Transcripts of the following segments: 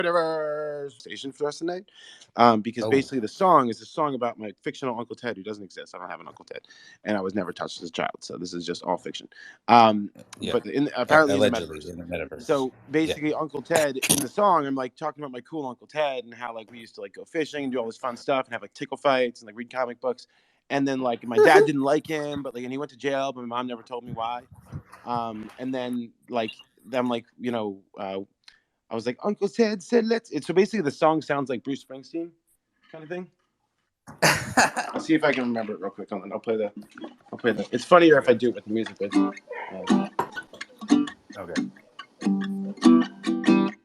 whatever station for the rest of the night. Because basically the song is a song about my fictional Uncle Ted who doesn't exist. I don't have an Uncle Ted, and I was never touched as a child, so this is just all fiction. But apparently allegedly in the metaverse. So basically, Uncle Ted in the song, I'm like talking about my cool Uncle Ted and how like we used to like go fishing and do all this fun stuff and have like tickle fights and like read comic books. And then like my dad didn't like him, but like and he went to jail, but my mom never told me why. And then like I'm like I was like Uncle Ted said let's. So basically the song sounds like Bruce Springsteen kind of thing. I'll see if I can remember it real quick. I'll play the. It's funnier if I do it with the music. But, okay.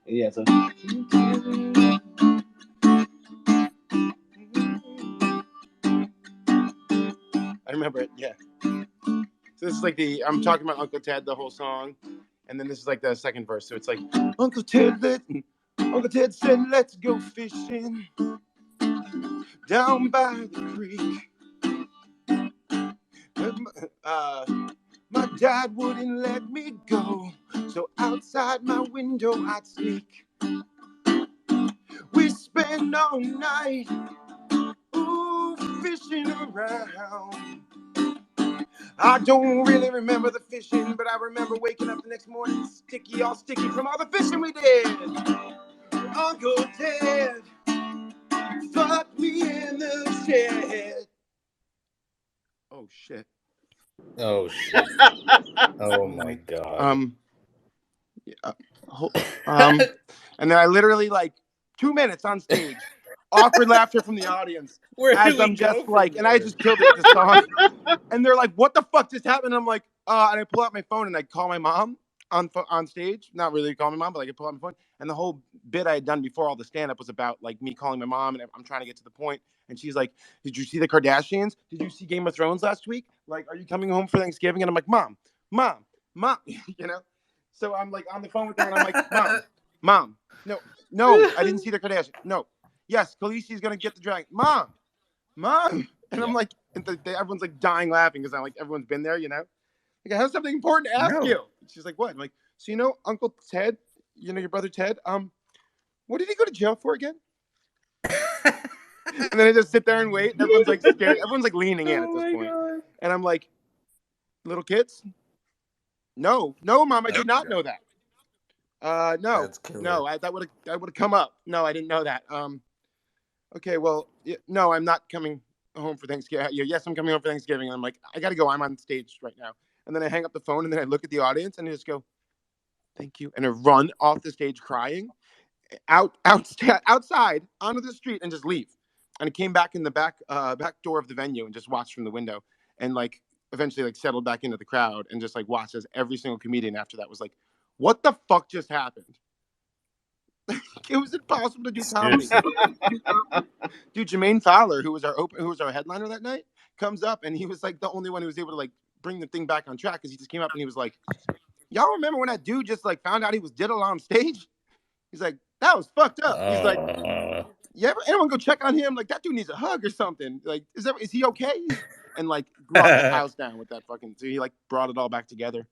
Yeah. So. I remember it. Yeah. So this is like I'm talking about Uncle Ted the whole song, and then this is like the second verse. So it's like Uncle Ted said let's go fishing down by the creek. My dad wouldn't let me go, so outside my window I'd sneak. We spend all night, fishing around. I don't really remember the fishing, but I remember waking up the next morning all sticky from all the fishing we did. Uncle Ted fucked me in the shed. Oh shit. Oh shit. Oh my god. And then I literally like 2 minutes on stage, awkward laughter from the audience. As I'm just like, and I just killed it with the song. And they're like, "What the fuck just happened?" And I'm like, and I pull out my phone and I call my mom on stage. Not really call my mom, but like I pull out my phone. And the whole bit I had done before all the stand up was about like me calling my mom, and I'm trying to get to the point. And she's like, "Did you see the Kardashians? Did you see Game of Thrones last week? Like, are you coming home for Thanksgiving?" And I'm like, "Mom, you know." So I'm like on the phone with her, and I'm like, Mom, no, I didn't see the Kardashians. No, yes, Khaleesi's gonna get the dragon. Mom, and I'm like, and everyone's like dying laughing because I'm like, everyone's been there, you know. Like, I have something important to ask you. She's like, what? I'm like, so you know, Uncle Ted, you know your brother Ted. What did he go to jail for again? And then I just sit there and wait. And everyone's like scared. Everyone's like leaning in at this point. God. And I'm like, little kids. No, Mom, I did not know that. No, that would have come up. No, I didn't know that. Okay, well, no, I'm not coming home for Thanksgiving. Yes, I'm coming home for Thanksgiving. And I'm like, I gotta go. I'm on stage right now. And then I hang up the phone and then I look at the audience and I just go, thank you, and I run off the stage crying, outside onto the street and just leave. And I came back in the back door of the venue and just watched from the window and like eventually like settled back into the crowd and just like watched as every single comedian after that was like, what the fuck just happened? It was impossible to do comedy. Dude, Jermaine Fowler, who was our headliner that night, comes up and he was like the only one who was able to like bring the thing back on track because he just came up and he was like, y'all remember when that dude just like found out he was diddled on stage? He's like, that was fucked up. He's like, anyone go check on him? Like, that dude needs a hug or something. Like, is he okay? And like brought the house down with that fucking. So he like brought it all back together.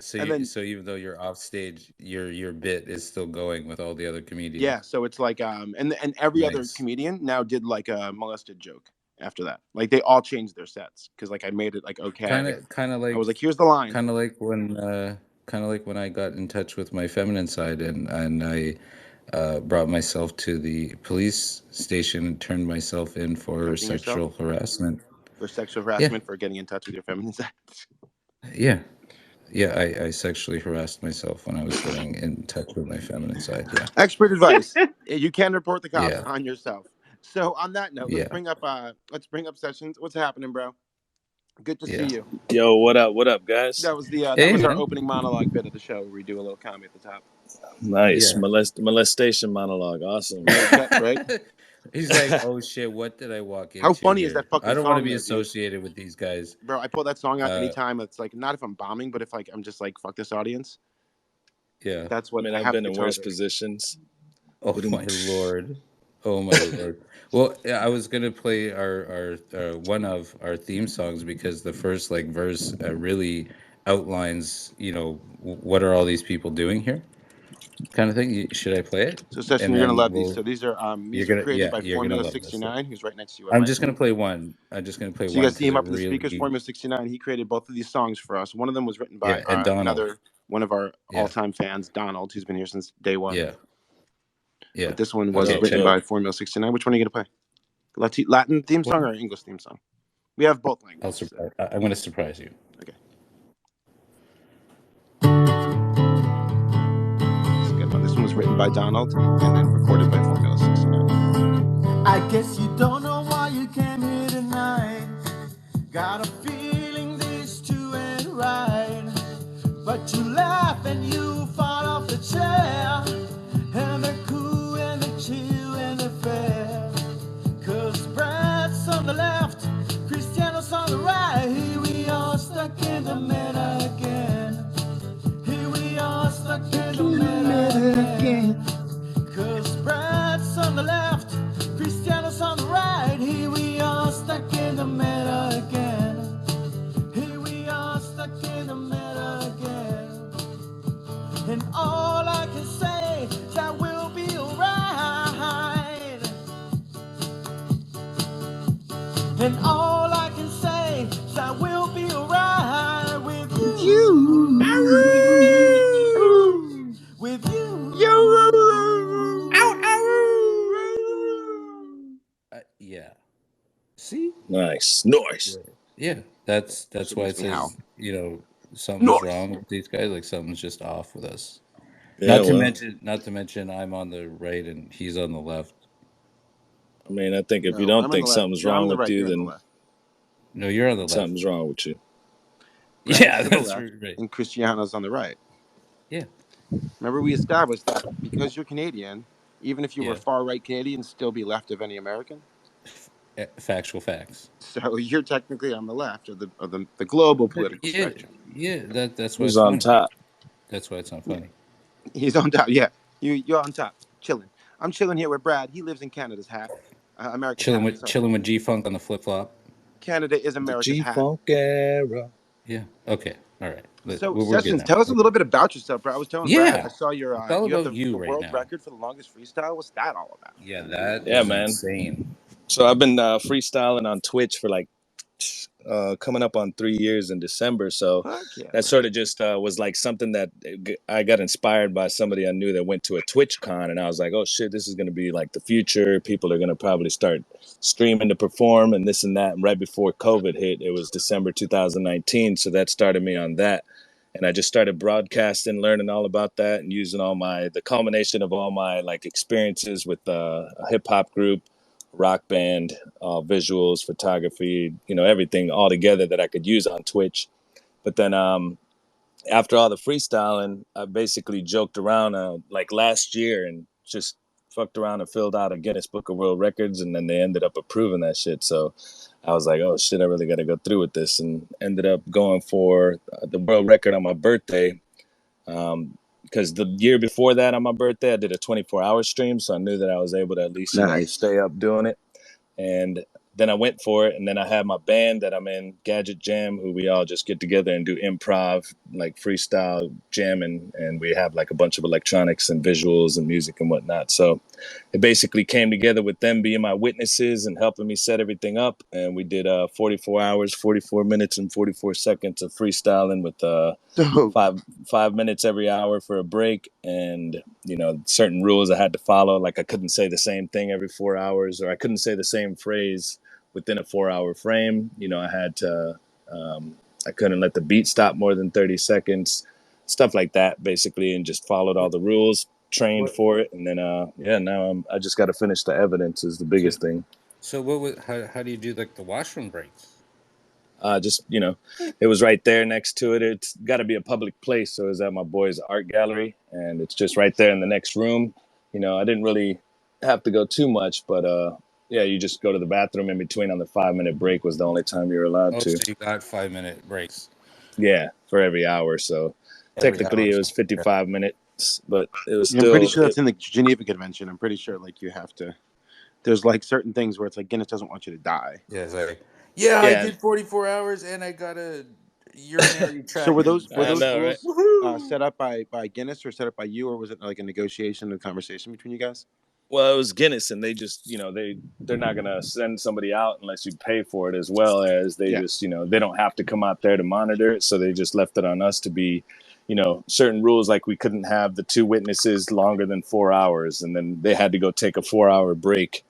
So even though you're off stage, your bit is still going with all the other comedians. Yeah. So it's like and every other comedian now did like a molested joke after that. Like they all changed their sets because like I made it like okay. Kind of like I was like, here's the line. Kind of like when I got in touch with my feminine side and I brought myself to the police station and turned myself in for sexual harassment. For sexual harassment for getting in touch with your feminine side. Yeah. Yeah, I sexually harassed myself when I was getting in touch with my feminine side. Yeah. Expert advice. You can report the cops on yourself. So on that note, let's bring up Sessions. What's happening, bro? Good to see you. Yo, what up, guys? That was our opening monologue bit of the show where we do a little comedy at the top. Nice. Molestation monologue. Awesome. Right? He's like, oh shit, what did I walk into? How funny is that fucking song? I don't want to be associated with these guys. Bro, I pull that song out anytime. It's like, not if I'm bombing, but if like I'm just like, fuck this audience. Yeah. That's what I've been in worse positions. Oh my lord. Oh my lord. Well, I was gonna play our one of our theme songs because the first like verse really outlines, what are all these people doing here? kind of thing. Should I play it? So, Session, And you're gonna then love these. So these are music created by you're gonna Formula love this. 69, who's right next to you. I'm just gonna play one. I'm just gonna play So you one guys see because him it up in the speakers. really, Formula 69. He created both of these songs for us. One of them was written by and Donald. one of our all-time fans, Donald, who's been here since day one. Yeah. But this one was written by Formula 69. Which one are you gonna play? Latin theme song or English theme song? We have both languages. I'm gonna surprise you. Okay. It's a good one. This one was written by Donald and then recorded by Formula 69. I guess you don't know why you came here tonight. Got a feeling this too ain't right. But you laugh and you fall off the chair. And the cool and the chill and the fair. Cause Brad's on the left, Christiano's on the right. Here we are stuck in the middle again. Here we are stuck in the middle again. Cause Brad's on the left, Christiano's on the right. Here we are stuck in the middle again. Here we are stuck in the middle again. And all I can say is that we'll be alright. And all I can say is that we'll be alright with you. With you. Yeah. See? Nice. Yeah. That's why it says, something's wrong with these guys. Like something's just off with us. Yeah, not to mention I'm on the right and he's on the left. I mean, I think if you don't think something's wrong with you, then no, you're on the left. Something's wrong with you. Yeah, that's right. And Christiano's on the right. Yeah. Remember, we established that because you're Canadian, even if you were far right Canadian, still be left of any American. Factual facts. So you're technically on the left of the global political spectrum. Yeah, that's why he's on top. That's why it's not funny. He's on top. Yeah, you're on top, chilling. I'm chilling here with Brad. He lives in Canada's hat. America's chilling with G-Funk on the flip flop. Canada is America's G-Funk era. Yeah. Okay. All right. So, Sessions, tell us a little bit about yourself, bro. I was telling Brad, I saw your you have the world record for the longest freestyle. What's that all about? Yeah, that is man. Insane. So I've been freestyling on Twitch for like coming up on 3 years in December. So that sort of just was like something that I got inspired by somebody I knew that went to a Twitch con, and I was like, oh shit, this is going to be like the future. People are going to probably start streaming to perform and this and that. And right before COVID hit, it was December 2019. So that started me on that. And I just started broadcasting, learning all about that and using the culmination of all my like experiences with a hip hop group, rock band, visuals, photography, everything all together that I could use on Twitch. But then after all the freestyling, I basically joked around like last year and just fucked around and filled out a Guinness Book of World Records, and then they ended up approving that shit. So I was like, oh shit, I really got to go through with this, and ended up going for the world record on my birthday. Because the year before that on my birthday, I did a 24-hour stream, so I knew that I was able to at least stay up doing it. And then I went for it, and then I had my band that I'm in, Gadget Jam, who we all just get together and do improv, like freestyle jamming, and we have like a bunch of electronics and visuals and music and whatnot. So it basically came together with them being my witnesses and helping me set everything up. And we did 44 hours, 44 minutes, and 44 seconds of freestyling with 5 minutes every hour for a break. And, certain rules I had to follow. Like I couldn't say the same thing every 4 hours, or I couldn't say the same phrase within a 4-hour frame. I had to, I couldn't let the beat stop more than 30 seconds, stuff like that, basically, and just followed all the rules. Trained for it, and then now I just got to finish the evidence is the biggest thing. So how do you do like the washroom breaks? It was right there next to it. It's got to be a public place, so it was at my boy's art gallery, and it's just right there in the next room. I didn't really have to go too much, but you just go to the bathroom in between on the 5-minute break was the only time you were allowed to. So you got 5-minute breaks. Yeah, for every hour. So technically it was 55 minutes. But it was still. I'm pretty sure that's in the Geneva Convention. I'm pretty sure like you have to. There's like certain things where it's like Guinness doesn't want you to die. Yeah, it's like I did 44 hours and I got a urinary tract. So were those know, rules set up by Guinness or set up by you, or was it like a negotiation and conversation between you guys? Well, it was Guinness, and they just, they're not gonna send somebody out unless you pay for it, as well as they just, they don't have to come out there to monitor it, so they just left it on us to be, certain rules, like we couldn't have the 2 witnesses longer than 4 hours, and then they had to go take a 4-hour break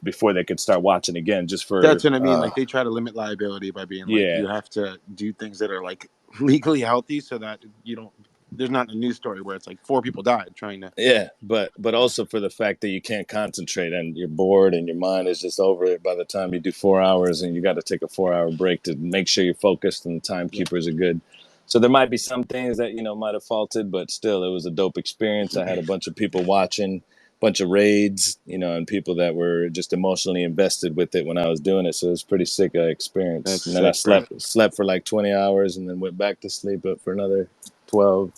before they could start watching again. Just for that's what I mean. Like they try to limit liability by being like you have to do things that are like legally healthy, so that you don't. There's not a news story where it's like 4 people died trying to. Yeah, but also for the fact that you can't concentrate and you're bored and your mind is just over it by the time you do 4 hours, and you got to take a 4-hour break to make sure you're focused and the timekeepers are good. So there might be some things that, might have faulted, but still, it was a dope experience. I had a bunch of people watching, bunch of raids, and people that were just emotionally invested with it when I was doing it. So it was pretty sick experience. That's and then sick, I slept for like 20 hours and then went back to sleep up for another 12.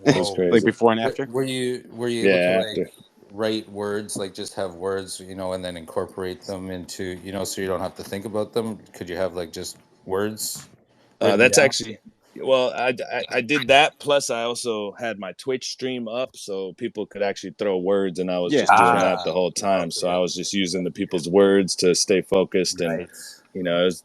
It was crazy. Like before and after? Were you able to like write words, like just have words, and then incorporate them into, so you don't have to think about them? Could you have like just words? That's actually, well, I did that. Plus, I also had my Twitch stream up so people could actually throw words, and I was just doing that the whole time. So I was just using the people's words to stay focused, and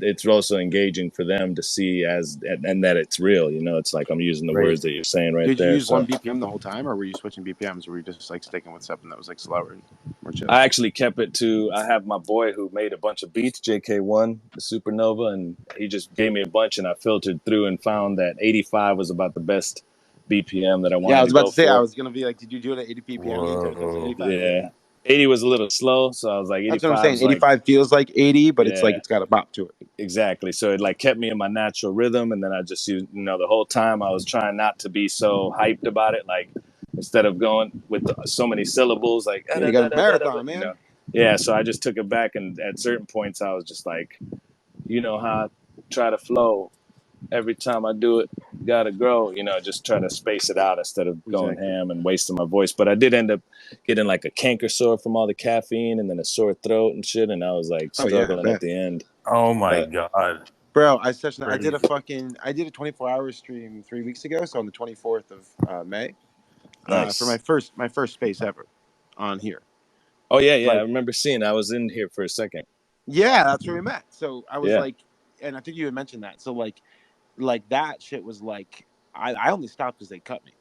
it's also engaging for them to see and that it's real. It's like I'm using the words that you're saying right there. Did you use 1 BPM the whole time, or were you switching BPMs, or were you just like sticking with something that was like slower and more chill? I actually kept it to. I have my boy who made a bunch of beats, JK1, the Supernova, and he just gave me a bunch, and I filtered through and found that 85 was about the best BPM that I wanted. Yeah, I was about to say, for. I was gonna be like, did you do it at 80 BPM? Yeah. 80 was a little slow, so I was like, 85. That's what I'm saying. 85 feels like 80, but it's like it's got a bop to it. Exactly. So it like kept me in my natural rhythm, and then I just used, the whole time I was trying not to be so hyped about it. Like instead of going with so many syllables, like you got a marathon, man. Yeah. So I just took it back, and at certain points I was just like, how I try to flow. Every time I do it, gotta grow, just try to space it out instead of going ham and wasting my voice. But I did end up getting like a canker sore from all the caffeine, and then a sore throat and shit. And I was like struggling at the end. Oh my God. Bro, I did a 24-hour stream 3 weeks ago. So on the 24th of May, for my first space ever on here. Oh yeah. I remember seeing, I was in here for a second. Yeah, that's where we met. So I was like, and I think you had mentioned that. So like that shit was like, I only stopped because they cut me.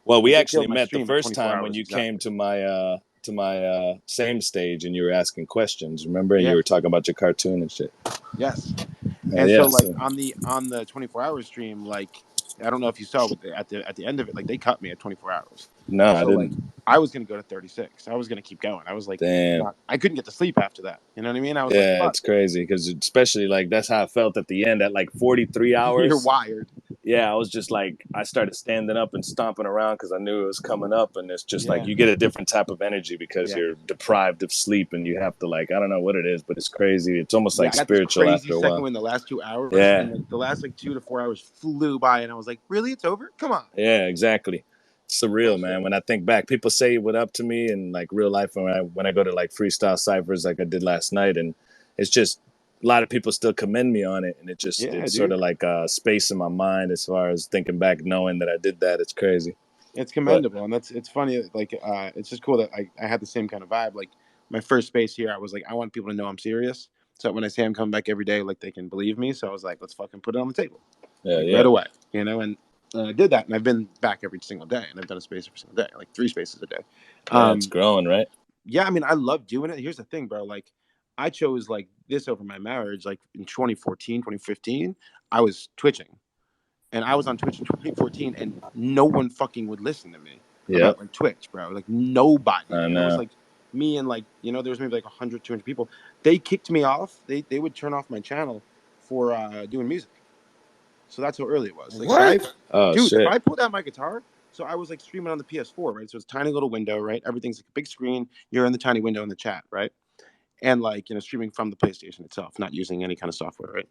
Well, we actually met the first time when you came to my same stage, and you were asking questions, remember? And you were talking about your cartoon and shit. Yes. And so like on the 24-hour stream, like I don't know if you saw at the end of it, like they cut me at 24 hours. No, I didn't. Like, I was gonna go to 36. I was gonna keep going. I was like, damn, I couldn't get to sleep after that. You know what I mean? I was like, it's crazy because especially like that's how I felt at the end at like 43 hours. You're wired. Yeah, I was just like, I started standing up and stomping around because I knew it was coming up, and it's just like you get a different type of energy because you're deprived of sleep, and you have to like, I don't know what it is, but it's crazy. It's almost like spiritual after a while. Second in the last 2 hours. And the last like 2 to 4 hours flew by, and I was like, really? It's over? Come on. Yeah, exactly. It's surreal, man. When I think back, people say what up to me in like real life when I go to like freestyle ciphers like I did last night, and it's just a lot of people still commend me on it, and it's sort of like a space in my mind as far as thinking back, knowing that I did that. It's crazy. It's commendable, and it's funny. Like it's just cool that I had the same kind of vibe. Like my first space here, I was like, I want people to know I'm serious. So when I say I'm coming back every day, like they can believe me. So I was like, let's fucking put it on the table, right away, and. I did that, and I've been back every single day, and I've done a space every single day, like 3 spaces a day. It's growing, right? Yeah, I mean, I love doing it. Here's the thing, bro. Like, I chose like this over my marriage. Like in 2014, 2015, I was twitching, and I was on Twitch in 2014, and no one fucking would listen to me about like Twitch, bro. Like nobody. It was like me and like there was maybe like 100, 200 people. They kicked me off. They would turn off my channel for doing music. So that's how early it was. Like, what? If I pulled out my guitar, so I was like streaming on the PS4, right? So it's a tiny little window, right? Everything's like a big screen. You're in the tiny window in the chat, right? And like, streaming from the PlayStation itself, not using any kind of software, right?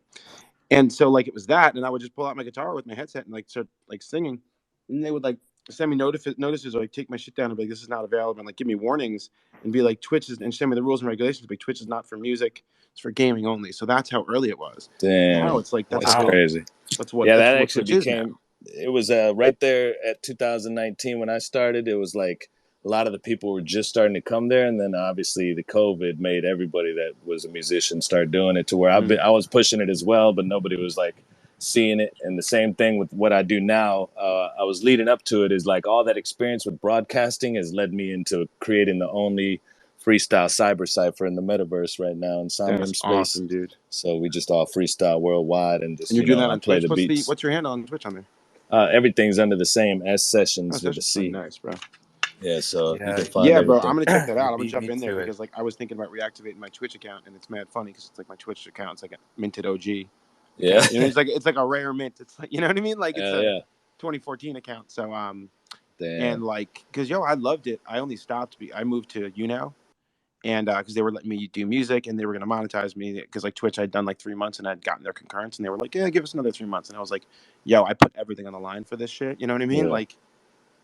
And so like it was that, and I would just pull out my guitar with my headset and like start like singing, and they would like send me notices or like take my shit down and be like, this is not available, and like give me warnings and be like, Twitch is, and send me the rules and regulations. But Twitch is not for music; it's for gaming only. So that's how early it was. Damn, now it's like that's crazy. That's what. Yeah, that's that what actually Twitch became. It was right there at 2019 when I started. It was like a lot of the people were just starting to come there, and then obviously the COVID made everybody that was a musician start doing it. To where I was pushing it as well, but nobody was like seeing it. And the same thing with what I do now. I was leading up to it is like all that experience with broadcasting has led me into creating the only freestyle cyber cipher in the metaverse right now in Somnium Space. Awesome, dude. So we just all freestyle worldwide and just and you're doing that on play Twitch. the beats. What's your handle on Twitch on there? Everything's under the same S Sessions with a C. Nice, bro. Yeah, so Yeah, you can find everything. Bro, I'm gonna check that out. I'm gonna beat jump me in there to it. because like I was thinking about reactivating my Twitch account, and it's mad funny because it's like my Twitch account. It's like a minted OG. Yeah, you know, it's like a rare mint. It's like, you know what I mean? Like it's a 2014 account. So and like because I loved it. I only stopped. I moved to now, and because they were letting me do music and they were gonna monetize me because like Twitch I'd done like 3 months and I'd gotten their concurrence and they were like, yeah, give us another 3 months, and I was like, I put everything on the line for this shit. You know what I mean? Yeah. Like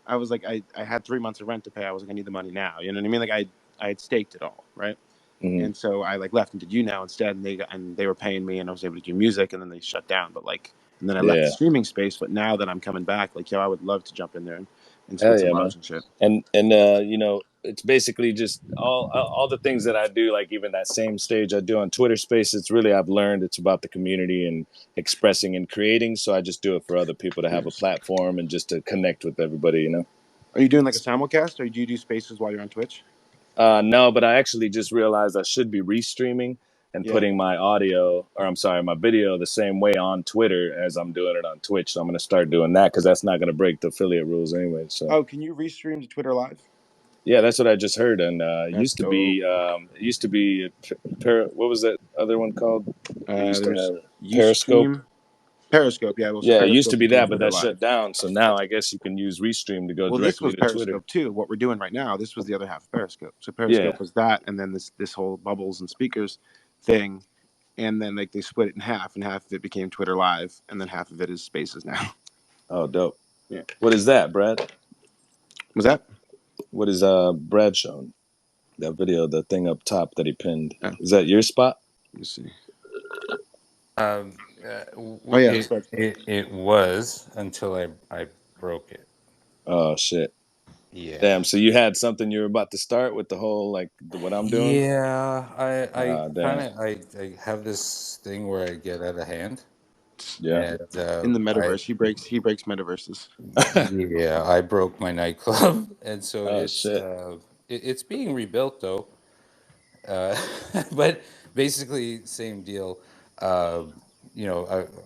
I was like, I had 3 months of rent to pay. I was like, I need the money now. You know what I mean? Like I had staked it all, right? Mm-hmm. And so I like left and did now instead, and they were paying me, and I was able to do music, and then they shut down. But like, and then I left the streaming space. But now that I'm coming back, like, I would love to jump in there and spit some bars and shit. And it's basically just all the things that I do, like even that same stage I do on Twitter Space. It's really, I've learned it's about the community and expressing and creating. So I just do it for other people to have a platform and just to connect with everybody. Are you doing like a simulcast, or do you do spaces while you're on Twitch? No, but I actually just realized I should be restreaming and putting my my video the same way on Twitter as I'm doing it on Twitch. So I'm going to start doing that because that's not going to break the affiliate rules anyway. So. Can you restream to Twitter Live? Yeah, that's what I just heard. And it used to be what was that other one called? Periscope. Periscope, yeah. It used to be that, but that shut down. So now I guess you can use Restream to go directly to Twitter. Well, this was Periscope too. What we're doing right now, this was the other half of Periscope. So Periscope was that, and then this whole bubbles and speakers thing, and then like they split it in half, and half of it became Twitter Live, and then half of it is Spaces now. Oh, dope. Yeah. What is that, Brad? Was that? What is Brad showing? That video, the thing up top that he pinned. Oh. Is that your spot? Let me see. It was until I broke it. Oh shit! Yeah. Damn. So you had something you were about to start with the whole like what I'm doing? Yeah. I have this thing where I get out of hand. Yeah. And, in the metaverse, he breaks metaverses. Yeah, I broke my nightclub, and so it's being rebuilt though. But basically, same deal. I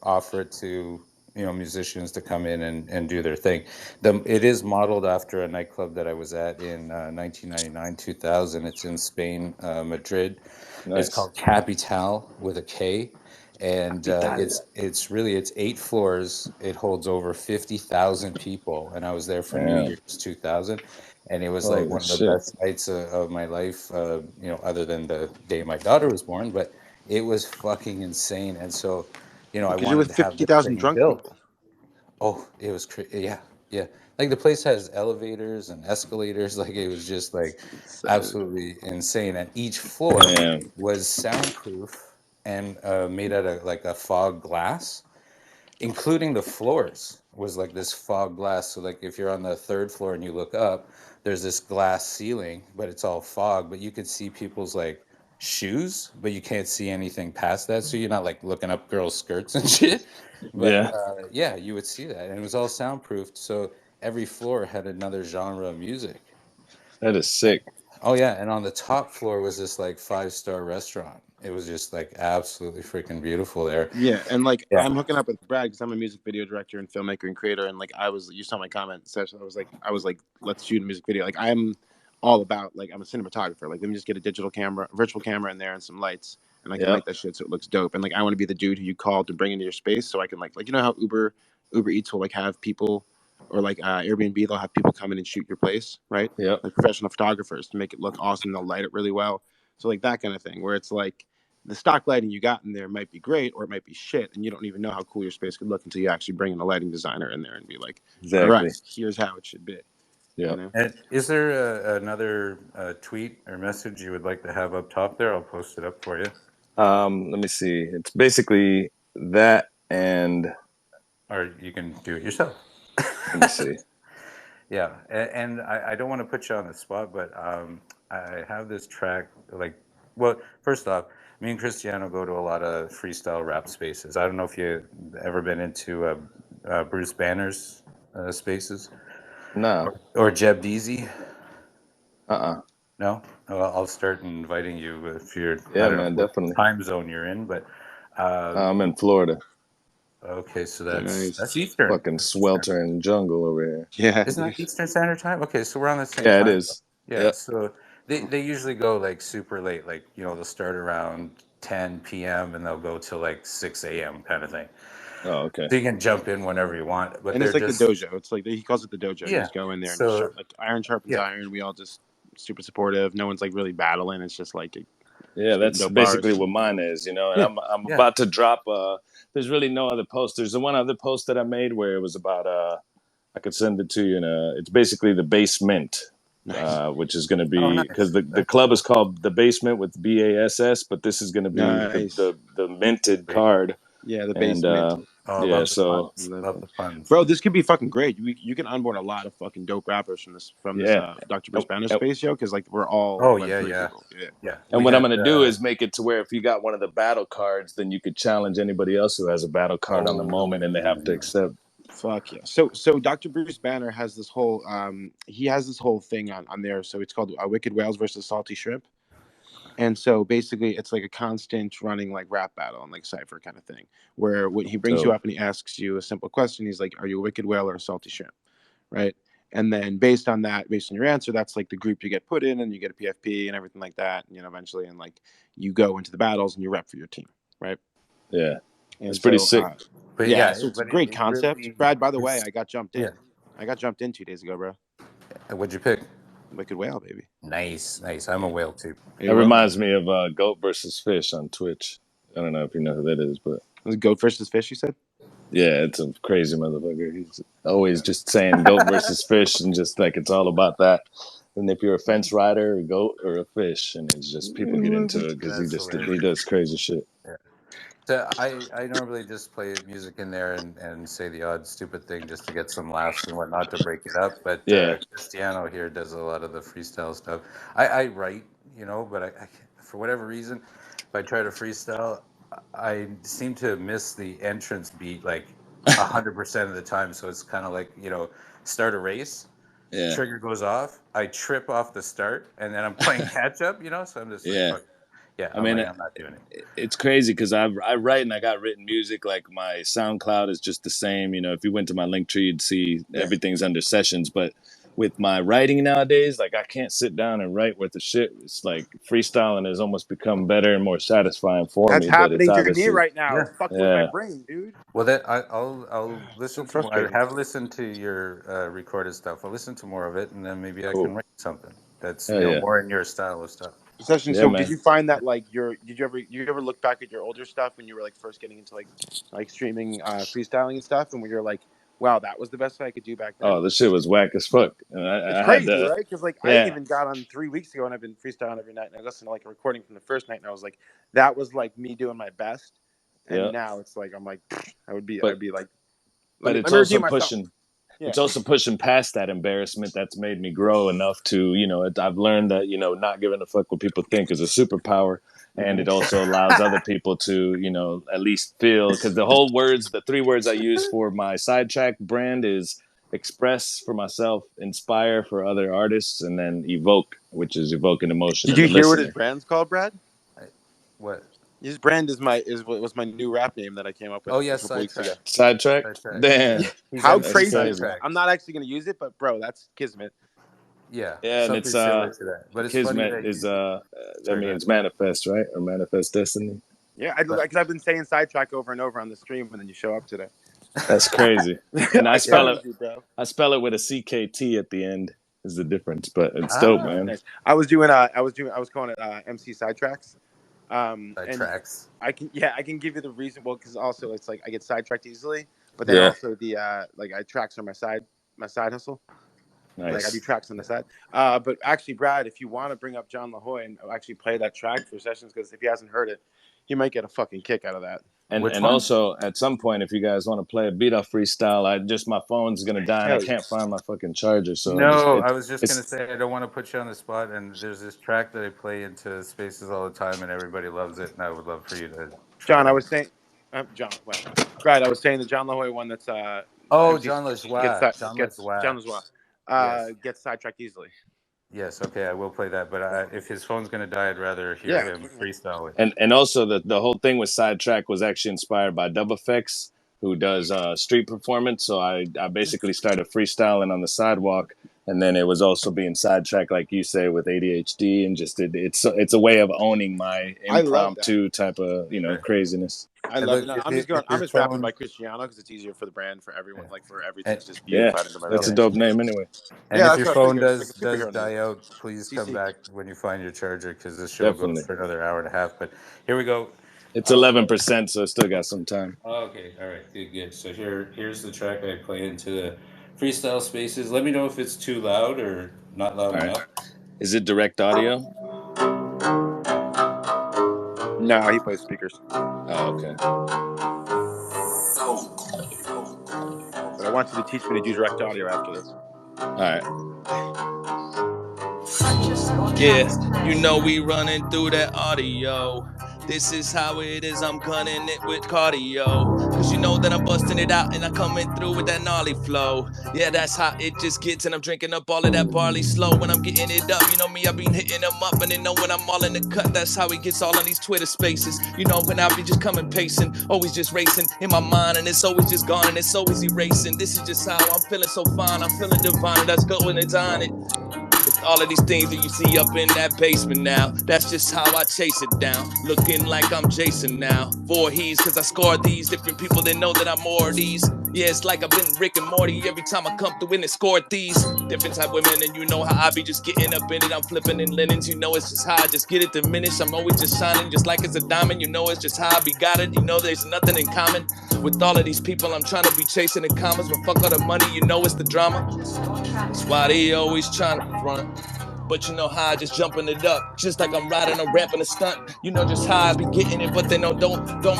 offer it to musicians to come in and do their thing. It is modeled after a nightclub that I was at in 1999, 2000. It's in Spain, Madrid. Nice. It's called Capital with a K, and it's 8 floors. It holds over 50,000 people, and I was there for New Year's 2000. And it was like one of the best nights of my life, other than the day my daughter was born. But it was fucking insane. And so, I wanted to have 50,000 drunk people. Oh, it was crazy. Yeah. Like the place has elevators and escalators. Like it was just like absolutely insane. And each floor was soundproof and made out of like a fog glass, including the floors was like this fog glass. So like if you're on the 3rd floor and you look up, there's this glass ceiling, but it's all fog, but you could see people's like shoes, but you can't see anything past that. So you're not like looking up girls' skirts and shit. But you would see that. And it was all soundproofed. So every floor had another genre of music. That is sick. Oh yeah. And on the top floor was this like 5-star restaurant. It was just like absolutely freaking beautiful there. Yeah, and like I'm hooking up with Brad because I'm a music video director and filmmaker and creator, and like you saw my comment session. I was like, let's shoot a music video. Like I'm all about I'm a cinematographer. Like let me just get a virtual camera in there and some lights, and I can light that shit so it looks dope. And like I want to be the dude who you call to bring into your space, so I can like how Uber Eats will like have people, or like Airbnb, they'll have people come in and shoot your place, right? Yeah, like professional photographers to make it look awesome. They'll light it really well. So like that kind of thing where it's like the stock lighting you got in there might be great or it might be shit, and you don't even know how cool your space could look until you actually bring in a lighting designer in there and be like, all right, here's how it should be. Yeah. You know? And is there another tweet or message you would like to have up top there? I'll post it up for you. Let me see. It's basically that, and or you can do it yourself. Let me see. Yeah, and I don't want to put you on the spot, but I have this track. Like, well, first off, me and Christiano go to a lot of freestyle rap spaces. I don't know if you've ever been into Bruce Banner's spaces. No. Or Jeb Deasy. No. Well, I'll start inviting you if you're. Yeah, man, definitely. Time zone you're in, but I'm in Florida. Okay, so that's Eastern. Fucking sweltering jungle over here. Yeah, isn't that Eastern Standard Time? Okay, so we're on the same. Yeah, time. It is. Yeah, yep. So they usually go like super late, like they'll start around 10 p.m. and they'll go till like 6 a.m. kind of thing. Oh, okay. So you can jump in whenever you want, but and it's like the dojo. It's like he calls it the dojo. Yeah. You just go in there and just like iron sharpens iron. We all just super supportive. No one's like really battling. It's just like. Yeah, that's basically what mine is, And I'm about to drop. There's really no other post. There's the one other post that I made where it was about. I could send it to you, and it's basically the basement, which is going to be because the club is called the Basement with BASS, but this is going to be the minted card. Yeah, the basement. Love the fun. Bro, this could be fucking great. You can onboard a lot of fucking dope rappers from this Dr. Bruce Banner space, yo, because like we're all yeah. And what I'm gonna do is make it to where if you got one of the battle cards, then you could challenge anybody else who has a battle card on the moment, and they have to accept. Fuck yeah. So Dr. Bruce Banner has this whole he has this whole thing on there. So it's called Wicked Whales versus Salty Shrimp. And so basically it's like a constant running like rap battle and like cypher kind of thing where when he brings you up and he asks you a simple question, he's like, are you a wicked whale or a salty shrimp? Right. And then based on your answer, that's like the group you get put in and you get a PFP and everything like that. And, eventually, and like you go into the battles and you rep for your team. Right. Yeah. And it's pretty sick. But so it's a great concept. Really, Brad, by the way, I got jumped in. I got jumped in 2 days ago, bro. What'd you pick? Wicked whale, baby. Nice. I'm a whale too. It reminds me of goat versus fish on Twitch. I don't know if you know who that is, but was it goat versus fish? You said? Yeah, it's a crazy motherfucker. He's always just saying goat versus fish, and just like it's all about that. And if you're a fence rider, a goat, or a fish, and it's just people get into it because he does crazy shit. Yeah. So I normally just play music in there and say the odd stupid thing just to get some laughs and whatnot to break it up. But Cristiano here does a lot of the freestyle stuff. I write, but I for whatever reason, if I try to freestyle, I seem to miss the entrance beat like 100% of the time. So it's kind of like, start a race, trigger goes off, I trip off the start, and then I'm playing catch up, so I'm just like, fuck. Yeah, I'm not doing it. It's crazy because I write and I got written music. Like my SoundCloud is just the same. If you went to my link tree, you'd see everything's under sessions. But with my writing nowadays, like I can't sit down and write with the shit. It's like freestyling has almost become better and more satisfying for me. That's happening to me right now. Yeah. Fuck with my brain, dude. Well, I'll listen to. I have listened to your recorded stuff. I'll listen to more of it, and then maybe I can write something that's more in your style of stuff. Session. So did you find that like did you ever look back at your older stuff when you were like first getting into like streaming freestyling and stuff, and when you're like, wow, that was the best I could do back then? Oh, this shit was whack as fuck. And it's crazy, right? Because like I even got on 3 weeks ago and I've been freestyling every night, and I listened to like a recording from the first night, and I was like, that was like me doing my best. And now it's like I'm like I'd be like, but it's also pushing. Yeah. It's also pushing past that embarrassment that's made me grow enough to, I've learned that, not giving a fuck what people think is a superpower. And it also allows other people to, at least feel, because the 3 words I use for my sidetrack brand is express for myself, inspire for other artists, and then evoke, which is evoking emotion. Did you hear what his brand's called, Brad? What? His brand was my new rap name that I came up with. Oh yes, Sidetrack. Sidetrack. Damn, how crazy is that? I'm not actually gonna use it, but bro, that's kismet. Yeah, and it's but it's kismet is that means manifest, right, or manifest destiny. Yeah, because I've been saying Sidetrack over and over on the stream, and then you show up today. That's crazy. And I spell it with a CKT at the end. Is the difference, but it's dope, man. Nice. I was calling it MC Sidetracks. And tracks. I can give you the reason. Well, because also it's like I get sidetracked easily, but then also the like I tracks are my side hustle. Nice. Like I do tracks on the side. But actually, Brad, if you want to bring up John La Joy and actually play that track for sessions, because if he hasn't heard it, he might get a fucking kick out of that. And also at some point, if you guys want to play a beat off freestyle, my phone's gonna die and I can't find my fucking charger. So I was just gonna say I don't want to put you on the spot. And there's this track that I play into spaces all the time, and everybody loves it. And I would love for you to. John, I was saying, Brad, I was saying the John La Joy one that's John Lajoie. John Lajoie gets sidetracked easily. Yes, okay, I will play that. But if his phone's gonna die, I'd rather hear him freestyle it. And also the whole thing with Sidetrack was actually inspired by Dub Effects, who does street performance. So I basically started freestyling on the sidewalk, and then it was also being sidetracked, like you say, with ADHD, and just it's a way of owning my impromptu type of craziness. I love it. I'm just rapping by Christiano because it's easier for the brand, for everyone, like for everything. It's just beautified into my that's a dope name anyway. And if your phone does die out, please come back when you find your charger, because this show goes for another hour and a half. But here we go. It's 11%, so I still got some time. Okay, all right, good. So here's the track I play into the freestyle spaces. Let me know if it's too loud or not loud enough. Is it direct audio? No, he plays speakers. Oh, okay. But I want you to teach me to do direct audio after this. All right. Yeah, we running through that audio. This is how it is, I'm cutting it with cardio. Cause you know that I'm busting it out and I'm coming through with that gnarly flow. Yeah, that's how it just gets, and I'm drinking up all of that barley slow when I'm getting it up. You know me, I been hitting them up, and they know when I'm all in the cut. That's how it gets all on these Twitter spaces. You know when I be just coming pacing, always just racing in my mind, and it's always just gone and it's always erasing. This is just how I'm feeling so fine, I'm feeling divine, that's going it's on it. All of these things that you see up in that basement now, that's just how I chase it down. Looking like I'm Jason now. 4 he's, cause I scored these. Different people that know that I'm more of these. Yeah, it's like I've been Rick and Morty every time I come through and scored these. Different type women, and you know how I be just getting up in it. I'm flipping in linens, you know it's just how I just get it diminished. I'm always just shining just like it's a diamond. You know it's just how I be got it. You know there's nothing in common with all of these people. I'm trying to be chasing in commas, but fuck all the money, you know it's the drama. That's why they always trying to front. But you know how I just jumping it up, just like I'm riding a ramp in a stunt. You know just how I be getting it, but they don't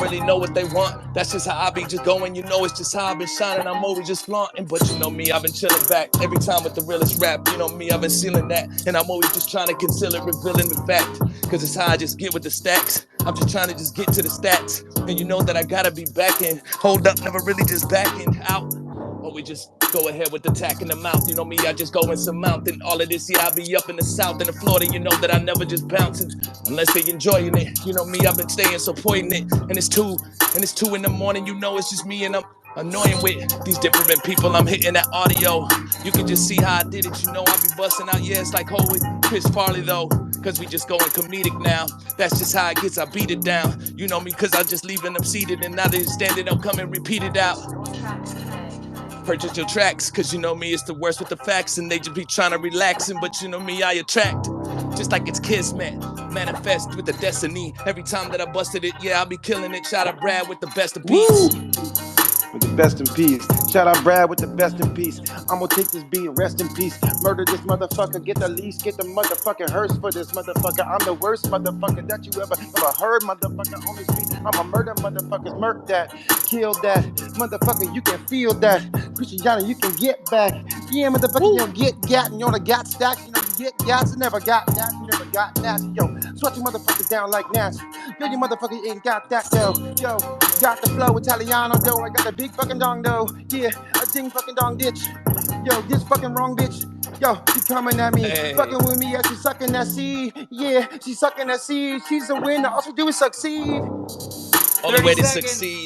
really know what they want. That's just how I be just going, you know it's just how I've been shining. I'm always just flaunting, but you know me, I've been chilling back every time with the realest rap. You know me, I've been sealing that, and I'm always just trying to conceal it, revealing the fact. Cause it's how I just get with the stacks. I'm just trying to just get to the stats, and you know that I gotta be backing. Hold up, never really just backing out. Or we just go ahead with the tack in the mouth. You know me, I just go in some mountain. All of this, yeah, I be up in the south and the Florida. You know that I never just bouncing unless they enjoying it. You know me, I've been staying so poignant. And it's 2 in the morning. You know it's just me and I'm annoying with these different people. I'm hitting that audio. You can just see how I did it. You know I be busting out. Yeah, it's like with Chris Farley though. Cause we just going comedic now. That's just how it gets, I beat it down. You know me, cause I just leaving them seated. And now they standing up, come and repeat it out. Purchase your tracks, cause you know me, it's the worst with the facts, and they just be trying to relaxing, but you know me, I attract, just like it's Kismet, manifest with the destiny. Every time that I busted it, yeah, I'll be killing it. Shout out Brad with the best of peace. With the best in peace. Shout out Brad with the best in peace. I'm gonna take this beat, rest in peace. Murder this motherfucker, get the lease, get the motherfucking hearse for this motherfucker. I'm the worst motherfucker that you ever heard, motherfucker, on the street. I'ma murder motherfuckers, murk that, kill that. Motherfucker, you can feel that. Christiano, you can get back. Yeah, motherfucker, you don't get gat, and you only got stacks. You know, you get gats, you never got that, you never got nasty. Yo, sweat you motherfuckers down like nasty. Yo, you motherfucker ain't got that, though. Yo, got the flow Italiano, though. I got the big fucking dong, though. Yeah, a ding fucking dong ditch. Yo, this fucking wrong bitch. Yo, she coming at me, fucking with me, yeah, she sucking that seed. Yeah, she sucking that seed. She's a winner, all she do is succeed. Only way to succeed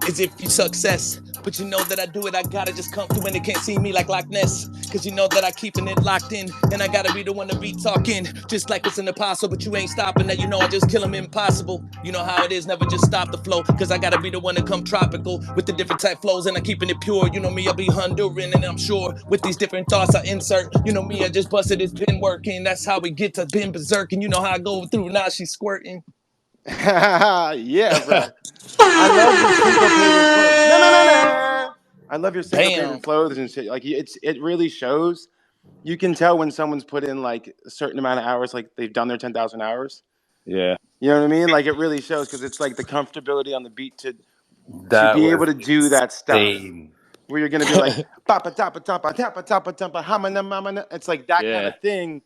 is if you success. But you know that I do it, I gotta just come through and they can't see me like Loch Ness. Cause you know that I keeping it locked in, and I gotta be the one to be talking. Just like it's an apostle, but you ain't stopping that. You know I just kill them impossible. You know how it is, never just stop the flow. Cause I gotta be the one to come tropical with the different type flows, and I'm keeping it pure. You know me, I'll be Honduran, and I'm sure with these different thoughts I insert. You know me, I just busted, it's been working. That's how we get to been berserk, and you know how I go through, now she's squirting. Yeah, bro. I love your syncopated flows. No. I love your syncopated flows and shit. Like it really shows. You can tell when someone's put in like a certain amount of hours, like they've done their 10,000 hours. Yeah. You know what I mean? Like it really shows because it's like the comfortability on the beat to That be was able to do that stuff. insane. Where you're gonna be like papa tapa tapa tapa tapa tapa hamana mamana. It's like that kind of thing.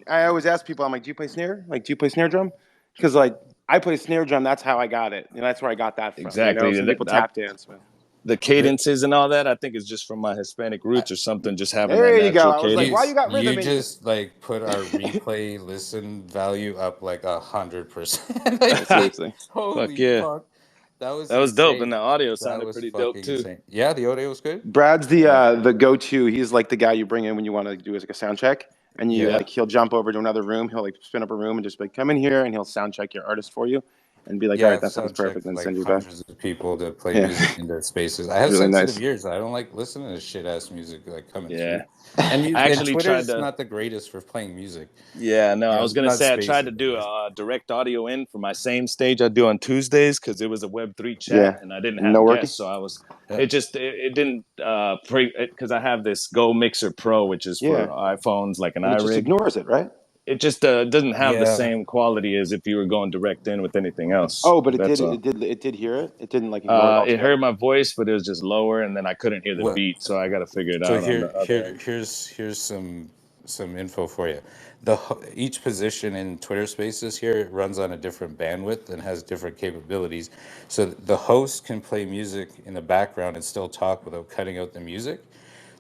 I always ask people, I'm like, do you play snare? Like, do you play snare drum? Because like I play snare drum. That's how I got it. And that's where I got that from. Exactly. You know, some people tap dance with. The cadences and all that, I think, is just from my Hispanic roots or something. Just having there that you go. I cadence. was like, why you got rhythm? You just like put our replay listen value up like 100%. Seriously. Holy fuck yeah. fuck. That was dope, and the audio sounded pretty dope too. Insane. Yeah, the audio was good. Brad's the go-to. He's like the guy you bring in when you want to do like a sound check, and you like he'll jump over to another room. He'll like spin up a room and just be like, come in here, and he'll sound check your artist for you, and be like, all right, that sounds perfect, and like send you back. Hundreds of people to play music in their spaces. I have really sensitive ears. I don't like listening to shit ass music like coming through. And I actually Twitter's not the greatest for playing music. Yeah, no, I was gonna say I tried to do a direct audio in for my same stage I do on Tuesdays because it was a Web3 chat and I didn't have guests, so I was it didn't because I have this Go Mixer Pro, which is for iPhones like an iRig. It just ignores it, right? It just doesn't have the same quality as if you were going direct in with anything else. Oh, but it did hear it. It didn't like ignore it heard my voice, but it was just lower, and then I couldn't hear the beat, so I got to figure it out. Here's some info for you. Each position in Twitter Spaces here runs on a different bandwidth and has different capabilities. So the host can play music in the background and still talk without cutting out the music.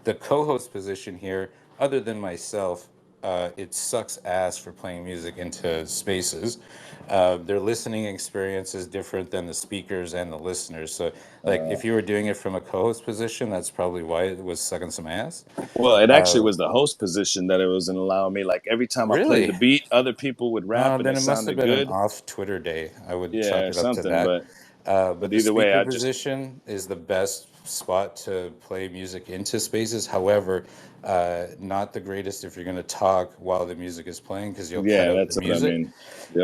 The co-host position here, other than myself, it sucks ass for playing music into spaces. Their listening experience is different than the speakers and the listeners. So, like, if you were doing it from a co-host position, that's probably why it was sucking some ass. Well, it actually was the host position that it wasn't allowing me. Like, every time I played the beat, other people would rap, and then it must have been good. an off Twitter day. I would chalk it up to that. But either way, the position is the best spot to play music into spaces. However, not the greatest if you're going to talk while the music is playing because you'll cut out the music. What I mean.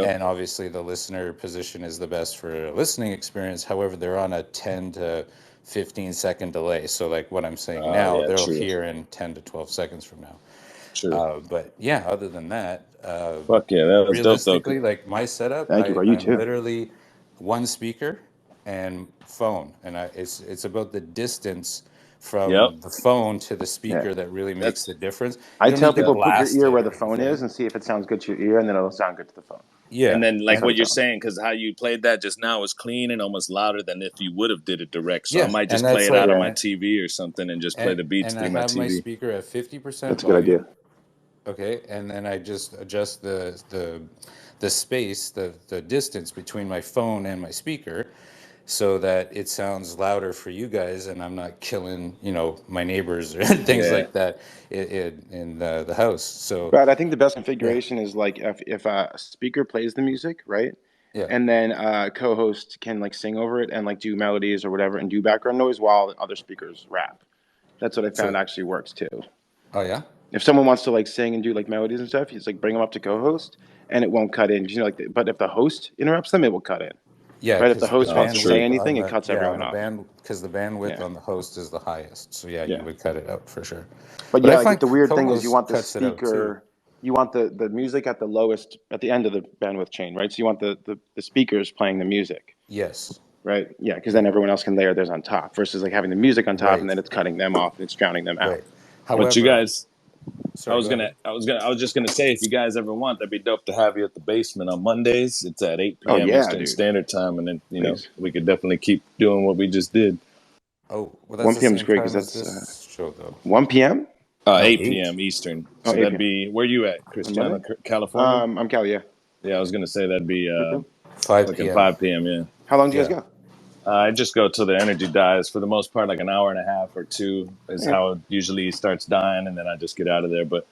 And obviously, the listener position is the best for a listening experience. However, they're on a 10 to 15 second delay. So, like what I'm saying now, they'll hear in 10 to 12 seconds from now. True. But yeah, other than that, fuck yeah, that was realistically, dope. Like my setup, I'm literally one speaker and phone, and it's about the distance from the phone to the speaker that really makes the difference. I tell people put your ear where the phone is and see if it sounds good to your ear, and then it'll sound good to the phone. Yeah, and then like what you're saying, because how you played that just now was clean and almost louder than if you would have did it direct. So I might just play it out on my TV or something and just play the beats through my TV. And I have my speaker at 50%. That's a good idea. Okay, and then I just adjust the space, the distance between my phone and my speaker, so that it sounds louder for you guys, and I'm not killing, my neighbors or things like that in the house. So, but I think the best configuration is like if a speaker plays the music, right? Yeah. And then co-host can like sing over it and like do melodies or whatever and do background noise while other speakers rap. That's what I found actually works too. Oh yeah. If someone wants to like sing and do like melodies and stuff, he's like bring them up to co-host, and it won't cut in. But if the host interrupts them, it will cut in. Yeah, right. If the host wants to say anything, it cuts everyone off. Because the bandwidth on the host is the highest, so you would cut it out for sure. But yeah, like the weird thing is you want the speaker, you want the music at the lowest, at the end of the bandwidth chain, right? So you want the speakers playing the music. Yes. Right. Yeah, because then everyone else can layer theirs on top, versus like having the music on top and then it's cutting them off and it's drowning them out. Right. However, but you guys. I was just gonna say, if you guys ever want, that'd be dope to have you at the basement on Mondays. It's at 8 p.m. Eastern Standard Time, and then we could definitely keep doing what we just did. Oh, well, that's 1 p.m. is great because that's show though. 1 p.m. 8 p.m. Eastern. So that'd be where you at, Christiano, California? I'm Cali. Yeah, I was gonna say that'd be 5 p.m. 5 p.m. Yeah. How long do you guys go? I just go till the energy dies. For the most part, like an hour and a half or two is how it usually starts dying, and then I just get out of there. But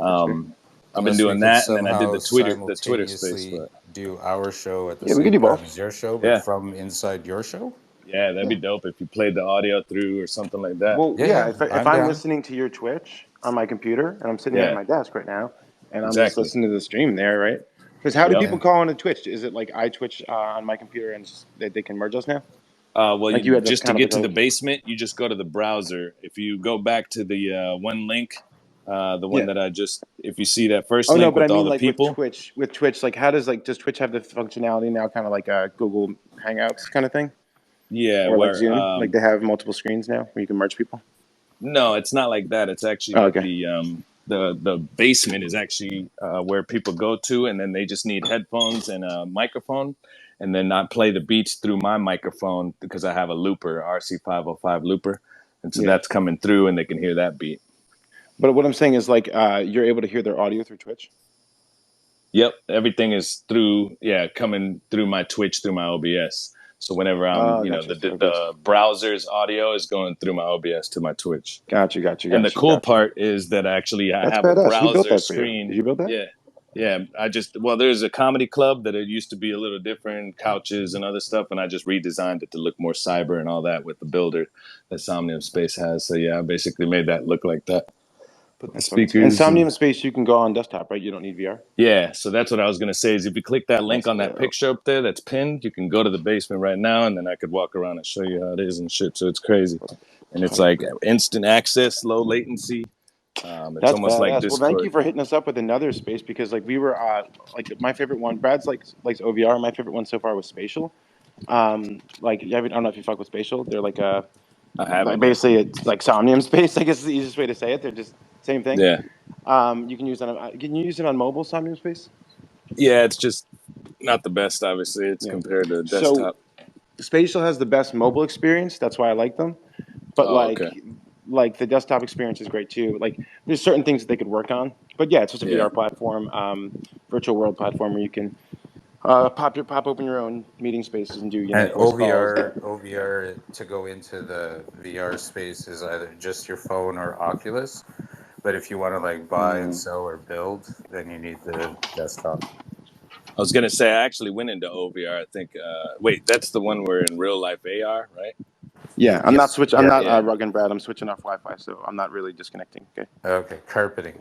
I've been doing that, and then I did the Twitter space. But do our show at the same we can do both. Time as your show, but from inside your show. Yeah, that'd be dope if you played the audio through or something like that. Well, if I'm listening to your Twitch on my computer, and I'm sitting at my desk right now, and I'm just listening to the stream there, right? Because how do people call on a Twitch? Is it like I Twitch on my computer and they can merge us now? Well, like you just to get to the basement, you just go to the browser. If you go back to the one link, the one that I just, if you see that first link with all the people. With Twitch, like how does Twitch have the functionality now, kind of like a Google Hangouts kind of thing? Yeah, or like Zoom, like they have multiple screens now where you can merge people. No, it's not like that. It's actually the basement is actually where people go to, and then they just need headphones and a microphone, and then I play the beats through my microphone because I have a looper, RC505 looper, and so that's coming through, and they can hear that beat. But what I'm saying is, like, you're able to hear their audio through Twitch? Yep, everything is through, coming through my Twitch, through my OBS. So whenever I'm, the browser's audio is going through my OBS to my Twitch. Gotcha. And the cool part is that actually I have a browser screen. Did you build that? Yeah. There's a comedy club that it used to be a little different, couches and other stuff, and I just redesigned it to look more cyber and all that with the builder that Somnium Space has. So yeah, I basically made that look like that. Put the speakers. And Somnium Space, you can go on desktop, right? You don't need VR. Yeah, so that's what I was going to say is if you click that link on that picture up there that's pinned, you can go to the basement right now, and then I could walk around and show you how it is and shit. So it's crazy. And it's like instant access, low latency. It's almost like Discord. Well, thank you for hitting us up with another space because like we were my favorite one. Brad's likes OVR. My favorite one so far was Spatial. I don't know if you fuck with Spatial. They're like I haven't. Basically, it's like Somnium Space. I guess is the easiest way to say it. They're just same thing. Yeah. You can use it. Can you use it on mobile, Somnium Space? Yeah, it's just not the best. Obviously, it's compared to desktop. So, Spatial has the best mobile experience. That's why I like them. But like the desktop experience is great too. Like there's certain things that they could work on. But yeah, it's just a VR platform, virtual world platform where you can pop open your own meeting spaces and do and OVR to go into the VR space is either just your phone or Oculus. But if you want to like buy and sell or build, then you need the desktop. I was gonna say I actually went into OVR. I think. That's the one where in real life AR, right? Yeah, I'm not switching. I'm not Rug and Brad. I'm switching off Wi-Fi, so I'm not really disconnecting. Okay, carpeting.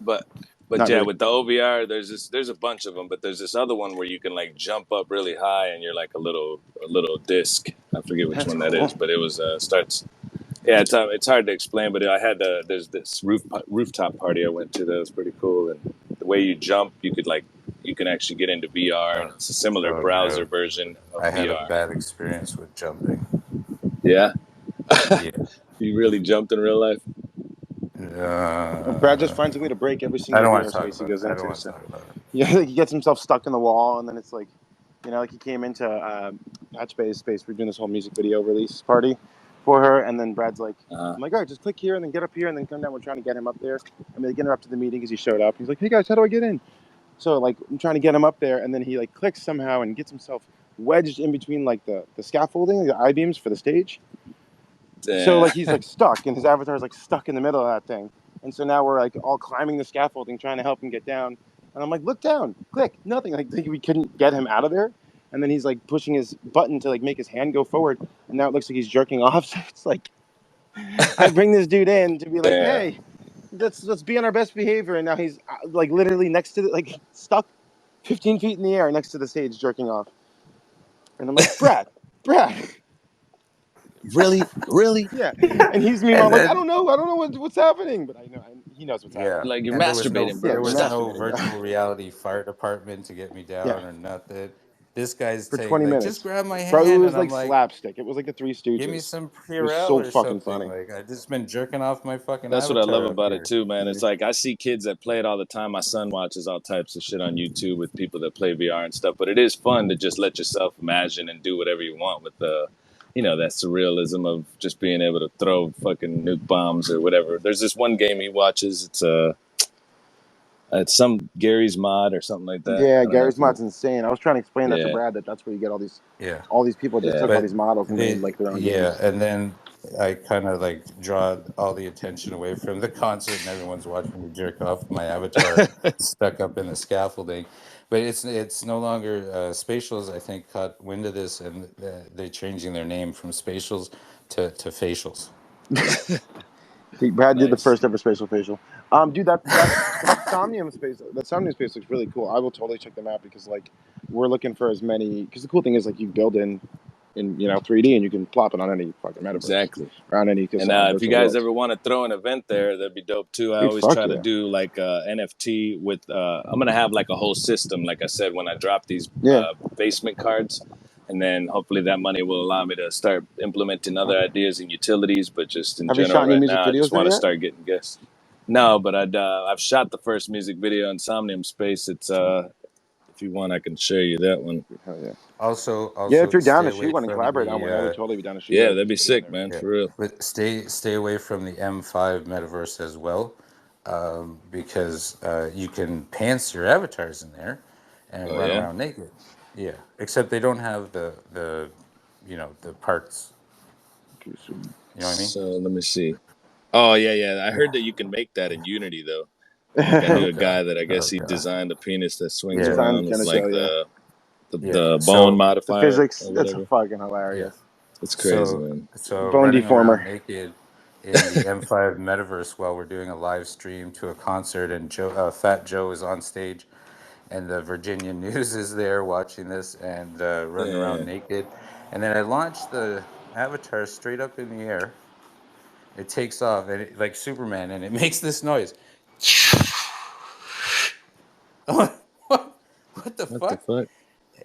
But really. With the OVR, there's a bunch of them, but there's this other one where you can like jump up really high and you're like a little disc. I forget which one that is, but it was starts. Yeah, it's hard to explain, but I had there's this rooftop party I went to that was pretty cool, and the way you jump, you can actually get into VR, and it's a similar browser version of VR. I had a bad experience with jumping. Yeah? You really jumped in real life? Brad just finds a way to break every single VR space he goes into. Yeah, he gets himself stuck in the wall, and then it's like, like he came into Patch Bay's space. We're doing this whole music video release party for her, and then Brad's like, I'm like, all right, just click here, and then get up here, and then come down. We're trying to get him up there. I mean, they interrupted the meeting because he showed up. He's like, hey guys, how do I get in? So like, I'm trying to get him up there, and then he like clicks somehow and gets himself wedged in between like the scaffolding, the I-beams for the stage. Damn. So like he's like stuck, and his avatar's like stuck in the middle of that thing. And so now we're like all climbing the scaffolding, trying to help him get down. And I'm like, look down, click, nothing. Like we couldn't get him out of there. And then he's like pushing his button to like make his hand go forward, and now it looks like he's jerking off. So it's like I bring this dude in to be like, hey, let's be on our best behavior. And now he's like literally next to like stuck 15 feet in the air next to the stage jerking off. And I'm like, Brad. Really? Yeah. And he's meanwhile like, I don't know what's happening, but I know he knows what's happening. Like you're masturbating, bro. There was no virtual reality fire department to get me down or nothing. This guy's for 20 minutes. Just grab my hand. Bro, it was like slapstick. It was like the Three Stooges. Give me some Purell. It was so fucking funny. Like I just been jerking off my fucking. That's what I love about it too, man. It's like I see kids that play it all the time. My son watches all types of shit on YouTube with people that play VR and stuff. But it is fun to just let yourself imagine and do whatever you want with the, that surrealism of just being able to throw fucking nuke bombs or whatever. There's this one game he watches. It's some Gary's Mod or something like that. Yeah, Gary's Mod's insane. I was trying to explain that to Brad that's where you get all these people just took all these models and made like their own games. And then I kind of like draw all the attention away from the concert and everyone's watching me jerk off my avatar stuck up in the scaffolding. But it's no longer Spatials. I think caught wind of this and they're changing their name from Spatials to Facials. Brad did the first ever Spatial facial. Dude, that Somnium space. That Somnium space looks really cool. I will totally check them out because like we're looking for as many. Because the cool thing is like you build in 3D and you can plop it on any fucking metaverse. Exactly. Around any. And if you guys ever want to throw an event there, that'd be dope too. I always try to do like NFT with. I'm gonna have like a whole system. Like I said, when I drop these basement cards. And then hopefully that money will allow me to start implementing other ideas and utilities. But just in general, right now, I just want to start getting guests. No, but I've shot the first music video in Somnium Space. It's if you want, I can show you that one. Hell yeah. Also, if you're down to shoot one and collaborate on one, I would totally be down to shoot. Yeah, that'd be sick, man, for real. But stay away from the M5 metaverse as well, because you can pants your avatars in there and run around naked. Yeah, except they don't have the parts. You know what I mean? So let me see. Oh yeah. I heard that you can make that in Unity though. Like, I knew a guy that I guess he designed a penis that swings around with like the bone modifier. The physics. That's fucking hilarious. It's crazy, man. So bone deformer. Naked in the M5 metaverse while we're doing a live stream to a concert, and Fat Joe is on stage. And the Virginia News is there watching this and running around naked. And then I launched the avatar straight up in the air. It takes off and like Superman, and it makes this noise. What the fuck?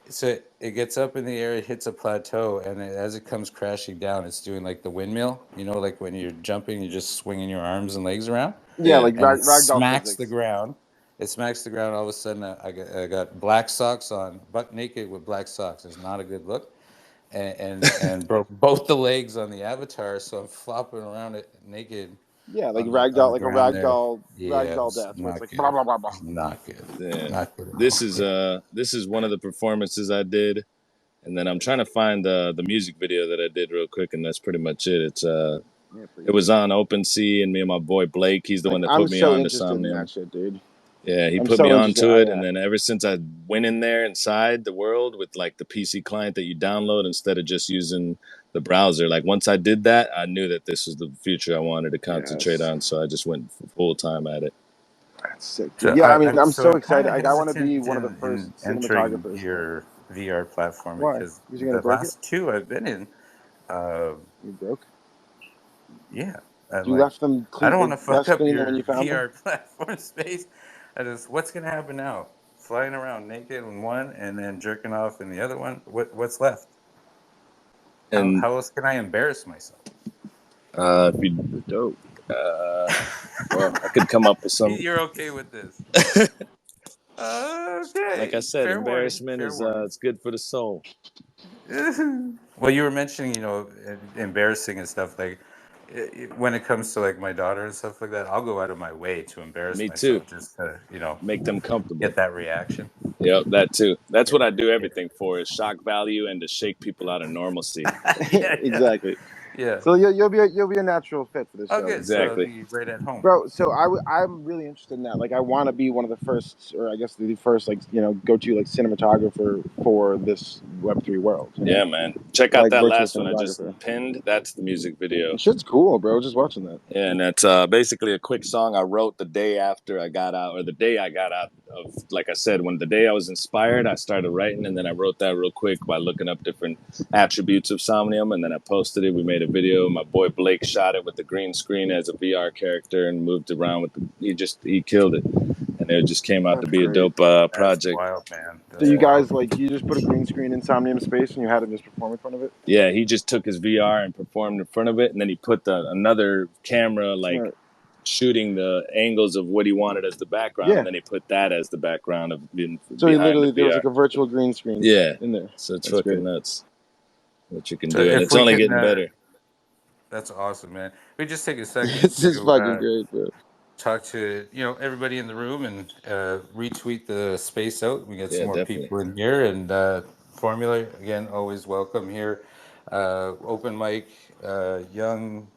So it gets up in the air, it hits a plateau, and as it comes crashing down, it's doing like the windmill. You know, like when you're jumping, you're just swinging your arms and legs around. Yeah, like ragdoll smacks the ground. It smacks the ground. All of a sudden, I got black socks on, butt naked with black socks. It's not a good look, and broke both the legs on the avatar. So I'm flopping around it naked. Yeah, like ragdoll, like a ragdoll death. Where it's like blah blah blah blah. Not good. Yeah. Not good. This is one of the performances I did, and then I'm trying to find the music video that I did real quick, and that's pretty much it. It's it was on OpenSea, and me and my boy Blake, he's the one that put me on to Somnium. That shit, dude. Yeah, he put me onto it, and then ever since I went in there inside the world with like the PC client that you download instead of just using the browser, like once I did that, I knew that this was the future I wanted to concentrate on, so I just went full time at it. That's sick. So, yeah, I mean, I'm so excited. I want to be one of the first cinematographers. Your VR platform. Why? Because the last two I've been in, you broke. Yeah, you left them. I don't want to fuck up your VR platform space. What's gonna happen now? Flying around naked in one and then jerking off in the other one? What's left? And how else can I embarrass myself? If you dope. Well, I could come up with some. You're okay with this? Okay. Like I said, embarrassment is it's good for the soul. Well, you were mentioning, embarrassing and stuff like. When it comes to like my daughter and stuff like that, I'll go out of my way to embarrass myself just to, make them comfortable, get that reaction. Yep, that too. That's what I do everything for, is shock value and to shake people out of normalcy. Exactly. Yeah. So you'll be a natural fit for this show. Okay, exactly. So right at home, bro. So I'm really interested in that. Like, I want to be one of the first, or I guess the first, like go-to like cinematographer for this Web3 world. Yeah, man. Check out that last one I just pinned. That's the music video. Shit's cool, bro. Just watching that. Yeah, and that's basically a quick song I wrote the day after I got out, or the day I got out of. Like I said, when the day I was inspired, I started writing, and then I wrote that real quick by looking up different attributes of Somnium, and then I posted it. We made a video. My boy Blake shot it with the green screen as a VR character and moved around with he killed it, and it just came out to be a dope project. Wild, man. So you guys you just put a green screen in Somnium space and you had him just perform in front of it? Yeah, he just took his VR and performed in front of it, and then he put another camera shooting the angles of what he wanted as the background, and then he put that as the background of being. So he literally there was like a virtual green screen. in there. So it's fucking nuts what you can do, and it's only getting better. That's awesome, man. We just take a second. It's just fucking great, bro. Talk to everybody in the room and retweet the space out. We get some more people in here, and Formula again, always welcome here. Open mic, young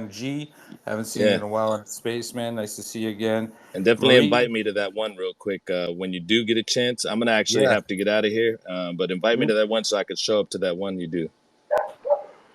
G. Haven't seen you in a while on space, man. Nice to see you again. And definitely invite me to that one real quick when you do get a chance. I'm gonna actually have to get out of here, but invite me to that one so I could show up to that one you do.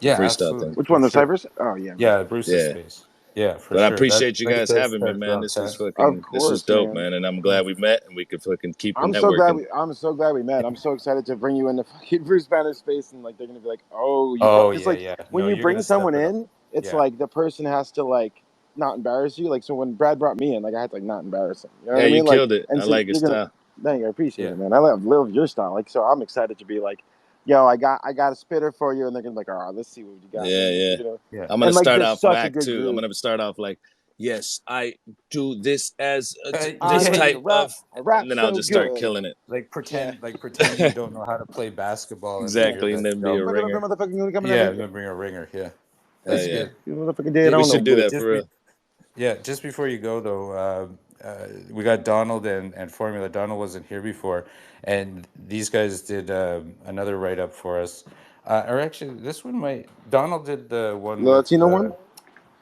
Yeah, freestyle thing. Which one? The Cypress? Oh yeah. Yeah, Bruce's space. Yeah, for But I sure. appreciate you That's guys that's having me, that's man. around This is 10. Of fucking, this is course, dope, man. man. And I'm glad we met and we could fucking keep the I'm so glad networking. we met. I'm so excited to bring you into fucking Bruce Banner's space, and like they're gonna be like, oh, you Oh because yeah, like yeah. when No, you you're bring gonna step someone it up. in, it's Yeah. like the person has to like not embarrass you. Like so when Brad brought me in, like I had to like not embarrass him. You know Yeah, what I you mean? Like killed it. and I so like your you're gonna style. thank you, I appreciate Yeah. it, man. I love your style. Like so I'm excited to be like, yo, I got a spitter for you, and they're gonna be like, all right, let's see what you got. Yeah, yeah. You know? Yeah. I'm gonna And like start they're off such a whack good too. I'm group. gonna start off like, yes, I do this as I this Yeah, like yeah. to type rap. of, I rap and then I'll so just start good. killing it. Like Yeah. pretend you don't know how to play basketball, and then Yeah. you're Exactly, the and then be a Look at the ringer. motherfucking gonna come in yeah. there. You're gonna bring a ringer. Yeah, Hell that's yeah. good. You motherfucking day, I We don't know. should do that Just for real. just before you go though, we got Donald and Formula. Donald wasn't here before, and these guys did another write up for us. Or actually, this one might. Donald did the one The with. Latino one?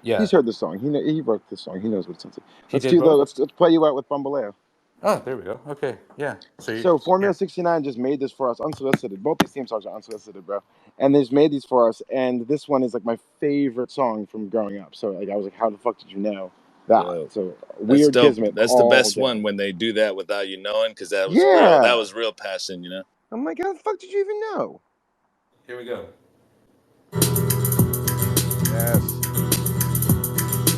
Yeah, He's heard the song. He wrote the song. He knows what it sounds like. he did Let's both. play you out with Bamboleo. Oh, there we go. Okay, yeah. So So yeah. Formula 69 just made this for us unsolicited. Both these theme songs are unsolicited, bro. And they just made these for us. And this one is like my favorite song from growing up. So like I was like, how the fuck did you know that? Yo, So that's weird dope. kismet That's the all best day. one when they do that without you knowing, because that was real. That Yeah. was real passion, you know. I'm like, how the fuck did you even know? Here we go. Yes.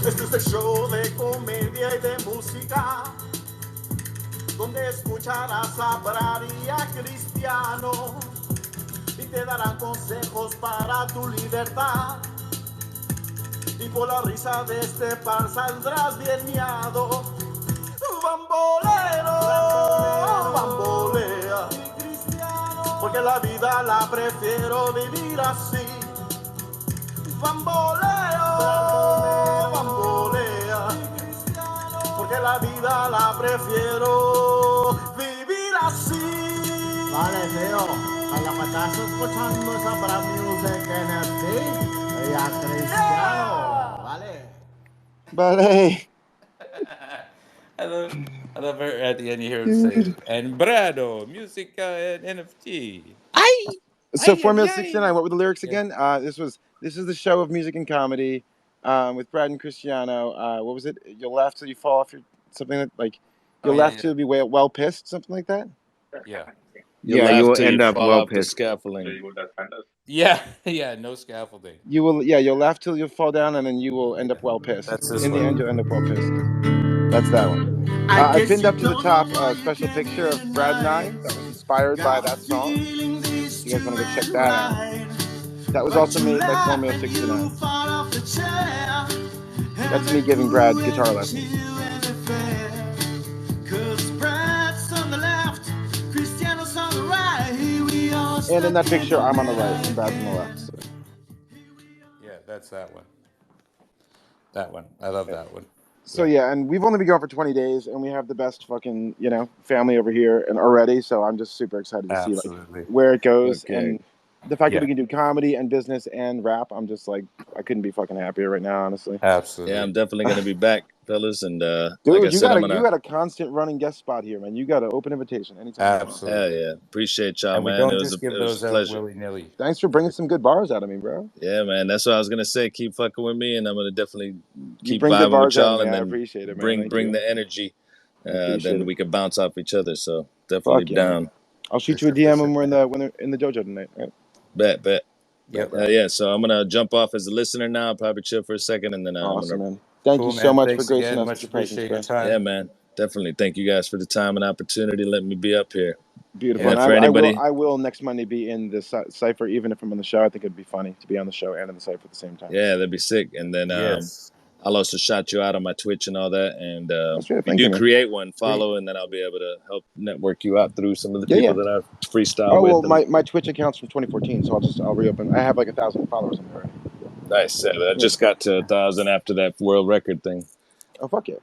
Este es el show de comedia y de música, donde escucharás a Brad y a Cristiano y te darán consejos para tu libertad. Y por la risa de este par saldrás bien miado. Bambolero, bambolea, porque la vida la prefiero vivir así. Bamboleo, bambolea, porque la vida la prefiero vivir así. Vale, Teo, a la que estás escuchando esa brand music NFT y a Cristiano, vale. Vale. I love her at the end. You hear him say, "And Brado, musica and NFT." So Formula 69, what were the lyrics Yeah. again? This is the show of music and comedy with Brad and Cristiano. What was it? You'll laugh till you fall off your something like you'll laugh till you be well pissed, something like that. Yeah. You laugh till you fall off the scaffolding. Yeah, yeah, no scaffolding. You'll laugh till you fall down, and then you will end up well pissed. That's this In the one. end, you'll end up well pissed. That's that one. I pinned up to the top a special picture of Brad and I that was inspired by that song. You guys want to go check that out? That was also made by Formula 69. That's me giving Brad guitar lessons. And in that picture, I'm on the right and Brad's on the left. So. Yeah, that's that one. That one. I love that one. So yeah, and we've only been going for 20 days, and we have the best fucking family over here and already. So I'm just super excited to see like where it goes, and the fact that we can do comedy and business and rap. I'm just like I couldn't be fucking happier right now, honestly. Absolutely. Yeah, I'm definitely gonna be back, fellas, and dude, like I said, you got a constant running guest spot here, man. You got an open invitation anytime. Absolutely. Hell yeah, appreciate y'all, and man. We don't it was just a, give it was those a out pleasure. willy-nilly. Thanks for bringing some good bars out of me, bro. Yeah, man, that's what I was gonna say. Keep fucking with me, and I'm gonna definitely keep bring good vibing bars with out y'all, of me. and I then appreciate it, man. bring the energy. Then we can bounce off each other. So definitely down. I'll shoot you a DM when we're in the dojo tonight. Right? Bet. Yep. Yeah. So I'm gonna jump off as a listener now. I'll probably chill for a second, and then awesome, I'm gonna. man. Thank you so much for gracing us much with your presence, your time. Yeah, man. Definitely. Thank you guys for the time and opportunity. Let me be up here. Beautiful. And and for anybody, I will next Monday be in the cipher, even if I'm on the show. I think it'd be funny to be on the show and in the cipher at the same time. Yeah, that'd be sick. And then I'll also shout you out on my Twitch and all that. And if you do create one, follow, and then I'll be able to help network you out through some of the people that I freestyle with. Oh, well, my Twitch account's from 2014, so I'll reopen. I have like 1,000 followers on there already. Nice. I just got to 1,000 after that world record thing. Oh, fuck yeah.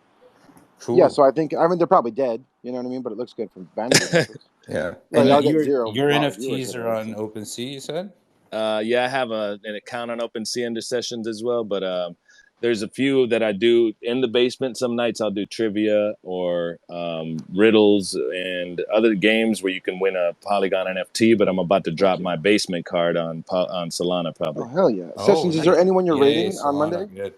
Cool. Yeah, so I mean, they're probably dead, you know what I mean? But it looks good from Vanity. Yeah. Like, and I'll get zero. Your NFTs are on OpenSea, you said? Yeah, I have an account on OpenSea under Sessions as well, but there's a few that I do in the basement. Some nights I'll do trivia or riddles and other games where you can win a Polygon NFT, but I'm about to drop my basement card on Solana probably. Oh, hell yeah. Sessions, is there anyone you're rating on Monday? Good.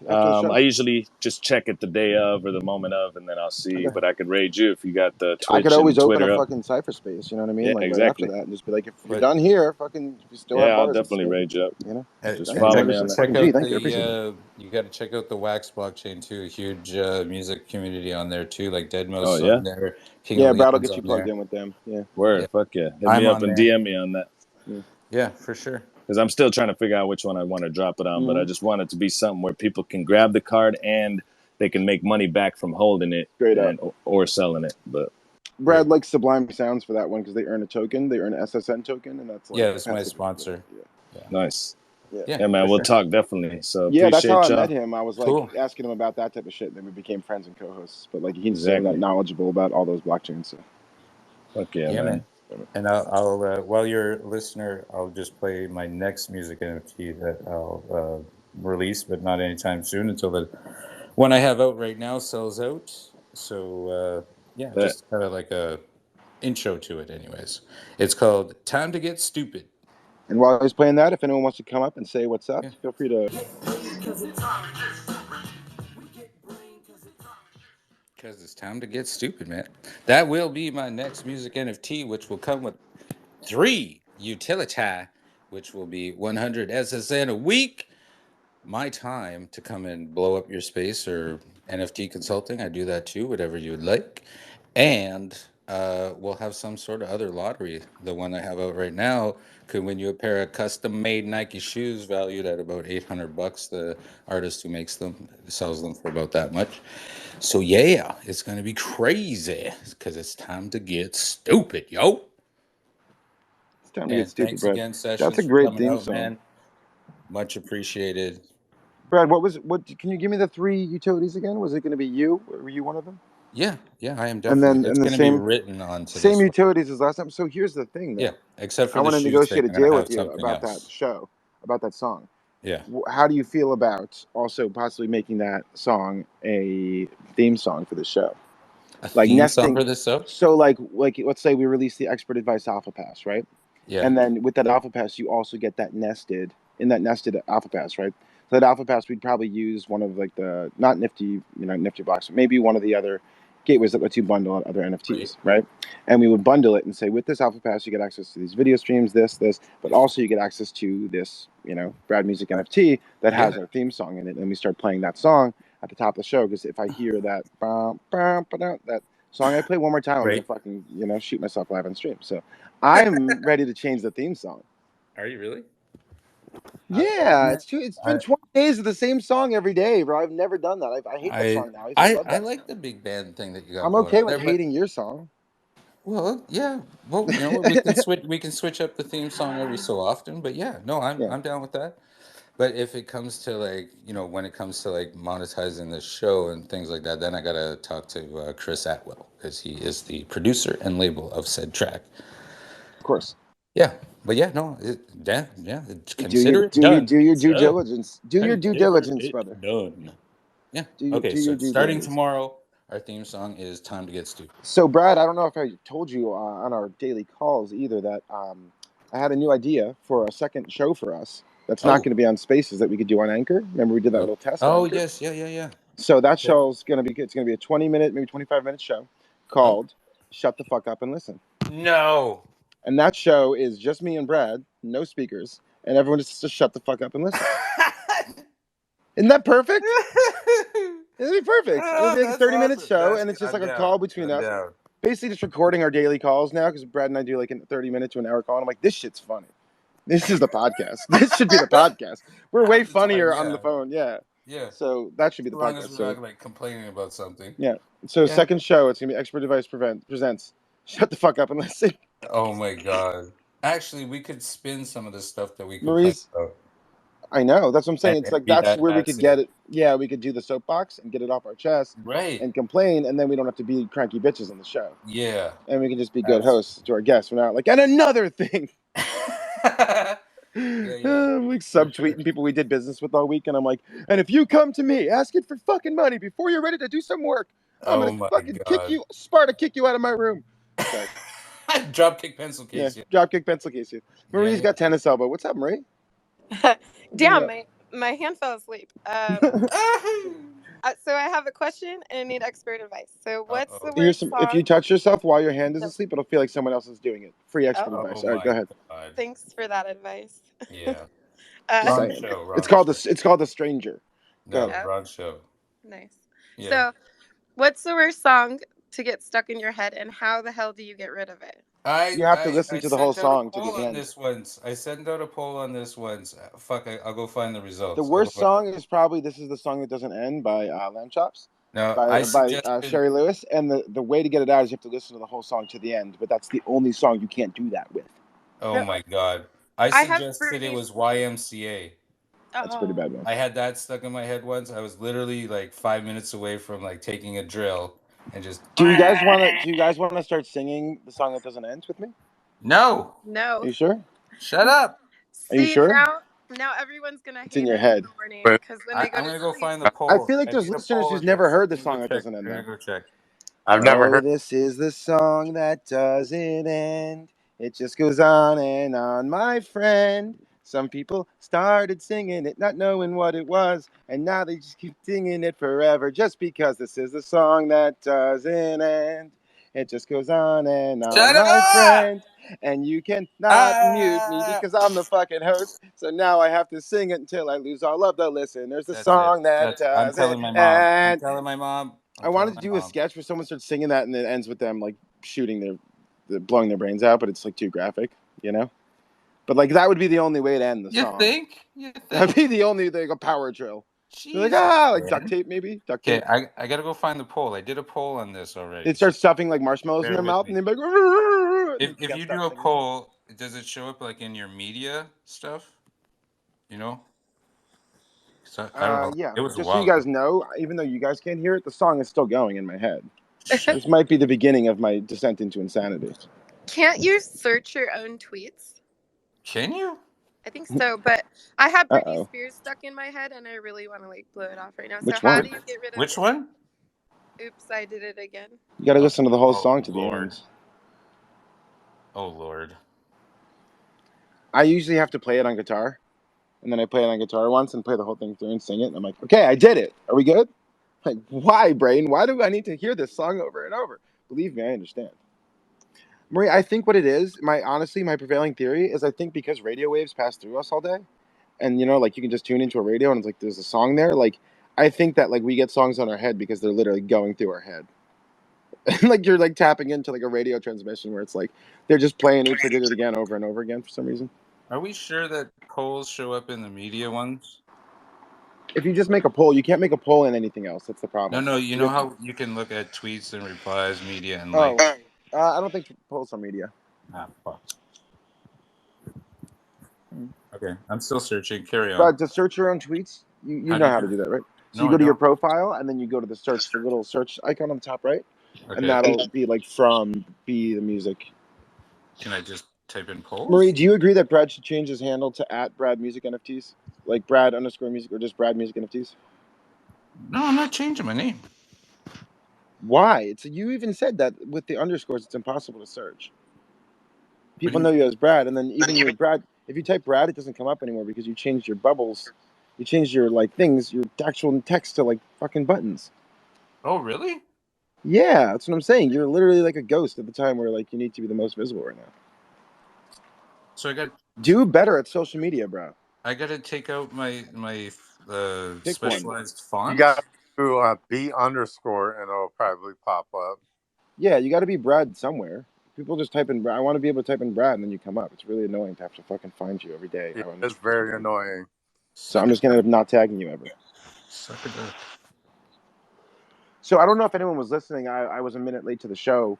I usually just check it the day of or the moment of, and then I'll see. Okay. But I could raid you if you got the Twitch. I could always open a up. fucking Cypher space. You know what I mean? Yeah, like exactly. right after that, and just be like, if you're done here, fucking, you still have bars. I'll definitely raid you up. You know, just follow me on that. You got to check out the Wax blockchain too. A huge music community on there too, like Deadmau5 on there. Brad will get you plugged in with them. Yeah, word, fuck yeah. Hit me up and DM me on that. Yeah, for sure. Because I'm still trying to figure out which one I want to drop it on, but I just want it to be something where people can grab the card and they can make money back from holding it or selling it. But Brad likes Sublime Sounds for that one because they earn a token. They earn an SSN token, and that's like it's my sponsor. Yeah. Nice. Yeah, man, we'll talk definitely. So that's how I met him. I was like asking him about that type of shit, and then we became friends and co-hosts. But like he's that knowledgeable about all those blockchains. So. Fuck yeah, man. And I'll while you're a listener, I'll just play my next music NFT that I'll release, but not anytime soon until the one I have out right now sells out. So just kind of like a intro to it anyways. It's called Time to Get Stupid. And while I was playing that, if anyone wants to come up and say what's up, feel free to... Because it's time to get stupid, man. That will be my next music NFT, which will come with 3 utility, which will be 100 SSN a week. My time to come and blow up your space or NFT consulting. I do that too, whatever you would like. And we'll have some sort of other lottery. The one I have out right now could win you a pair of custom-made Nike shoes valued at about $800. The artist who makes them sells them for about that much. So yeah, it's gonna be crazy because it's time to get stupid, yo. It's time to get stupid, thanks Brad. again, Sessions. That's a great theme song, man. Much appreciated. Brad, what can you give me the 3 utilities again? Was it going to be you? Or were you one of them? Yeah, I am definitely. It's going to be written onto same utilities as last time. So here's the thing, though. Yeah, except for I want to negotiate a deal with you about that show, about that song. Yeah. How do you feel about also possibly making that song a theme song for the show? Like nesting song for this show? So like let's say we release the Expert Advice Alpha Pass, right? Yeah. And then with that Alpha Pass, you also get that nested Alpha Pass, right? So that Alpha Pass, we'd probably use one of like the not Nifty blocks, but maybe one of the other gateways that lets you bundle other NFTs, right? And we would bundle it and say, with this Alpha Pass, you get access to these video streams, this, but also you get access to this, Brad Music NFT that has our theme song in it. And we start playing that song at the top of the show, because if I hear that that song I play one more time, I'm gonna fucking shoot myself live on stream. So I'm ready to change the theme song. Are you really? Yeah, it's been 20 days of the same song every day, bro. I've never done that. I hate that song now. I like the big band thing that you got. I'm okay with hating your song. Well, yeah. Well, we can switch up the theme song every so often, but I'm down with that. But if it comes to when it comes to monetizing the show and things like that, then I gotta talk to Chris Atwell, because he is the producer and label of said track. Of course. Yeah. But consider it done. Do your due diligence. Do your due diligence, brother. Done. Yeah. Okay, so starting tomorrow, our theme song is Time to Get Stupid. So, Brad, I don't know if I told you on our daily calls either that I had a new idea for a second show for us that's not going to be on Spaces, that we could do on Anchor. Remember we did that little test? Oh, yes. Yeah. So that show's going to be good. It's going to be a 20-minute, maybe 25-minute show called Shut the Fuck Up and Listen. No. And that show is just me and Brad, no speakers, and everyone just shut the fuck up and listen. Isn't that perfect? It'll be perfect. It'll be like a 30-minute show, and it's just like a call between us. Basically just recording our daily calls now, because Brad and I do like a 30-minute to an hour call, and I'm like, this shit's funny. This is the podcast. This should be the podcast. We're way funnier on the phone. Yeah. So that should be the podcast. As long as we're not complaining about something. Yeah. So second show, it's going to be Expert Advice presents Shut the Fuck Up and Listen. Oh my God. Actually, we could spin some of the stuff that we could Maurice, I know. That's what I'm saying. It's like that's where we could get it. Yeah, we could do the soapbox and get it off our chest. Right. And complain, and then we don't have to be cranky bitches on the show. Yeah. And we can just be good hosts to our guests. We're not like, and another thing. I'm like subtweeting people we did business with all week, and I'm like, and if you come to me asking for fucking money before you're ready to do some work, I'm gonna fucking kick you out of my room. Okay. Dropkick pencil case. Yeah, dropkick pencil case. Marie's got tennis elbow. What's up, Marie? Damn, mate. My hand fell asleep. So I have a question and I need expert advice. So what's the worst song? If you touch yourself while your hand is asleep, it'll feel like someone else is doing it. Free expert advice. All right, go ahead. God. Thanks for that advice. Yeah. Wrong show. It's called the Stranger. No, wrong show. Nice. Yeah. So, what's the worst song to get stuck in your head, and how the hell do you get rid of it? You have to listen to the whole song to the end. I sent out a poll on this once. Fuck, I'll go find the results. The worst song is probably "This Is the Song That Doesn't End" by Lamb Chops. No, by Sherry Lewis, and the way to get it out is you have to listen to the whole song to the end. But that's the only song you can't do that with. Oh my god! I suggested it was YMCA. That's a pretty bad one. I had that stuck in my head once. I was literally like 5 minutes away from like taking a drill and just. Do you guys want to start singing the song that doesn't end with me? No. No. Are you sure? Shut up. Are you sure? Now everyone's gonna hate in your head. Because when I'm gonna go find the poll. I feel like there's listeners who's never heard the song that doesn't end. I'm gonna go check. I've never heard. This is the song that doesn't end. It just goes on and on, my friend. Some people started singing it, not knowing what it was, and now they just keep singing it forever, just because this is the song that doesn't end. It just goes on and on, my friend. And you cannot mute me because I'm the fucking host. So now I have to sing it until I lose all of the listeners. The song that doesn't I'm telling my mom. I'm telling my mom. I wanted to do a sketch where someone starts singing that and it ends with them like shooting blowing their brains out, but it's like too graphic, you know? But like that would be the only way to end the song. You think? That'd be the only like a power drill. Like duct tape maybe? Duct tape. Okay, I gotta go find the poll. I did a poll on this already. They start stuffing like marshmallows in their mouth and they're like if you do a poll, does it show up like in your media stuff? You know? So, I don't know. Yeah. It was just so you guys know, even though you guys can't hear it, the song is still going in my head. This might be the beginning of my descent into insanity. Can't you search your own tweets? Can you? I think so, but I have Britney Spears stuck in my head, and I really want to like blow it off right now. So how do you get rid of it? Which one? Oops, I did it again. You got to listen to the whole song to the end. Oh Lord. I usually have to play it on guitar, and then I play it on guitar once and play the whole thing through and sing it. And I'm like, okay, I did it. Are we good? Like, why, brain? Why do I need to hear this song over and over? Believe me, I understand. Marie, I think what it is, my prevailing theory is I think because radio waves pass through us all day, and you know, like you can just tune into a radio and it's like there's a song there. Like I think that like we get songs on our head because they're literally going through our head. Like you're like tapping into like a radio transmission where it's like they're just playing Oops, I Did It Again over and over again for some reason. Are we sure that polls show up in the media ones? If you just make a poll, you can't make a poll in anything else. That's the problem. No, you know how you can look at tweets and replies, media, and likes? I don't think polls are media. Fuck. Okay, I'm still searching. Carry on. But to search your own tweets, you know how to do that, right? So you go to your profile, and then you go to the little search icon on the top right, and that'll be like be the music. Can I just type in polls? Marie, do you agree that Brad should change his handle to @BradMusicNFTs? Like Brad_music or just BradMusicNFTs? No, I'm not changing my name. Why? You even said that with the underscores, it's impossible to search. People know you as Brad, and then even your Brad. If you type Brad, it doesn't come up anymore because you changed your bubbles. You changed your like things, your actual text to like fucking buttons. Oh, really? Yeah, that's what I'm saying. You're literally like a ghost at the time where like you need to be the most visible right now. So I got do better at social media, bro. I got to take out my specialized font. You got to B_ and it'll probably pop up. Yeah, you got to be Brad somewhere. People just type in Brad. I want to be able to type in Brad and then you come up. It's really annoying to have to fucking find you every day. Yeah, it's very annoying. So I'm just going to end up not tagging you ever. Suck it up. So I don't know if anyone was listening. I was a minute late to the show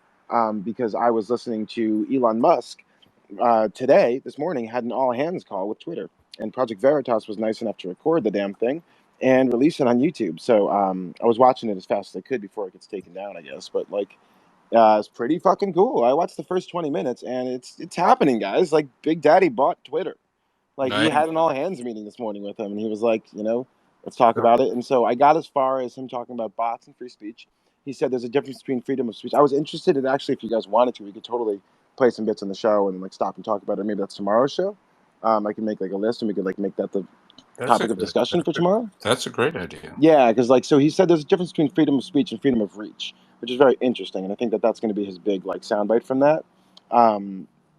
because I was listening to Elon Musk this morning, had an all-hands call with Twitter. And Project Veritas was nice enough to record the damn thing and release it on YouTube. So I was watching it as fast as I could before it gets taken down, I guess. But like, it's pretty fucking cool. I watched the first 20 minutes, and it's happening, guys. Like, Big Daddy bought Twitter. Like, he had an all-hands meeting this morning with him, and he was like, you know, let's talk about it. And so I got as far as him talking about bots and free speech. He said there's a difference between freedom of speech. I was interested in actually, if you guys wanted to, we could totally play some bits on the show and like stop and talk about it. Maybe that's tomorrow's show. I can make like a list and we could like make that the topic of discussion for tomorrow. That's a great idea. Yeah, because like, so he said there's a difference between freedom of speech and freedom of reach, which is very interesting, and I think that that's going to be his big like soundbite from that.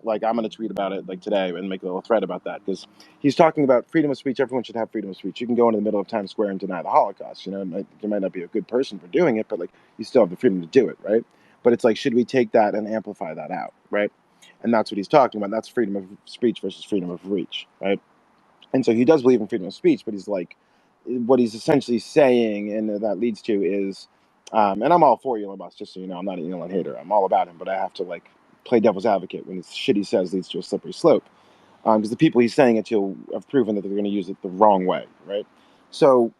Like I'm going to tweet about it like today and make a little thread about that because he's talking about freedom of speech. Everyone should have freedom of speech. You can go into the middle of Times Square and deny the Holocaust. You know, you might not be a good person for doing it, but like you still have the freedom to do it, right? But it's like, should we take that and amplify that out, right? And that's what he's talking about. That's freedom of speech versus freedom of reach, right? And so he does believe in freedom of speech, but he's like, what he's essentially saying, and that leads to is, and I'm all for Elon Musk, just so you know, I'm not an Elon hater. I'm all about him, but I have to like play devil's advocate when it's shit he says leads to a slippery slope. Because the people he's saying it to have proven that they're going to use it the wrong way, right? So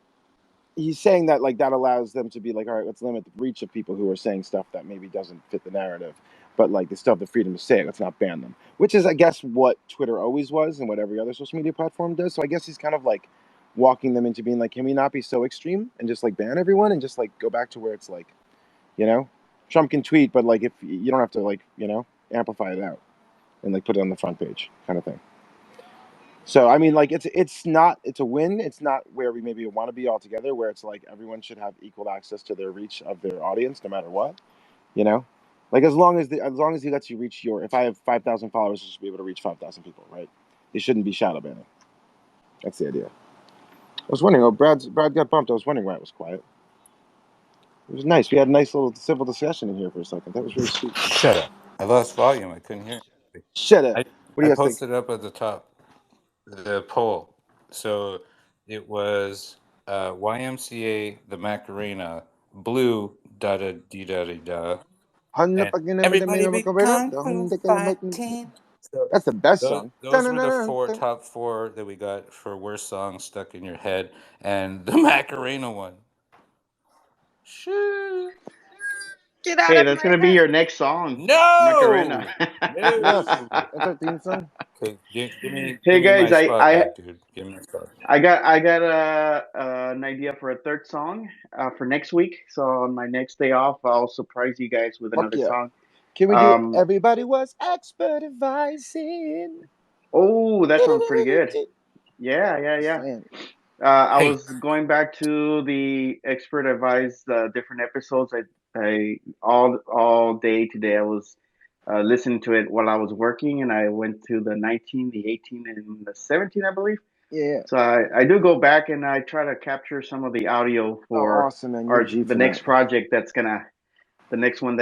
he's saying that like that allows them to be like, all right, let's limit the reach of people who are saying stuff that maybe doesn't fit the narrative, but like they still have the freedom to say it. Let's not ban them, which is, I guess, what Twitter always was and what every other social media platform does. So I guess he's kind of like walking them into being like, can we not be so extreme and just like ban everyone and just like go back to where it's like, you know, Trump can tweet, but like if you don't have to like, you know, amplify it out and like put it on the front page kind of thing. So I mean, like it's a win. It's not where we maybe want to be altogether, where it's like everyone should have equal access to their reach of their audience, no matter what. You know, like as long as he lets you reach your. If I have 5,000 followers, you should be able to reach 5,000 people, right? They shouldn't be shadow banning. That's the idea. I was wondering. Oh, Brad got bumped. I was wondering why it was quiet. It was nice. We had a nice little civil discussion in here for a second. That was really sweet. Shut up. I lost volume. I couldn't hear it. Shut up. What do you guys think? I posted up at the top the poll. So it was YMCA the Macarena blue da da dee da dee da. Everybody become fighting. That's the best song. Those were the top four that we got for worst songs stuck in your head, and the Macarena one. Sure. Get out Hey, of that's my gonna be head. your next song. No. Macarena. Yes, that's our theme song. Okay, give me guys, my spot back, dude. Give me my spot. I got an idea for a third song for next week. So on my next day off, I'll surprise you guys with another song. Can we do Everybody Was Expert Advising? Oh, that sounds pretty good. Yeah. I was going back to the expert advice, different episodes. I all day today I was listening to it while I was working, and I went to the 19, the 18, and the 17, I believe. Yeah. So I do go back and I try to capture some of the audio for the next project the next one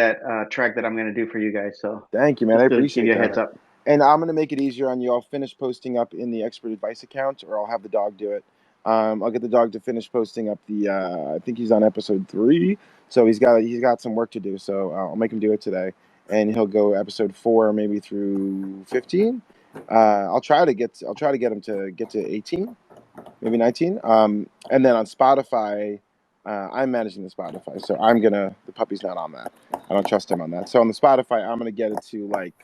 track that I'm gonna do for you guys. So thank you, man. I appreciate give you that. a heads up. And I'm gonna make it easier on you. I'll finish posting up in the expert advice account, or I'll have the dog do it. I'll get the dog to finish posting up the. I think he's on episode 3, so he's got some work to do. So I'll make him do it today, and he'll go episode 4 maybe through 15. I'll try to get him to get to 18, maybe 19. And then on Spotify, I'm managing the Spotify, so the puppy's not on that. I don't trust him on that. So on the Spotify, I'm gonna get it to like.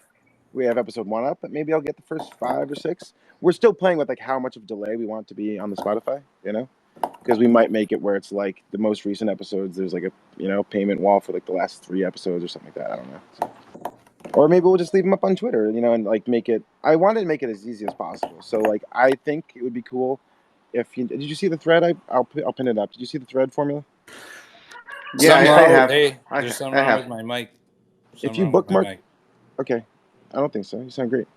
We have episode 1 up, but maybe I'll get the first 5 or 6. We're still playing with like how much of delay we want to be on the Spotify, you know, because we might make it where it's like the most recent episodes. There's like a payment wall for like the last 3 episodes or something like that. I don't know. So. Or maybe we'll just leave them up on Twitter, you know, and like make it. I wanted to make it as easy as possible. So like I think it would be cool if did you see the thread? I'll pin it up. Did you see the thread formula? Yeah, I have. Hey, there's something wrong with my mic. If you bookmark, okay. I don't think so. You sound great.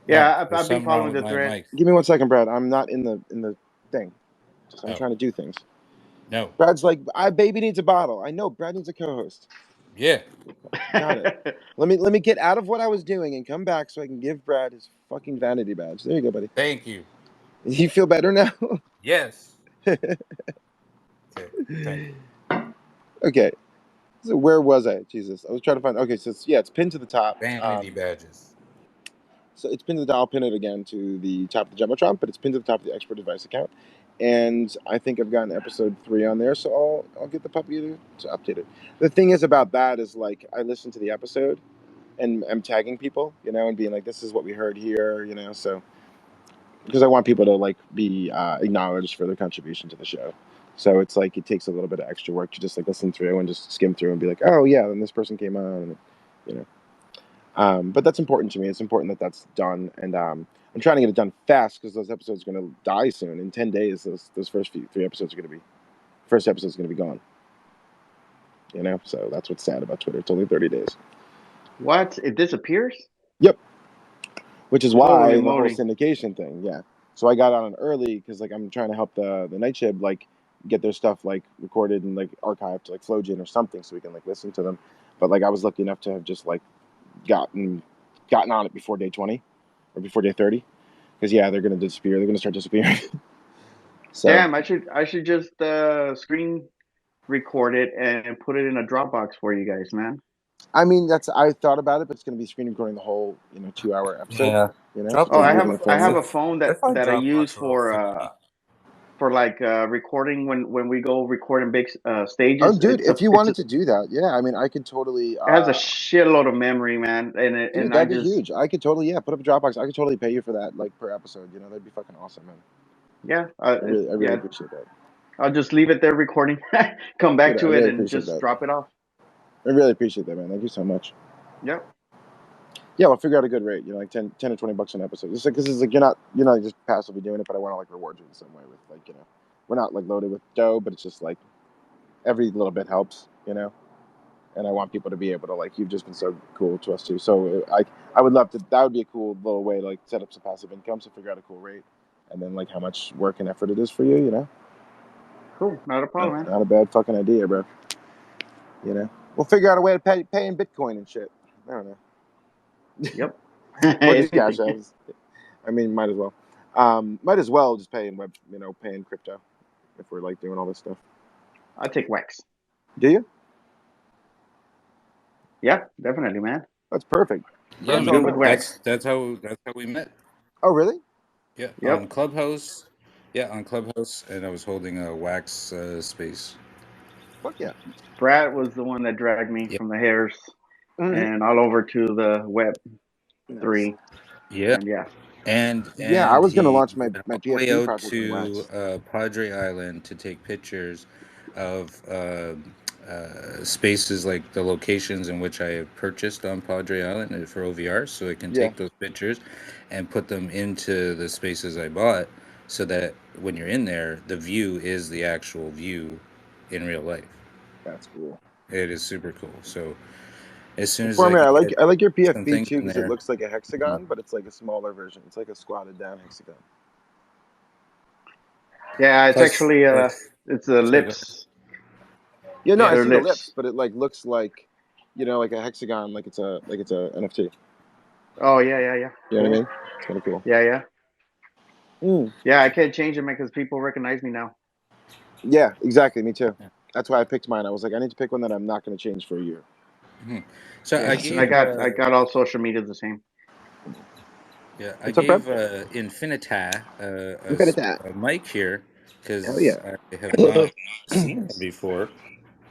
Yeah, I've been following the thread. Give me 1 second, Brad. I'm not in the thing. I'm trying to do things. No. Brad's like, baby needs a bottle. I know. Brad needs a co-host. Yeah. Got it. Let me get out of what I was doing and come back so I can give Brad his fucking vanity badge. There you go, buddy. Thank you. You feel better now? Yes. Okay. Thank you. Okay. So where was I? Jesus. I was trying to find. Okay, so it's pinned to the top. Vanity badges. So it's pinned to the top. I'll pin it again to the top of the Jumbotron, but it's pinned to the top of the expert advice account. And I think I've gotten episode 3 on there, so I'll get the puppy to update it. The thing is about that is like I listen to the episode and I'm tagging people, you know, and being like, this is what we heard here, you know, so because I want people to like be acknowledged for their contribution to the show. So it's like it takes a little bit of extra work to just like listen through and just skim through and be like, oh yeah, then this person came on, and, you know. But that's important to me. It's important that that's done, and I'm trying to get it done fast because those episodes are going to die soon. In 10 days, those first 3 episodes are going to be, first episode is going to be gone. You know, so that's what's sad about Twitter. It's only 30 days. What? It disappears? Yep. Which is why the moly. whole syndication thing, yeah. So I got on early because like I'm trying to help the Night Shib like get their stuff like recorded and like archived to like Flowgen or something so we can like listen to them. But like I was lucky enough to have just like gotten on it before day 20 or before day 30 because yeah, they're gonna disappear. They're gonna start disappearing. So damn, I should just screen record it and put it in a Dropbox for you guys, man. I mean, I thought about it, but it's going to be screen recording the whole, 2-hour episode. Yeah. You know? Dropbox. I have a phone that I use for like recording when we go record in big stages. Oh, dude, if you wanted to do that, yeah, I mean, I could totally. It has a shitload of memory, man, Dude, that'd be huge. I could totally, put up a Dropbox. I could totally pay you for that, like per episode. That'd be fucking awesome, man. Yeah, I really appreciate that. I'll just leave it there recording, come back to it, and just drop it off. I really appreciate that, man. Thank you so much. Yep. Yeah, we'll figure out a good rate. Like 10 or $20 an episode. Just like this is like you're not just passively doing it, but I want to like reward you in some way with like we're not like loaded with dough, but it's just like every little bit helps, and I want people to be able to like you've just been so cool to us too. So I would love to. That would be a cool little way to like set up some passive income, so figure out a cool rate, and then like how much work and effort it is for you. Cool, not a problem, man. Not a bad fucking idea, bro. We'll figure out a way to pay in Bitcoin and shit. I don't know. Yep. Or just cash apps. I mean, might as well. Might as well just pay in pay in crypto if we're like doing all this stuff. I'll take Wax. Do you? Yeah, definitely, man. That's perfect. Yeah, that's how we met. Oh, really? Yeah. Yep. On Clubhouse. Yeah, on Clubhouse, and I was holding a Wax space. Fuck yeah. Brad was the one that dragged me from the hairs and all over to the Web3. Yeah. And And I was going to launch my PFP out to Padre Island to take pictures of spaces like the locations in which I have purchased on Padre Island for OVR, so I can take those pictures and put them into the spaces I bought, so that when you're in there, the view is the actual view in real life. That's cool. It is super cool. So as soon as I like your PFP too because it looks like a hexagon, but it's like a smaller version. It's like a squatted down hexagon. Yeah, it's actually it's a lips. Yeah, no, I see the lips, but it like looks like like a hexagon, like it's a NFT. Oh yeah. You know what I mean? It's kind of cool. Yeah. Yeah, I can't change it because people recognize me now. Yeah, exactly. Me too. That's why I picked mine. I was like, I need to pick one that I'm not going to change for a year. Mm-hmm. So I got all social media the same. Yeah, I gave Infinita a mic here because I have not seen him before.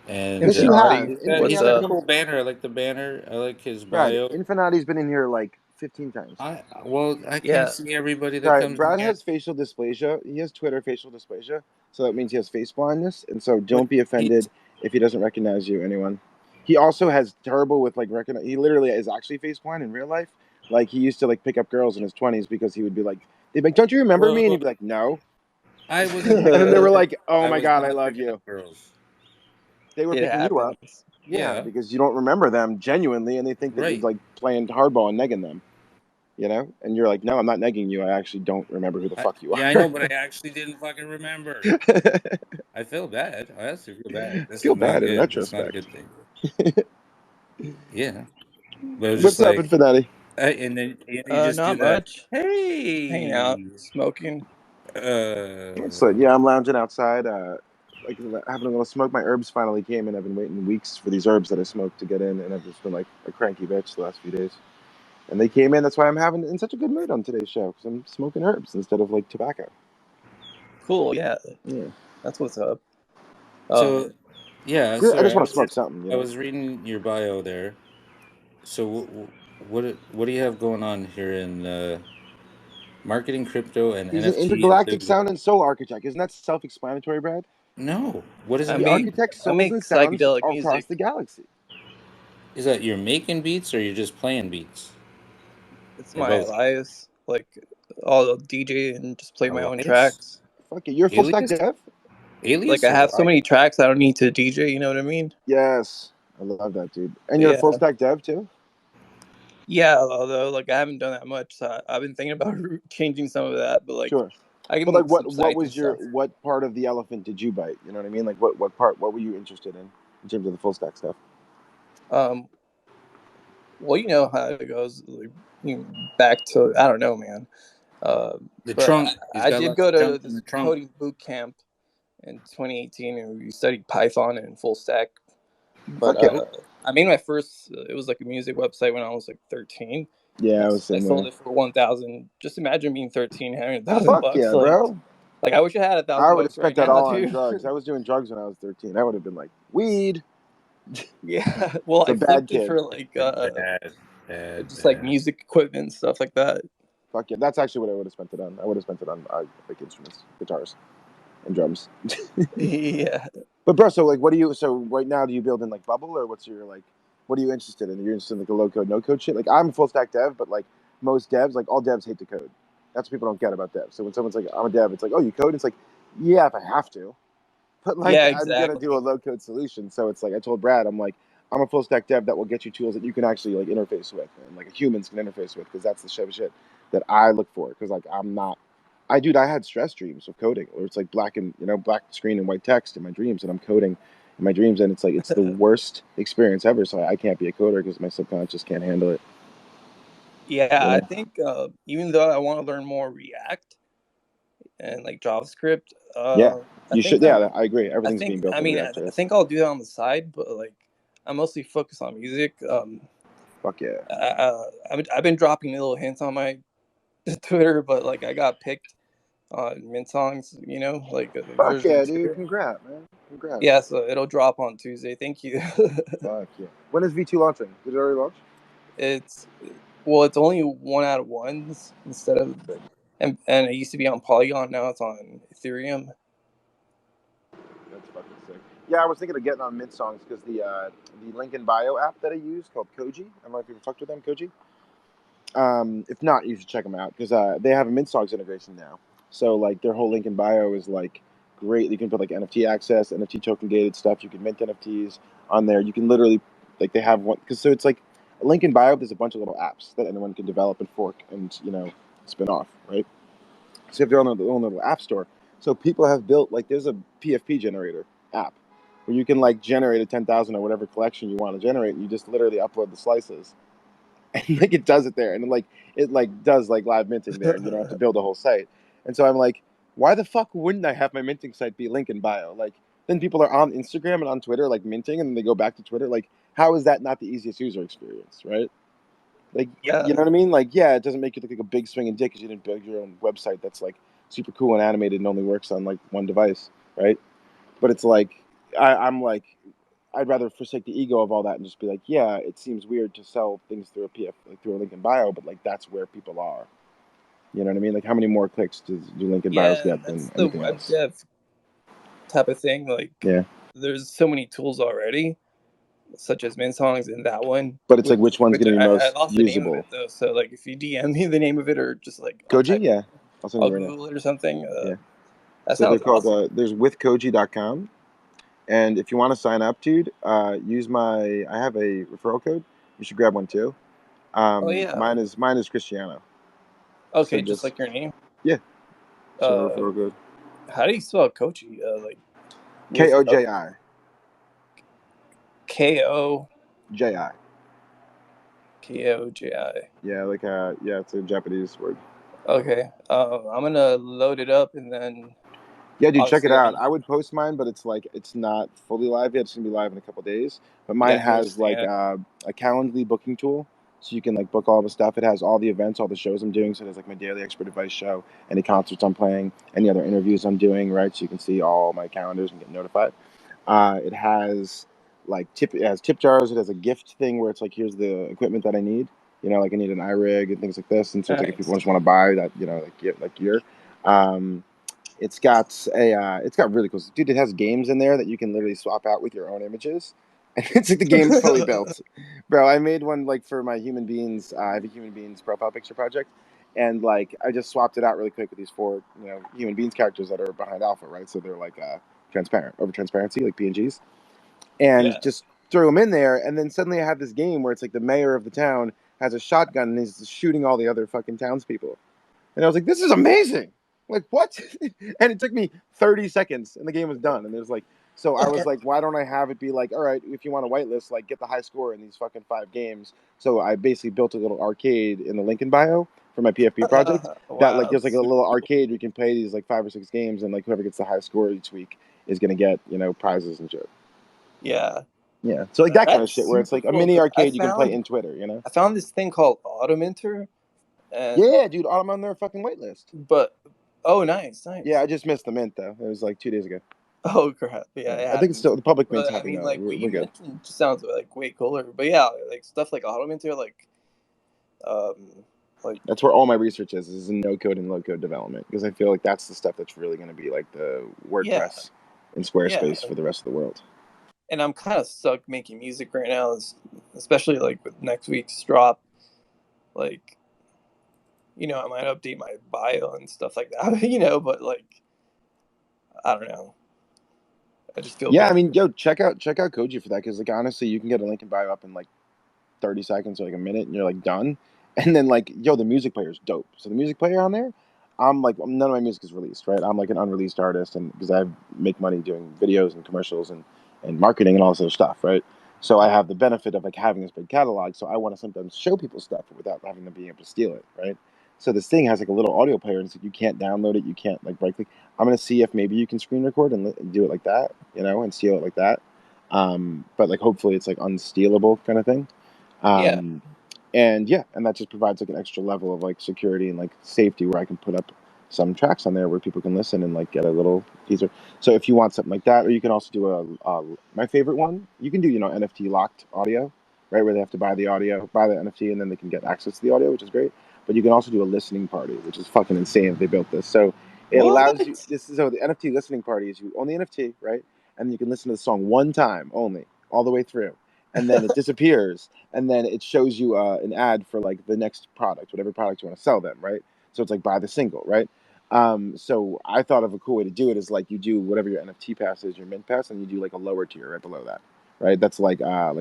And yes, you have. He's got a cool banner. I like the banner. I like his bio. Infiniti's been in here like 15 times. I can't see everybody that comes. Brad has facial dysplasia. He has Twitter facial dysplasia, so that means he has face blindness. And so don't be offended if he doesn't recognize you, anyone. He also has terrible with like he literally is actually face blind in real life. Like he used to like pick up girls in his 20s because he would be like, they'd be like, "Don't you remember me?" And he'd be like, "No." I was. And then they were like, "Oh my god, I love you." Girls. They were picking you up. Yeah, because you don't remember them genuinely, and they think that you're like playing hardball and negging them. And you're like, no, I'm not negging you. I actually don't remember who the fuck you are. Yeah, I know, but I actually didn't fucking remember. I feel bad. I actually feel bad. I feel bad in retrospect. That's not a good thing. Yeah. But what's up, Infinity? And then you just not do that. much. Hey, hanging out, smoking. I'm lounging outside, like having a little smoke. My herbs finally came in. I've been waiting weeks for these herbs that I smoked to get in, and I've just been like a cranky bitch the last few days. And they came in. That's why I'm having in such a good mood on today's show, because I'm smoking herbs instead of like tobacco. Cool. Yeah. That's what's up. So, I just want to smoke something. I was reading your bio there. So, what do you have going on here in marketing crypto and He's NFT? He's an intergalactic sound and soul architect. Isn't that self-explanatory, Brad? No. What does it mean? Architect souls and sounds all across the galaxy. Is that you're making beats or you're just playing beats? It's my life. like I'll DJ and just play my own Alias? tracks. Fuck it, you're a full stack Alias? dev. Alias? Like I or have so why? many tracks I don't need to DJ. You know what I mean? Yes, I love that, dude. And you're a Yeah. full stack dev too. Yeah, although like I haven't done that much, so I've been thinking about changing some of that. But like, Sure. I can But like, make what some sites was and your stuff. what part of the elephant did you bite? You know what I mean? Like, what part? What were you interested in terms of the full stack stuff? Well, you know how it goes. Like, back to I don't know, man. The But trunk. He's I got did lots go of to junk in the this trunk. coding boot camp in 2018, and we studied Python and full stack. But Fuck yeah. I made my first. It was like a music website when I was like 13. Yeah, I I, was I same sold way. it for 1,000. Just imagine being 13, having $1,000 Fuck bucks. yeah, bro. Like I wish I had I $1,000 would have bucks right spent that now, all on dude. drugs. I was doing drugs when I was 13. I would have been like, weed. Yeah. Well, It's a I bad flipped it kid. for like just like Bad. music equipment and stuff like that. Fuck yeah, that's actually what I would have spent it on. I would have spent it on like instruments, guitars, and drums. Yeah. But bro, so like, what do you? So right now, do you build in like Bubble, or what's your like? What are you interested in? You're interested in like the low code, no code shit. Like I'm a full stack dev, but like most devs, like all devs hate to code. That's what people don't get about devs. So when someone's like, I'm a dev, it's like, oh, you code? It's like, yeah, if I have to. But like, Yeah, I'm gonna do a exactly. low code solution. So it's like I told Brad, I'm like, I'm a full stack dev that will get you tools that you can actually like interface with, and like humans can interface with, because that's the shit that I look for. Because like I'm not, I had stress dreams of coding, where it's like black screen and white text in my dreams, and I'm coding in my dreams, and it's like it's the worst experience ever. So I can't be a coder because my subconscious can't handle it. Yeah, You I know? think even though I want to learn more React and like JavaScript, Yeah, I you think should. Yeah, I agree. Everything's being built I in mean, React. I think I'll do that on the side, but like I mostly focus on music. Fuck yeah. I've been dropping little hints on my Twitter, but like I got picked on Mint Songs, you know, like Fuck version yeah, dude. 2. Congrats, man. Congrats. Yeah, so it'll drop on Tuesday. Thank you. Fuck yeah. When is V2 launching? Did it already launch? It's only 1 out of 1s instead of, and it used to be on Polygon. Now it's on Ethereum. That's fucking sick. Yeah, I was thinking of getting on Mint Songs because the link in bio app that I use called Koji. I don't know if you've talked with them, Koji. If not, you should check them out because they have a Mint Songs integration now. So like their whole link in bio is like great. You can put like NFT access, NFT token gated stuff. You can mint NFTs on there. You can literally like they have one because so it's like a link in bio. There's a bunch of little apps that anyone can develop and fork and spin off, right? So if they're on their own little app store, so people have built like there's a PFP generator app where you can like generate a 10,000 or whatever collection you want to generate, and you just literally upload the slices, and like it does it there, and it does like live minting there, and you don't have to build a whole site. And so I'm like, why the fuck wouldn't I have my minting site be link in bio? Like then people are on Instagram and on Twitter like minting, and then they go back to Twitter. Like how is that not the easiest user experience, right? Like, Yeah. you know what I mean? Like, yeah, it doesn't make you look like a big swinging dick because you didn't build your own website that's like super cool and animated and only works on like one device, right? But it's like, I'm like, I'd rather forsake the ego of all that and just be like, yeah, it seems weird to sell things through through a link in bio, but like that's where people are. You know what I mean? Like, how many more clicks do link in bios get that's than the anything web else? dev type of thing. Like, yeah, there's so many tools already, such as Mint Songs and that one. But it's like, which one's going to be I most lost the name of usable? it though. So like, if you DM me the name of it or just like Koji, yeah, I'll Google it or something. Yeah. That So they're sounds called. awesome. There's withkoji.com. And if you want to sign up, dude, use I have a referral code. You should grab one too. Yeah. Mine is Christiano. Okay, So just like your name. Yeah. So referral code. How do you spell Koji? Like Koji. Koji. Koji. Yeah, like it's a Japanese word. Okay. I'm gonna load it up and then. Yeah, dude, check it out. I would post mine, but it's like it's not fully live yet. It's gonna be live in a couple days. But mine has like a Calendly booking tool, so you can like book all the stuff. It has all the events, all the shows I'm doing. So there's like my daily expert advice show, any concerts I'm playing, any other interviews I'm doing. Right, so you can see all my calendars and get notified. It has tip jars. It has a gift thing where it's like, here's the equipment that I need. Like I need an iRig and things like this. And so it's like if people just want to buy that, like gear. It's got really cool, dude. It has games in there that you can literally swap out with your own images, and it's like the game's fully built, bro. I made one like for my human beings. I have a human beings profile picture project, And like I just swapped it out really quick with these 4 human beings characters that are behind alpha, right? So they're like transparent, over transparency, like PNGs, and just threw them in there. And then suddenly I have this game where it's like the mayor of the town has a shotgun and he's shooting all the other fucking townspeople. And I was like, this is amazing. Like, what? And it took me 30 seconds and the game was done. And it was like, so I was like, why don't I have it be like, all right, if you want a whitelist, like get the high score in these fucking 5 games. So I basically built a little arcade in the link in bio for my PFP project. That like there's like a little arcade where you can play these like 5 or 6 games, and like whoever gets the high score each week is gonna get prizes and shit. Yeah. Yeah. So like that kind of shit where it's like a mini arcade you can play in Twitter. I found this thing called Autominter. Yeah, dude, I'm on their fucking waitlist. But nice. Yeah, I just missed the mint though. It was like 2 days ago. Oh crap! Yeah, I think it's still the public mint's I happening. mean, like we're you good. mentioned, just sounds like way cooler. But yeah, like stuff like Autominter, like that's where all my research is in no code and low code development, because I feel like that's the stuff that's really going to be like the WordPress and Squarespace for the rest of the world. And I'm kind of stuck making music right now, especially like with next week's drop. Like, I might update my bio and stuff like that, but like, I don't know. I just feel I mean, check out Koji for that, because like honestly, you can get a link in bio up in like 30 seconds or like a minute, and you're like done. And then like the music player is dope. So the music player on there, I'm like, none of my music is released, right? I'm like an unreleased artist, and because I make money doing videos and commercials and marketing and all this other stuff, right? So I have the benefit of like having this big catalog. So I want to sometimes show people stuff without having them being able to steal it, right? So this thing has like a little audio player, and it's like you can't download it, you can't like right click. I'm gonna see if maybe you can screen record and do it like that, and steal it like that. But like hopefully it's like unstealable kind of thing. And that just provides like an extra level of like security and like safety, where I can put up some tracks on there where people can listen and like get a little teaser. So if you want something like that, or you can also do my favorite one, you can do NFT locked audio, right, where they have to buy the NFT, and then they can get access to the audio, which is great. But you can also do a listening party, which is fucking insane. They built this, so it allows you. So the NFT listening party is you own the NFT, right, and you can listen to the song one time only, all the way through. And then it disappears, and then it shows you an ad for like the next product, whatever product you want to sell them, right? So it's like buy the single, right? So I thought of a cool way to do it is like you do whatever your NFT pass is, your mint pass, and you do like a lower tier right below that, right? That's like a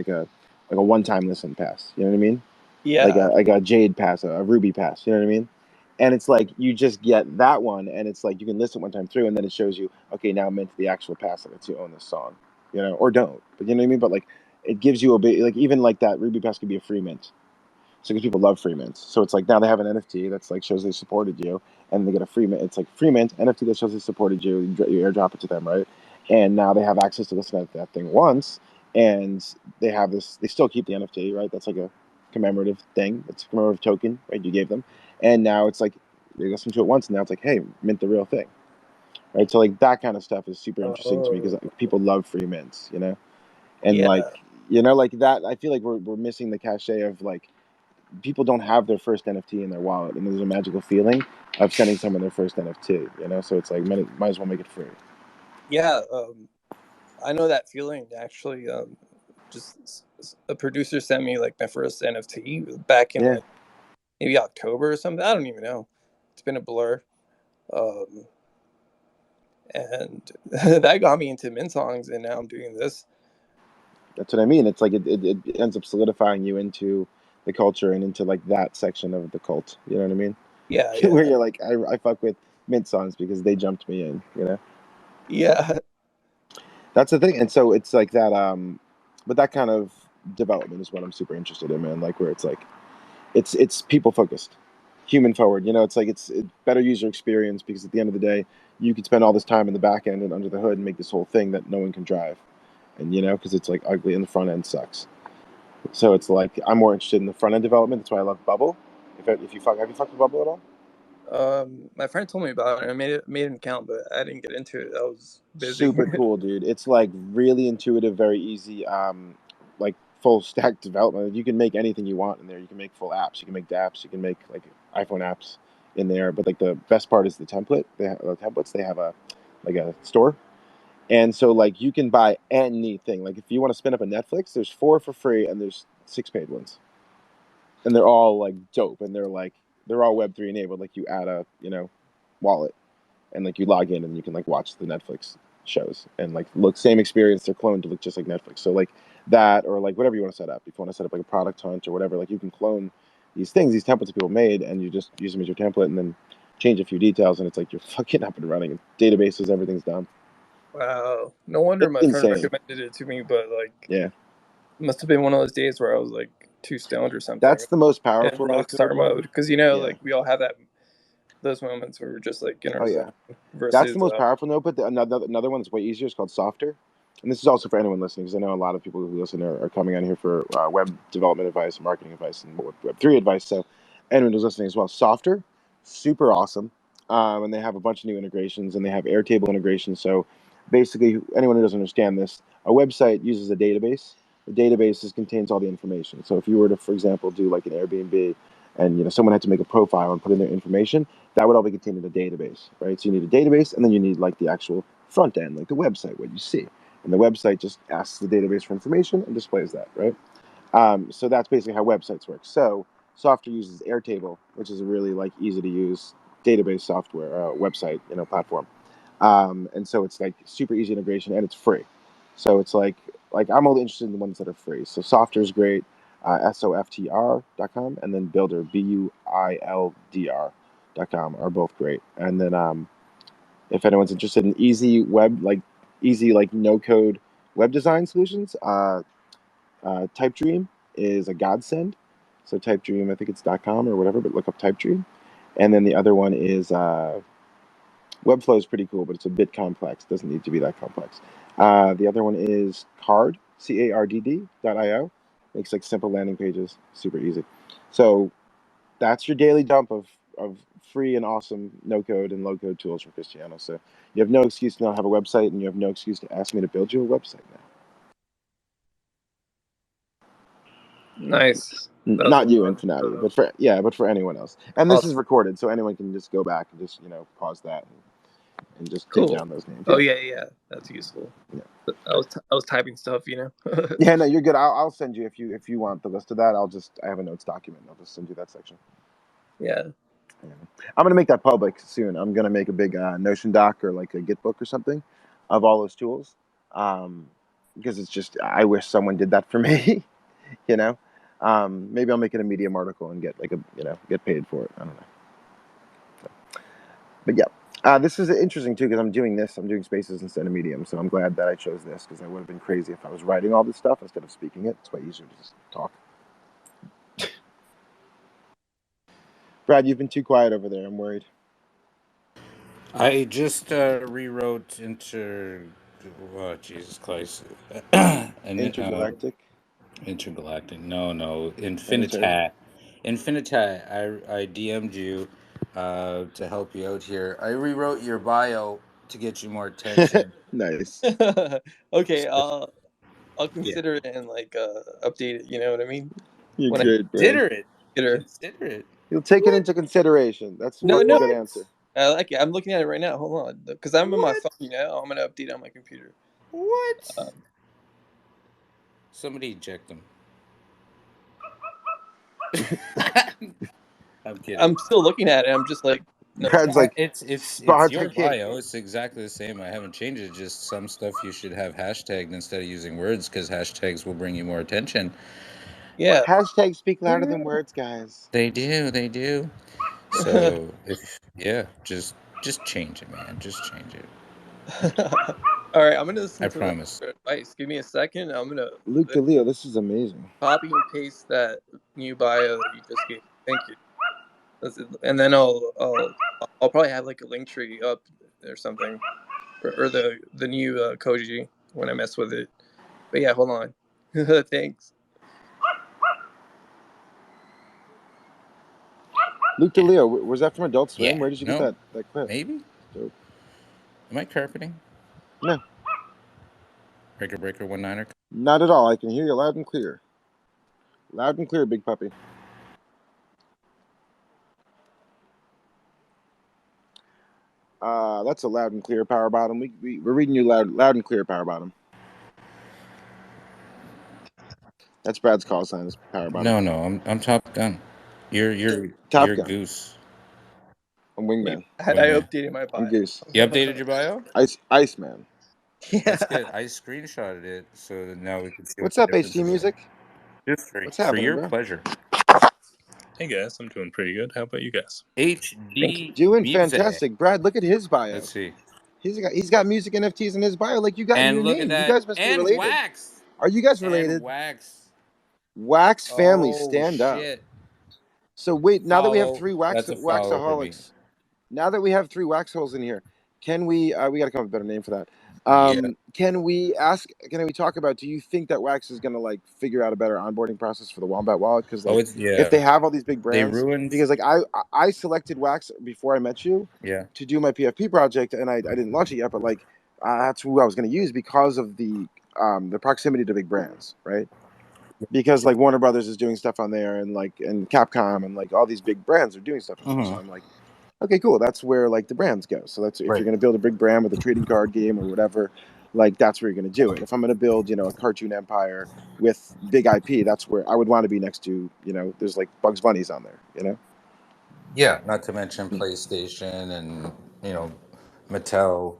one-time listen pass. You know what I mean? Yeah. Like a Jade pass, a Ruby pass. You know what I mean? And it's like you just get that one, and it's like you can listen one time through, and then it shows you, okay, now mint the actual pass that it's you own this song, or don't. But you know what I mean? But like, it gives you a bit, like even like that Ruby pass could be a free mint. So because people love free mints, so it's like now they have an NFT that's like shows they supported you, and they get a free mint. It's like free mint NFT that shows they supported you. You airdrop it to them, right? And now they have access to listen to that thing once, and they have this. They still keep the NFT, right? That's like a commemorative thing. It's a commemorative token, right? You gave them, and now it's like they listen to it once, and now it's like, hey, mint the real thing, right? So like that kind of stuff is super interesting to me, because like, people love free mints, and like like that. I feel like we're missing the cachet of like, people don't have their first NFT in their wallet, and there's a magical feeling of sending someone their first NFT, so it's like might as well make it free. Yeah, I know that feeling actually. Just a producer sent me like my first NFT back in like maybe October or something. I don't even know. It's been a blur. And that got me into mint songs, and now I'm doing this. That's what I mean. It's like it ends up solidifying you into the culture and into like that section of the cult. You know what I mean? Yeah. Where you're like, I fuck with mint songs because they jumped me in. Yeah. That's the thing. And so it's like that. But that kind of development is what I'm super interested in, man. Like where it's like, it's people focused, human forward. It's like it's better user experience, because at the end of the day, you could spend all this time in the back end and under the hood and make this whole thing that no one can drive. And because it's like ugly and the front end sucks. So it's like I'm more interested in the front end development. That's why I love Bubble. Have you fucked with Bubble at all? My friend told me about it. I made an account, but I didn't get into it. I was busy. Super cool, dude. It's like really intuitive, very easy, like full stack development. You can make anything you want in there. You can make full apps. You can make dApps. You can make like iPhone apps in there. But like the best part is the template. They have templates. They have a store. And so, like, you can buy anything. Like, if you want to spin up a Netflix, there's 4 for free, and there's 6 paid ones. And they're all, like, dope. And they're, like, they're all Web3 enabled. Like you add a wallet, and like you log in and you can like watch the Netflix shows and like look same experience. They're cloned to look just like Netflix. So like that, or like whatever you want to set up. If you want to set up like a product hunt or whatever, like you can clone these things, these templates people made, and you just use them as your template and then change a few details, and it's like you're fucking up and running. Databases, everything's done. Wow, no wonder It's my insane. friend recommended it to me, but like, yeah, it must have been one of those days where I was like too stoned or something. That's the most powerful in rockstar mode, because like we all have those moments where we're just like in our zone. Versus, that's the most powerful node. But another one that's way easier is called Softer, and this is also for anyone listening, because I know a lot of people who listen are coming on here for web development advice, marketing advice, and Web3 advice. So anyone who's listening as well, Softer, super awesome, and they have a bunch of new integrations, and they have Airtable integrations. So basically, anyone who doesn't understand this, a website uses a database. The database contains all the information. So if you were to, for example, do like an Airbnb, and someone had to make a profile and put in their information, that would all be contained in a database, right? So you need a database, and then you need like the actual front end, like the website, what you see. And the website just asks the database for information and displays that, right? So that's basically how websites work. So Softer uses Airtable, which is a really like easy to use database software website platform, and so it's like super easy integration, and it's free. So it's like I'm only interested in the ones that are free. So Softer is great, softr.com, and then Builder, buildr.com are both great. And then if anyone's interested in easy no code web design solutions, TypeDream is a godsend. So TypeDream, I think it's .com or whatever, but look up TypeDream. And then the other one is Webflow is pretty cool, but it's a bit complex. It doesn't need to be that complex. The other one is Card, CARDD.io. Makes like simple landing pages, super easy. So that's your daily dump of free and awesome no-code and low-code tools from Christiano. So you have no excuse to not have a website, and you have no excuse to ask me to build you a website now. Nice. Not you, Infinati, but for anyone else. And this is recorded, so anyone can just go back and just pause that and just take down those names. Oh yeah, that's useful. Yeah. I was typing stuff, Yeah, no, you're good. I'll send you if you want the list of that. I have a notes document. I'll just send you that section. Yeah. I'm gonna make that public soon. I'm gonna make a big Notion doc or like a Git book or something of all those tools, because it's just I wish someone did that for me. Maybe I'll make it a Medium article and get like get paid for it. I don't know. But yeah, this is interesting too, because I'm doing Spaces instead of Medium, so I'm glad that I chose this, because I would have been crazy if I was writing all this stuff instead of speaking it. It's way easier to just talk. Brad, you've been too quiet over there. I'm worried. I just rewrote Jesus Christ. Intergalactic? Intergalactic. No. Infinitai. I DM'd you to help you out here. I rewrote your bio to get you more attention. Nice. Okay, I'll consider it and like update it. You know what I mean? You're good, Brad. Consider it. You'll take it into consideration. That's a good answer. I like it. I'm looking at it right now. Hold on, because I'm on my phone. I'm gonna update it on my computer. What? Somebody eject them. I'm kidding. I'm still looking at it. I'm just like, no. Brad's like, it's your bio. It's exactly the same. I haven't changed it. Just some stuff you should have hashtagged instead of using words, because hashtags will bring you more attention. Yeah. Hashtags speak louder than words, guys. They do. So just change it, man. Just change it. All right, I'm gonna listen. I promise. Advice. Give me a second. I'm gonna. Luke DeLeo, this is amazing. Copy and paste that new bio that you just gave. Thank you. And then I'll probably have like a link tree up or something, or the new Koji when I mess with it. But yeah, hold on. Thanks. Luke DeLeo, was that from Adult Swim? Yeah, where did you get that clip? Maybe. Dope. Am I carpeting? No. Breaker 19er. Not at all. I can hear you loud and clear. Loud and clear, big puppy. That's a loud and clear power bottom. We're reading you loud and clear power bottom. That's Brad's call sign. Is power bottom. No, I'm Top Gun. You're Goose. I'm Wingman. I updated my bio. I'm Goose. You updated your bio? Iceman. Yeah. That's good. I screenshotted it so that now we can see What's what up, HT Music? Just What's for happening, your bro? pleasure. Hey guys, I'm doing pretty good. How about you guys? HD Doing Music. fantastic. Brad, look at his bio. Let's see. He's got music NFTs in his bio like you got in And your look name. at that. You guys must be related. Wax. Are you guys related? And Wax. Wax family, stand up. So wait, now that we have 3 waxaholics, now that we have 3 wax holes in here, can we got to come up with a better name for that. Can we talk about, do you think that Wax is going to like figure out a better onboarding process for the Wombat wallet? Because like, if they have all these big brands, because like I selected Wax before I met you to do my PFP project, and I didn't launch it yet, but like that's who I was going to use because of the proximity to big brands, right? Because like Warner Brothers is doing stuff on there, and Capcom and like all these big brands are doing stuff on there. So I'm like, okay, cool. That's where like the brands go. So that's if you're going to build a big brand with a trading card game or whatever, like that's where you're going to do it. If I'm going to build, a cartoon empire with big IP, that's where I would want to be next to, there's like Bugs Bunnies on there, Yeah, not to mention PlayStation and Mattel.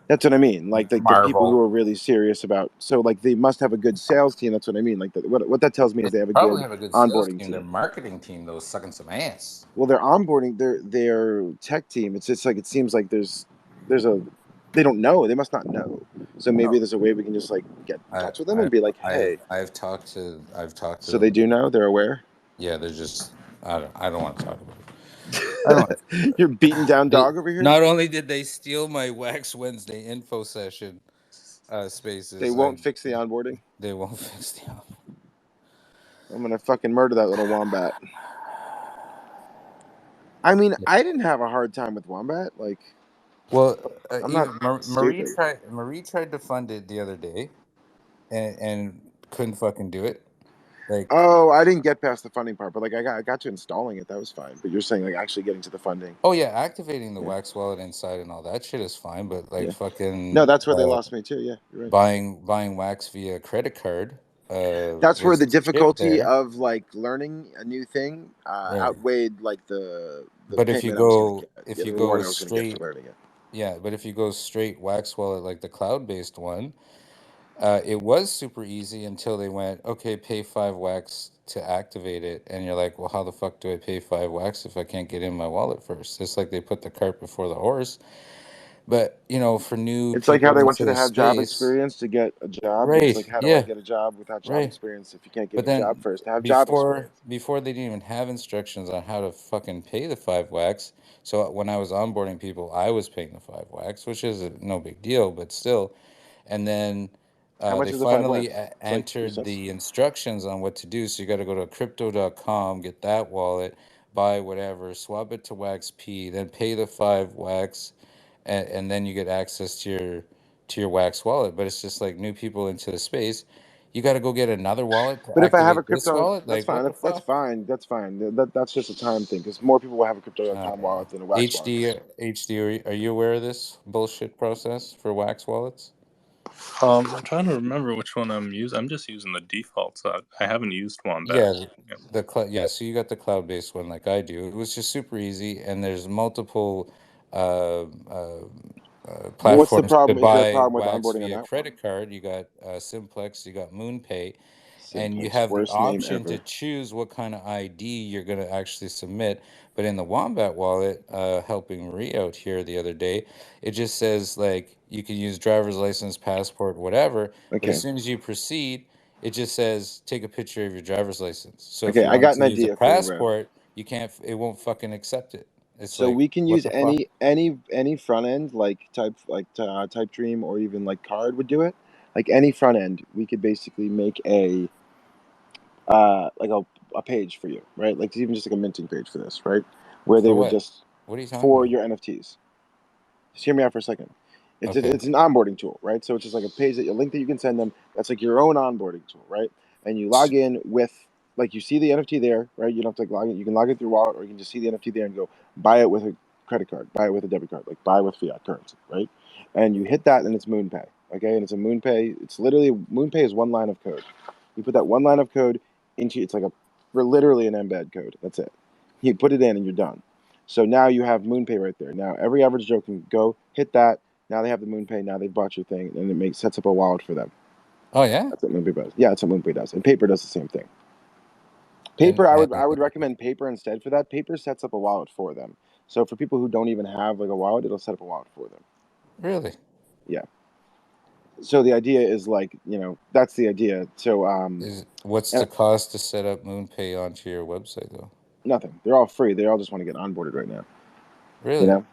That's what I mean. Like the people who are really serious about, so like they must have a good sales team. That's what I mean. Like what that tells me is they have a good onboarding team. Their marketing team, though, is sucking some ass. Well, their onboarding, their tech team. It's just like it seems like there's they don't know. They must not know. So maybe there's a way we can just like get in touch with them and be like, hey. I've talked to. So them. they do know. They're aware. Yeah, they're just. I don't want to talk about it. You're beating down dog over here. Not only did they steal my Wax Wednesday info session spaces, they won't fix the onboarding. They won't fix the onboarding. I'm gonna fucking murder that little wombat. I mean, I didn't have a hard time with Wombat. Like, well, I'm not Marie tried to fund it the other day, and couldn't fucking do it. Like, oh, I didn't get past the funding part, but like I got to installing it. That was fine. But you're saying like actually getting to the funding. Oh yeah, activating the Wax wallet inside and all that shit is fine. But like fucking no, that's where they lost me too. Yeah, you're right. Buying Wax via credit card. That's where the difficulty of like learning a new thing outweighed like the but if you go straight learning it. Yeah, but if you go straight Wax wallet like the cloud-based one, it was super easy until they went, okay, pay 5 wax to activate it, and you're like, well, how the fuck do I pay 5 wax if I can't get in my wallet first? It's like they put the cart before the horse. But for new, it's like how they want you to have job experience to get a job. Right? It's like how do I get a job without job experience if you can't get a job first? Have job experience. Before they didn't even have instructions on how to fucking pay the 5 wax. So when I was onboarding people, I was paying the 5 wax, which is no big deal, but still. And then they finally entered the instructions on what to do. So you got to go to crypto.com, get that wallet, buy whatever, swap it to WaxP, then pay the 5 wax, and then you get access to your Wax wallet. But it's just like new people into the space. You got to go get another wallet. But if I have a crypto wallet, that's fine. That's fine. That's fine. That's just a time thing because more people will have a crypto.com wallet than a Wax wallet. HD, are you aware of this bullshit process for Wax wallets? I'm trying to remember which one I'm using. I'm just using the default, so I haven't used Wombat. Yeah, so you got the cloud-based one like I do. It was just super easy, and there's multiple platforms what's the problem? to buy with Wax onboarding via on that credit card. You got Simplex, you got MoonPay, and you have the option to choose what kind of ID you're going to actually submit. But in the Wombat wallet, helping Marie out here the other day, it just says like you can use driver's license, passport, whatever. But as soon as you proceed, it just says take a picture of your driver's license. So if you I got an use idea a passport, you can't. It won't fucking accept it. It's so we can use any front end like Type Dream or even like Card would do it. Like any front end, we could basically make a page for you, right? Like even just like a minting page for this, right? Where they would just for your NFTs. Just hear me out for a second. It's an onboarding tool, right? So it's just like a page a link that you can send them. That's like your own onboarding tool, right? And you log in with like you see the NFT there, right? You don't have to log in. You can log in through your wallet, or you can just see the NFT there and go buy it with a credit card, buy it with a debit card, like buy with fiat currency, right? And you hit that, and it's MoonPay, okay? And it's a MoonPay. It's literally MoonPay is one line of code. You put that one line of code into it's like literally an embed code. That's it. You put it in and you're done. So now you have MoonPay right there. Now every average Joe can go hit that. Now they have the MoonPay. Now they've bought your thing, and it sets up a wallet for them. Oh yeah, that's what MoonPay does. Yeah, that's what MoonPay does, and Paper does the same thing. Paper, I would recommend Paper instead for that. Paper sets up a wallet for them. So for people who don't even have like a wallet, it'll set up a wallet for them. Really? Yeah. So the idea is that's the idea. So what's the cost to set up MoonPay onto your website though? Nothing. They're all free. They all just want to get onboarded right now. Really? You know?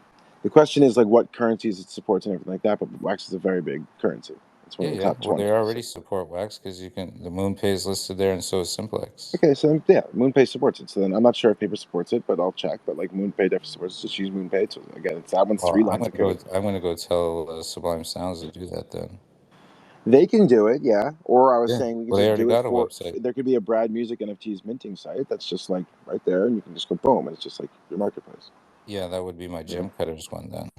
The question is what currencies it supports and everything like that. But Wax is a very big currency. It's one of the top 20. Well, they already support Wax because the MoonPay is listed there, and so is Simplex. Okay, so MoonPay supports it. So then I'm not sure if Paper supports it, but I'll check. But MoonPay definitely supports it. Just use MoonPay. So again, that one's 3 lines of code. I'm gonna go tell Sublime Sounds to do that then. They can do it, yeah. Or I was saying we can just do it for. A website. There could be a Brad Music NFTs minting site that's just right there, and you can just go boom, and it's just like your marketplace. Yeah, that would be my Gem Cutters one then.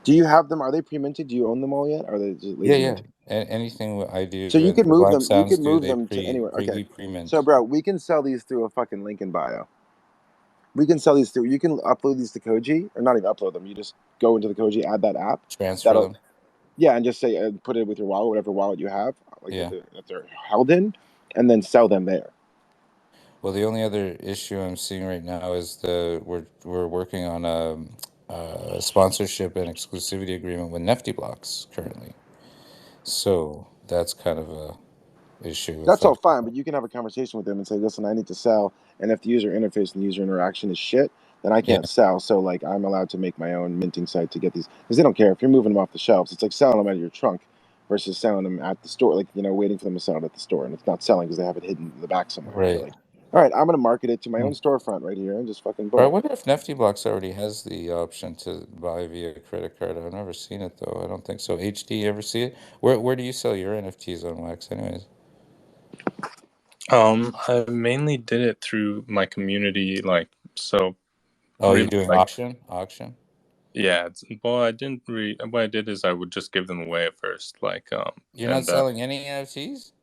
Do you have them? Are they pre-minted? Do you own them all yet? Or are they just lazy minted? Anything I do. So you can move them. You can move them to anywhere. Okay. So, bro, we can sell these through a fucking link in bio. We can sell these through. You can upload these to Koji, or not even upload them. You just go into the Koji, add that app, transfer them. Yeah, and just say put it with your wallet, whatever wallet you have, that they're held in, and then sell them there. Well, the only other issue I'm seeing right now is we're working on a sponsorship and exclusivity agreement with Nifty Blocks currently, so that's kind of a issue. That's all fine, but you can have a conversation with them and say, "Listen, I need to sell, and if the user interface and the user interaction is shit, then I can't sell. So I'm allowed to make my own minting site to get these because they don't care if you're moving them off the shelves. It's like selling them out of your trunk versus selling them at the store, waiting for them to sell it at the store, and it's not selling because they have it hidden in the back somewhere. Right. All right, I'm going to market it to my own storefront right here and just fucking boom. I wonder if Nifty Blocks already has the option to buy via credit card. I've never seen it though. I don't think so. HD, you ever see it? Where do you sell your NFTs on Wax, anyways? I mainly did it through my community, so. Oh, you're doing auction? Yeah. Well, I didn't really. What I did is I would just give them away at first, You're not selling any NFTs?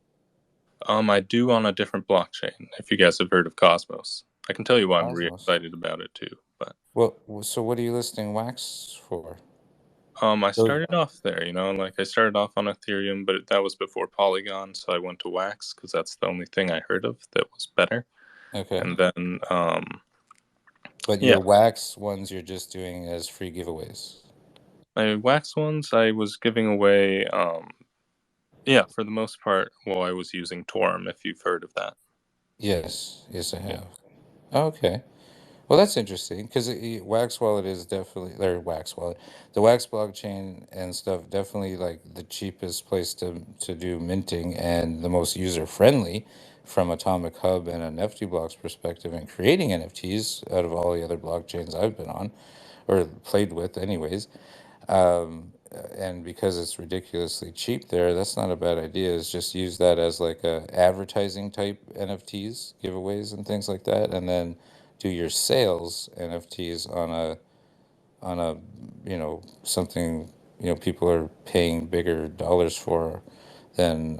I do on a different blockchain. If you guys have heard of Cosmos, I can tell you why I'm really excited about it too. But so what are you listing Wax for? I started off there, I started off on Ethereum, but that was before Polygon, so I went to Wax because that's the only thing I heard of that was better. Okay. And then, but your Wax ones you're just doing as free giveaways. My Wax ones I was giving away. For the most part, I was using Torm, if you've heard of that. Yes, I have. Yeah. Okay. Well, that's interesting because Wax Wallet is definitely the Wax blockchain and stuff. Definitely the cheapest place to do minting and the most user friendly from Atomic Hub and a Nifty Blocks perspective and creating NFTs out of all the other blockchains I've been on or played with, anyways. And because it's ridiculously cheap there, that's not a bad idea. Is just use that as a advertising type NFTs, giveaways and things like that, and then do your sales NFTs on a something people are paying bigger dollars for than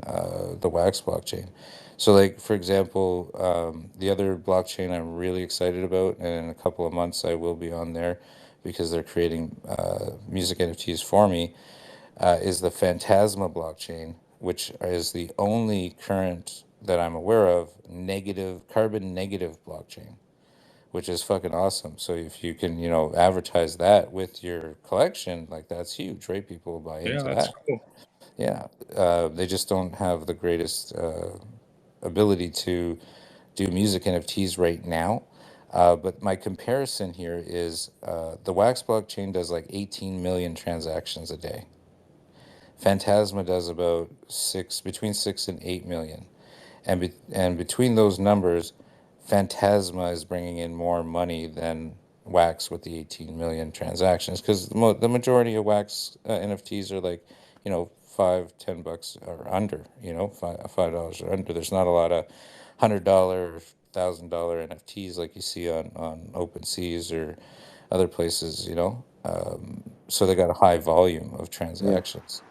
the Wax blockchain. So for example, the other blockchain I'm really excited about, and in a couple of months I will be on there because they're creating music NFTs for me, is the Phantasma blockchain, which is the only current that I'm aware of carbon negative blockchain, which is fucking awesome. So if you can, advertise that with your collection, that's huge, right? People will buy into that. Cool. Yeah. They just don't have the greatest ability to do music NFTs right now. But my comparison here is the Wax blockchain does 18 million transactions a day. Phantasma does about between 6 and 8 million. And between those numbers, Phantasma is bringing in more money than Wax with the 18 million transactions because the majority of Wax NFTs are $5-10 or under, $5 or under. There's not a lot of $100 or $1,000 NFTs like you see on OpenSeas or other places, so they got a high volume of transactions.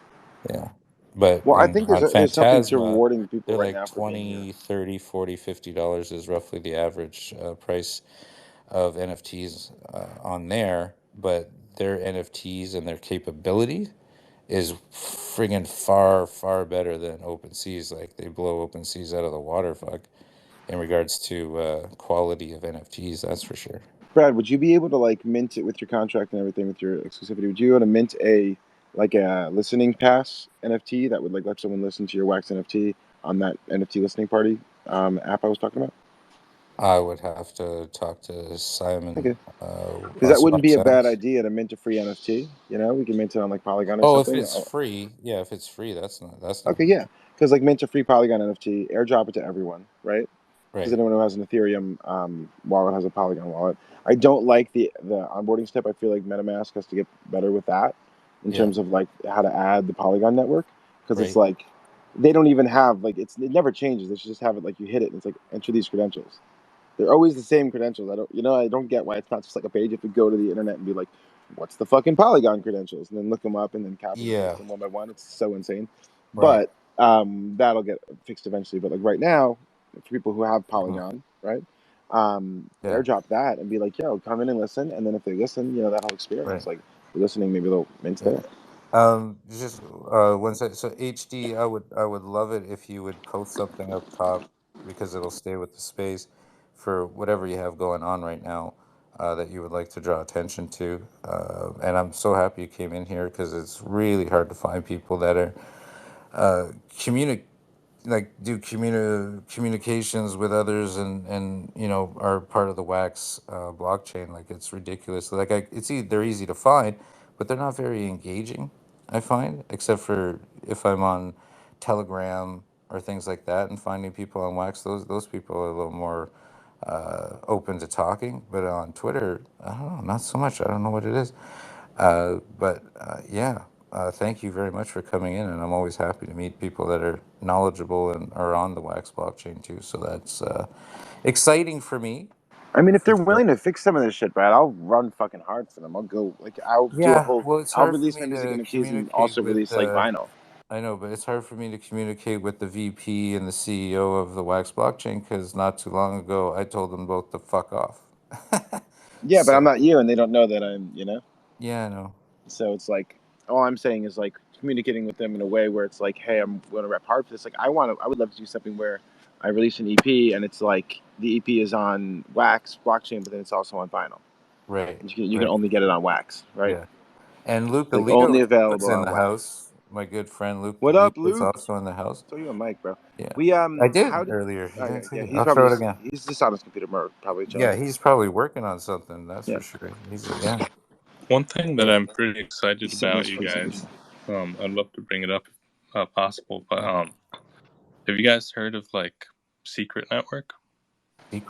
Yeah. But I think there's something to rewarding people right now. $20, $30, $40, $50 is roughly the average price of NFTs on there, but their NFTs and their capability is friggin' far better than OpenSea's. Like, they blow OpenSea's out of the water, fuck, in regards to quality of NFTs. That's for sure. Brad, would you be able to like mint it with your contract and everything with your exclusivity? Would you be able to mint a listening pass NFT that would like let someone listen to your Wax NFT on that NFT listening party app I was talking about? I would have to talk to Simon. Okay. Because that wouldn't be a bad idea to mint a free NFT. You know, we can mint it on like Polygon or something. Oh, if it's free, yeah. If it's free, that's not. Okay, yeah. Because like mint a free Polygon NFT, airdrop it to everyone, right? Because anyone who has an Ethereum wallet has a Polygon wallet. I don't like the onboarding step. I feel like MetaMask has to get better with that in terms of like how to add the Polygon network, because it's like they don't even have like it never changes. They should just have it like you hit it and it's like enter these credentials. They're always the same credentials. I don't get why it's not just like a page. If you go to the internet and be like, what's the fucking Polygon credentials, and then look them up and then copy them one by one. It's so insane. But that'll get fixed eventually. But like right now, for people who have Polygon, right? Airdrop that and be like, yo, come in and listen. And then if they listen, you know, that whole experience, like listening, maybe they'll mint there. Just one second. So HD, I would love it if you would post something up top, because it'll stay with the space for whatever you have going on right now that you would like to draw attention to. And I'm so happy you came in here, because it's really hard to find people that are communications with others and you know, are part of the Wax blockchain. Like, it's ridiculous. Like, they're easy to find, but they're not very engaging, I find, except for if I'm on Telegram or things like that and finding people on Wax. Those people are a little more open to talking, but on Twitter, I don't know, not so much. I don't know what it is. Thank you very much for coming in, and I'm always happy to meet people that are knowledgeable and are on the Wax blockchain too. So that's exciting for me. I mean, if they're willing to fix some of this shit, Brad, I'll run fucking hard for them. I'll go I'll do a whole. I'll release my music NFTs and also release like vinyl. I know, but it's hard for me to communicate with the VP and the CEO of the Wax blockchain, because not too long ago I told them both to fuck off. Yeah, but I'm not you, and they don't know that I'm, you know? Yeah, I know. So it's like, all I'm saying is like communicating with them in a way where it's like, hey, I'm going to rap hard for this. Like, I would love to do something where I release an EP and it's like the EP is on Wax blockchain, but then it's also on vinyl. Right. You can only get it on Wax, right? Yeah. And Luke, like only available in on the Wax. house. My good friend Luke. What up, Luke? Also in the house. Throw you a mic, bro. Yeah. We I did earlier. I'll throw it again. He's just on his computer, probably. Yeah, he's probably working on something. That's for sure. One thing that I'm pretty excited about, you guys. I'd love to bring it up if possible, but have you guys heard of like Secret Network?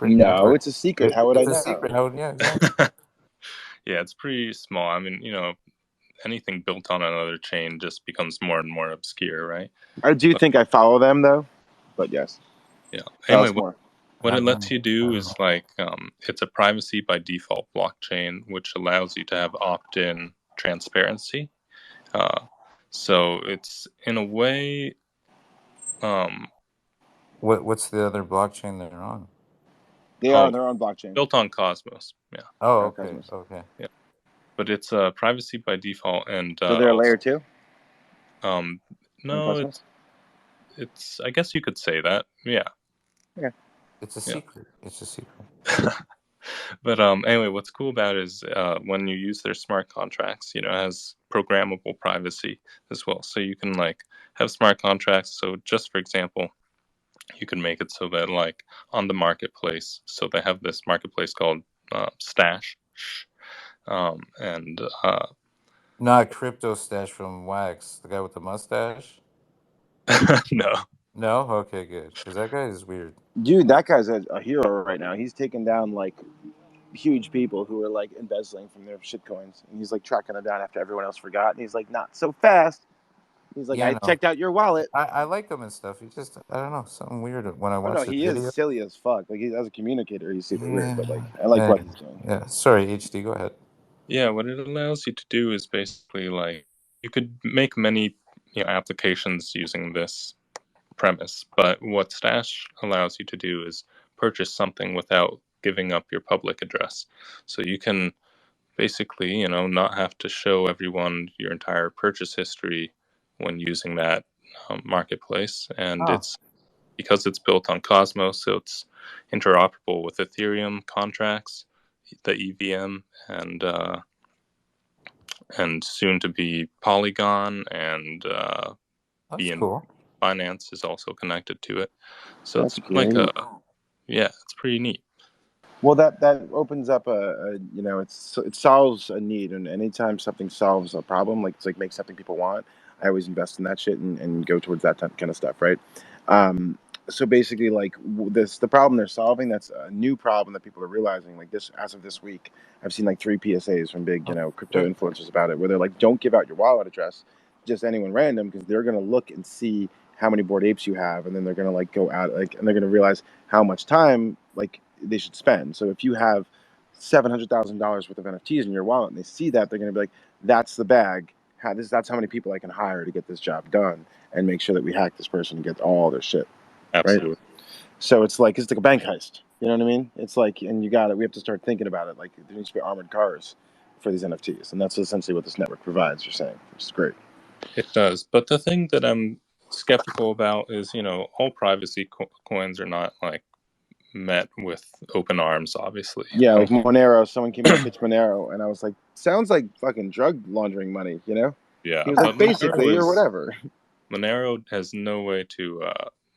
No, it's a secret. How would I know? It's a secret. How would exactly. Yeah, it's pretty small. I mean, you know, anything built on another chain just becomes more and more obscure, right? I do think I follow them though, but yes. Yeah. Anyway, what it lets you do is like it's a privacy by default blockchain, which allows you to have opt-in transparency. So it's in a way. What's the other blockchain they're on? They're on blockchain. Built on Cosmos. Yeah. Oh, okay. Okay. Yeah. But it's privacy by default, and so they're a layer 2. No, it's. I guess you could say that. Yeah. Yeah. It's a secret. It's a secret. But anyway, what's cool about it is when you use their smart contracts, you know, it has programmable privacy as well. So you can like have smart contracts. So just for example, you can make it so that like on the marketplace, so they have this marketplace called Stash. Not Crypto Stash from Wax, the guy with the mustache? No. No? Okay, good. Because that guy is weird. Dude, that guy's a hero right now. He's taking down like huge people who are like embezzling from their shitcoins. And he's like tracking them down after everyone else forgot. And he's like, not so fast. He's like, I checked out your wallet. I like him and stuff. He just, I don't know, something weird when I watch he is silly as fuck. Like, as a communicator, he's super weird. But like, I like what he's doing. Yeah, sorry, HD, go ahead. Yeah, what it allows you to do is basically like, you could make many applications using this premise, but what Stash allows you to do is purchase something without giving up your public address. So you can basically, you know, not have to show everyone your entire purchase history when using that marketplace. And it's because it's built on Cosmos, so it's interoperable with Ethereum contracts, the EVM, and soon to be Polygon, and cool. Finance is also connected to it. So That's it's like it's pretty neat. Well, that opens up you know, it solves a need, and anytime something solves a problem, like it's like makes something people want, I always invest in that shit and go towards that kind of stuff, right? So basically, like the problem they're solving, that's a new problem that people are realizing. Like this, as of this week, I've seen like 3 PSAs from big, you know, crypto influencers about it, where they're like, don't give out your wallet address, just anyone random, because they're gonna look and see how many Bored Apes you have, and then they're gonna like go out, like, and they're gonna realize how much time like they should spend. So if you have $700,000 worth of NFTs in your wallet, and they see that, they're gonna be like, that's the bag. That's how many people I can hire to get this job done, and make sure that we hack this person and get all their shit. Absolutely. Right? So it's like a bank heist. You know what I mean? It's like, and we have to start thinking about it. Like there needs to be armored cars for these NFTs, and that's essentially what this network provides. You're saying, which is great. It does, but the thing that I'm skeptical about is, you know, all privacy coins are not like met with open arms, obviously. Yeah, like Monero. Someone came in and pitched Monero, and I was like, sounds like fucking drug laundering money, you know? Yeah, he was like, basically, or whatever. Monero has no way to,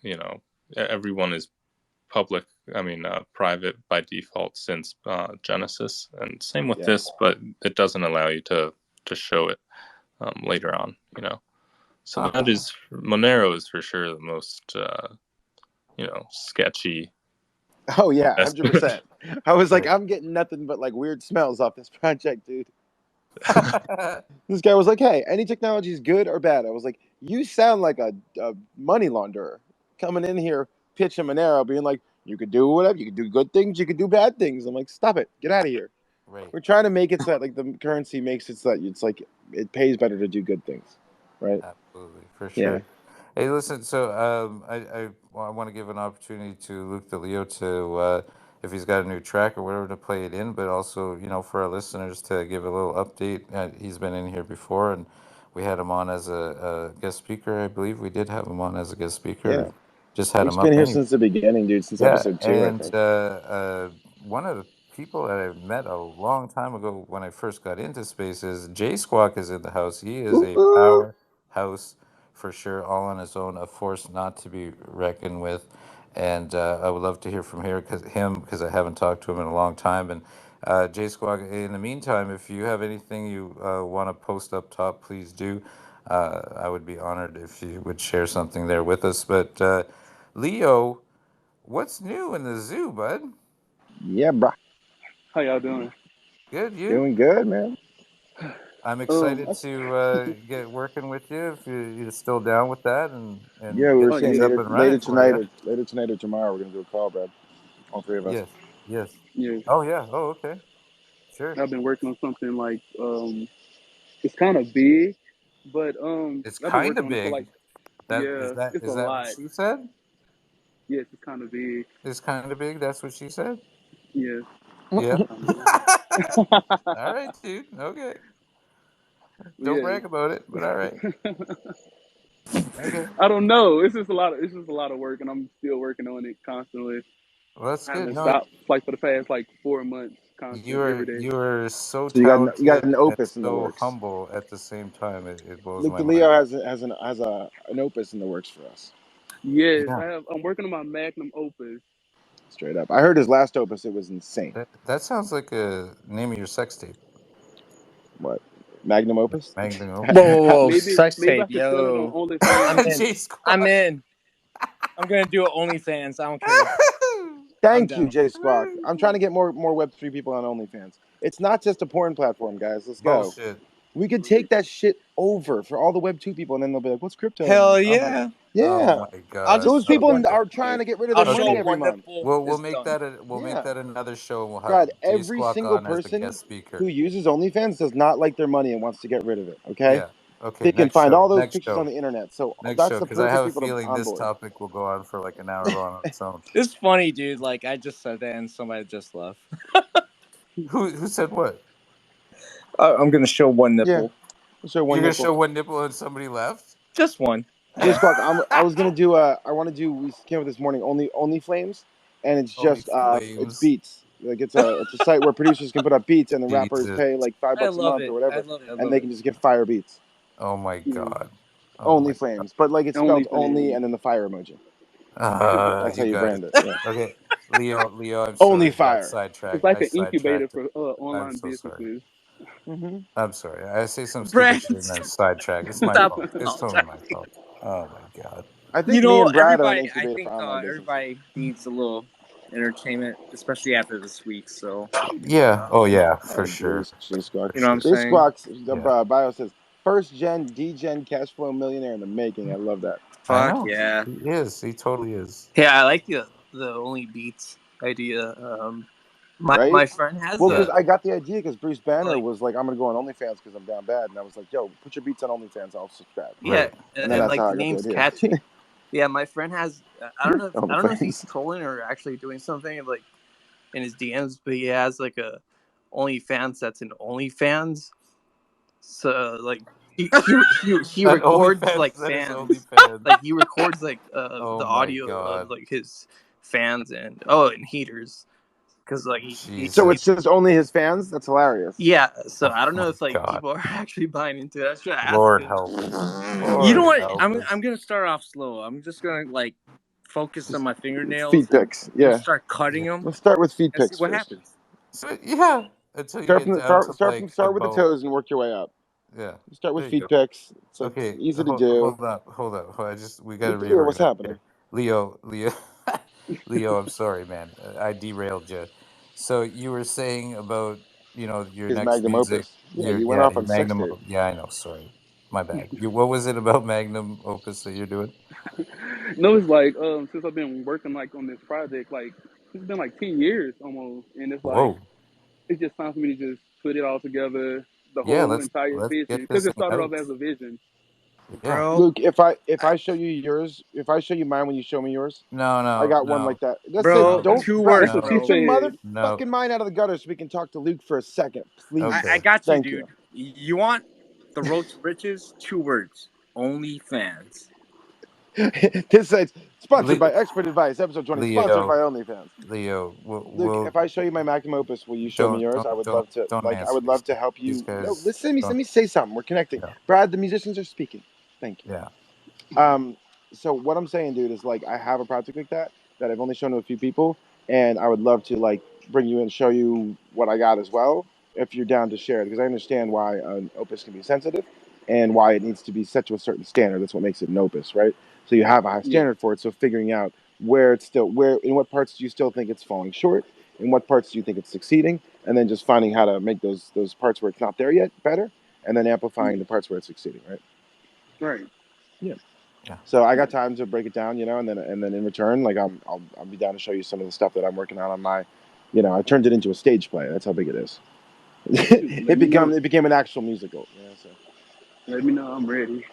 you know, everyone is private by default since Genesis, and same with this, but it doesn't allow you to show it later on, you know. So that is, Monero is for sure the most, you know, sketchy. Oh yeah, 100%. I was like, I'm getting nothing but like weird smells off this project, dude. This guy was like, hey, any technology is good or bad. I was like, you sound like a money launderer coming in here pitching Monero, being like, you could do whatever, you could do good things, you could do bad things. I'm like, stop it, get out of here. Right. We're trying to make it so that like the currency makes it so that it's like it pays better to do good things, right? Absolutely, for sure. Yeah. Hey, listen. So I want to give an opportunity to Luke DeLeo to if he's got a new track or whatever to play it in, but also, you know, for our listeners to give a little update. He's been in here before, and we had him on as a guest speaker. I believe we did have him on as a guest speaker. Yeah. Just had He's him been up here since the beginning, dude. Since episode 2, and I think. one of the people that I met a long time ago when I first got into space is J Squawk is in the house. He is a powerhouse for sure, all on his own, a force not to be reckoned with. And I would love to hear from him because I haven't talked to him in a long time. And J Squawk, in the meantime, if you have anything you want to post up top, please do. I would be honored if you would share something there with us. But Leo, what's new in the zoo, bud? Yeah, bro. How y'all doing? Good, you? Doing good, man. I'm excited to get working with you if you're still down with that. And yeah, we were saying later tonight or tomorrow we're gonna do a call, bro. All 3 of us. Yes. Oh yeah. Oh, okay. Sure. I've been working on something like it's kind of big, but it's kind of big. Like, is that what she said? Yes, it's kind of big. It's kind of big. That's what she said. Yes. Yeah. All right, dude. Okay. Don't brag about it, but all right. Okay. I don't know. It's just a lot of work, and I'm still working on it constantly. Well, that's good. I haven't stopped like for the past like 4 months. You are so talented. You got an opus in the works. So humble at the same time. It blows Luke my DeLeo mind. has an opus in the works for us. Yes, I'm working on my magnum opus. Straight up, I heard his last opus. It was insane. That sounds like a name of your sex tape. What? Magnum opus? Magnum opus. Whoa, sex tape, yo. I'm in. I'm gonna do it OnlyFans. I don't care. Thank you, J Squawk. I'm trying to get more Web3 people on OnlyFans. It's not just a porn platform, guys. Let's go. Bullshit. We could take that shit over for all the Web2 people, and then they'll be like, "What's crypto?" Hell yeah. Yeah. Oh my God. Those people are trying to get rid of their money every month. We'll make that another show. We'll have God, every single person as the guest speaker. who uses OnlyFans does not like their money and wants to get rid of it. Okay. Yeah. Okay, They can next find show. all those Next pictures on show. the internet. So Next that's show, the because I have perfect a people to feeling this onboard. topic will go on for like an hour on its own. It's funny, dude. Like I just said that, and somebody just left. Who said what? I'm gonna show one nipple. So one You're gonna nipple. show one nipple and somebody left? Just one. J Squawk, I was gonna do I want to do. We came up this morning only flames, and it's just it's Flames. beats. Like it's a site where producers can put up beats, and the rappers Jesus. pay like $5 a love month it. or whatever, I love it. I and love they it. can just get fire beats. Oh my god. Only flames, but like it's spelled Only only flames. and then the fire emoji. That's how you got brand it. it. Yeah. Okay, Leo, I'm Only sorry. I got fire. sidetracked. It's like I an incubator sidetracked for it. I'm online so sorry. businesses. Mm-hmm. I'm sorry. I say some Brad, stupid shit and then sidetrack. It's my stop fault. It's totally my fault. Oh my god. I think me and Brad are an incubator I think for online business. everybody needs a little entertainment, especially after this week. So Yeah. Oh yeah, for sure. J Squawk. You know what I'm J saying? Squawk's Yeah. bio says first gen D-gen cash flow millionaire in the making. I love that. I Fuck know. yeah. He is. He totally is. Yeah, I like the only beats idea. My friend has Well, because I got the idea because Bruce Banner like- was like, I'm gonna go on OnlyFans because I'm down bad, and I was like, yo, put your beats on OnlyFans, I'll subscribe. Yeah, And then that's like how the I got name's the idea. catchy. Yeah, my friend has. I don't know if he's OnlyFans. trolling or actually doing something like in his DMs, but he has like a OnlyFans that's an OnlyFans. So like he An records OnlyFans like that is fans, OnlyFans. like he records like Oh the my audio God. of like his fans and heaters, because like so it's just only his fans. That's hilarious. yeah. So Oh I don't know if like God. people are actually buying into it. I should ask Lord him. help us. You know Lord what? help I'm us. gonna start off slow. I'm just gonna like focus on my fingernails. Feet pics. and Yeah. start cutting them. Let's start with feet and see pics what first. happens. So, yeah. Until you get down to like start with the toes and work your way up. Yeah. Start with There you feet go. pics. It's like Okay. easy to do. Hold up. We gotta Big deal, reiterate. what's happening? Leo, Leo, I'm sorry, man. I derailed you. So you were saying about your His next magnum music. opus. Yeah, you went off Your on sex magnum. tape. Yeah, I know. Sorry, my bad. What was it about magnum opus that you're doing? No, it's like since I've been working like on this project, like it's been like 10 years almost, and it's like Whoa. it's just time for me to just put it all together, the Yeah, whole entire let's vision, get because this it started out. off as a vision. Yeah. Bro, Luke, if I show you yours, if I show you mine when you show me yours, No, I got one like that. Listen, Bro, don't 2 Brad, words, That's what she get your said. motherfucking mind out of the gutter so we can talk to Luke for a second, please. I got you, Thank dude. You want the road to riches? 2 words. OnlyFans. This site's sponsored by Expert Advice, episode 20, sponsored by OnlyFans. Leo, Luke, if I show you my magnum opus, will you show me yours? I would love to. I would love to help you. No, listen to me. Let me say something. We're connecting. Yeah. Brad, the musicians are speaking. Thank you. Yeah. So what I'm saying, dude, is like I have a project like that I've only shown to a few people, and I would love to like bring you in and show you what I got as well, if you're down to share it, because I understand why an opus can be sensitive, and why it needs to be set to a certain standard. That's what makes it an opus, right? So you have a high standard for it. So figuring out where in what parts do you still think it's falling short, in what parts do you think it's succeeding, and then just finding how to make those parts where it's not there yet better, and then amplifying the parts where it's succeeding, right? Right. Yeah. So I got time to break it down, and then in return, like I'll be down to show you some of the stuff that I'm working on my, I turned it into a stage play. That's how big it is. It became an actual musical. So. Let me know, I'm ready.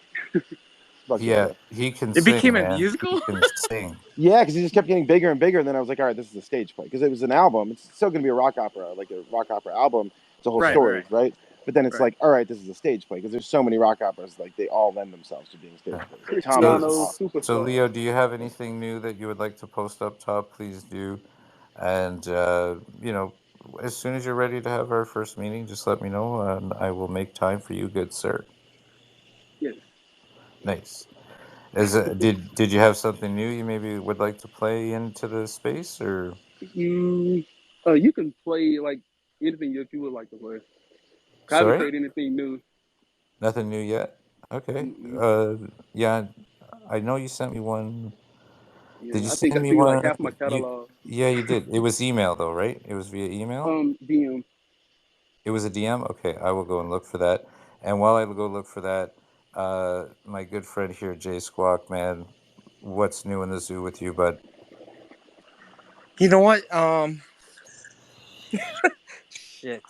Yeah, he can It sing, became a man. musical? He can sing. Yeah, because he just kept getting bigger and bigger, and then I was like, all right, this is a stage play, because it was an album. It's still going to be a rock opera, like a rock opera album. It's a whole story, right? But then it's like, all right, this is a stage play, because there's so many rock operas, like they all lend themselves to being stage plays. Christiano Superstar. Leo, do you have anything new that you would like to post up top? Please do. And as soon as you're ready to have our first meeting, just let me know, and I will make time for you, good sir. Yes. Nice. Did you have something new you maybe would like to play into the space, or? You can play like anything that you would like to play. I haven't Sorry? played anything new. Nothing new yet? Okay. Yeah, I know you sent me one. Yeah, Did you I think send I me see like one? half my catalog. Yeah, you did. It was email though, right? It was via email? DM. It was a DM? Okay, I will go and look for that. And while I go look for that, my good friend here, Jay Squawk, man, what's new in the zoo with you, bud? You know what? Shit.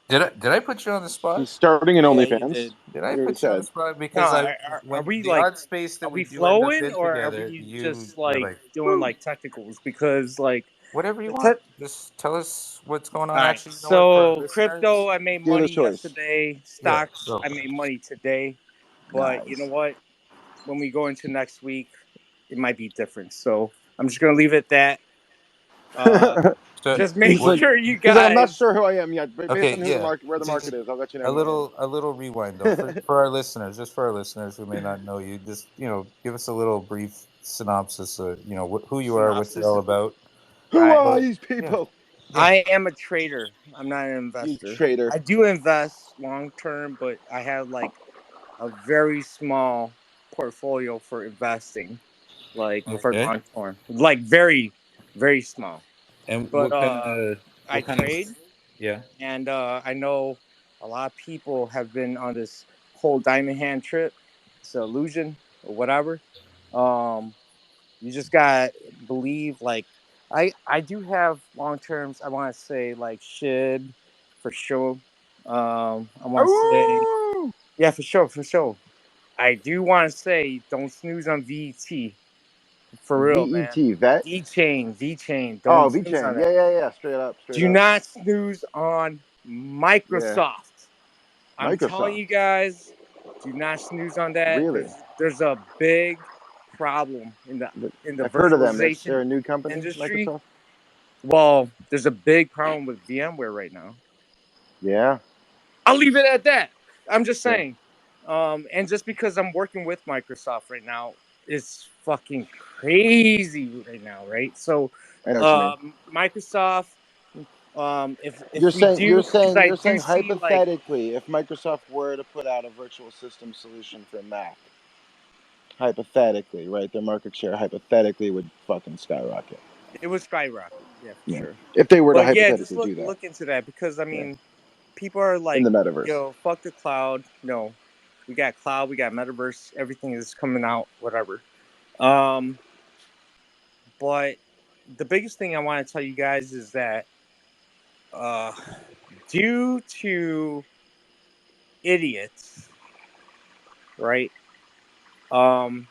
Did I put you on the spot? He's starting an Yeah, OnlyFans. Did I put you on the spot? No, Because are we the like, odd space that are we we do end up flowing, in or are together, we you just were like like, doing like technicals? Because like whatever you the want. Just tell us what's going on. all right, Actually, you know what? For our so listeners, crypto, I made Dealer's money choice. yesterday. yeah. Stocks, So I made money today. But you know Nice. what? When we go into next week, it might be different. So I'm just gonna leave it at that. Just make He's like, sure you he's like, I'm not guys. sure who I am yet, but based okay, on who the yeah. market, where the market is, I'll let you know. A little rewind though for our listeners, just for our listeners who may not know you. Just give us a little brief synopsis of who you are, what you're all about. Who Right. are these people? Yeah. I am a trader. I'm not an investor. You trader. I do invest long term, but I have like a very small portfolio for investing, like for Okay. long term, like very, very small. And But I what kind of trade, yeah. and I know a lot of people have been on this whole diamond hand trip. It's an illusion or whatever. You just gotta believe. Like I do have long terms. I want to say like SHIB for sure. I want to say yeah, for sure, for sure. I do want to say don't snooze on VET for real, man. VET, vet? V chain. Oh, Don't snooze on VeChain. that. Yeah. Straight up. Do not snooze on Yeah. Microsoft. I'm telling Microsoft. you guys, do not snooze on that. Really? There's a big problem in the I've heard of them. virtualization They're a new company, industry. Microsoft. Well, there's a big problem with VMware right now. Yeah. I'll leave it at that. I'm just Yeah. saying. And just because I'm working with Microsoft right now, it's fucking crazy right now, right? So, I know what you mean. Microsoft. If You're we saying do, because I do see like hypothetically, if Microsoft were to put out a virtual system solution for Mac, hypothetically, right, their market share hypothetically would fucking skyrocket. it would skyrocket, yeah, for sure. If they were to But yeah, just hypothetically do that look into that because I mean, people are in like, the metaverse. yo, fuck the cloud. No, we got cloud, we got metaverse, everything is coming out, whatever. But the biggest thing I want to tell you guys is that due to idiots, right? And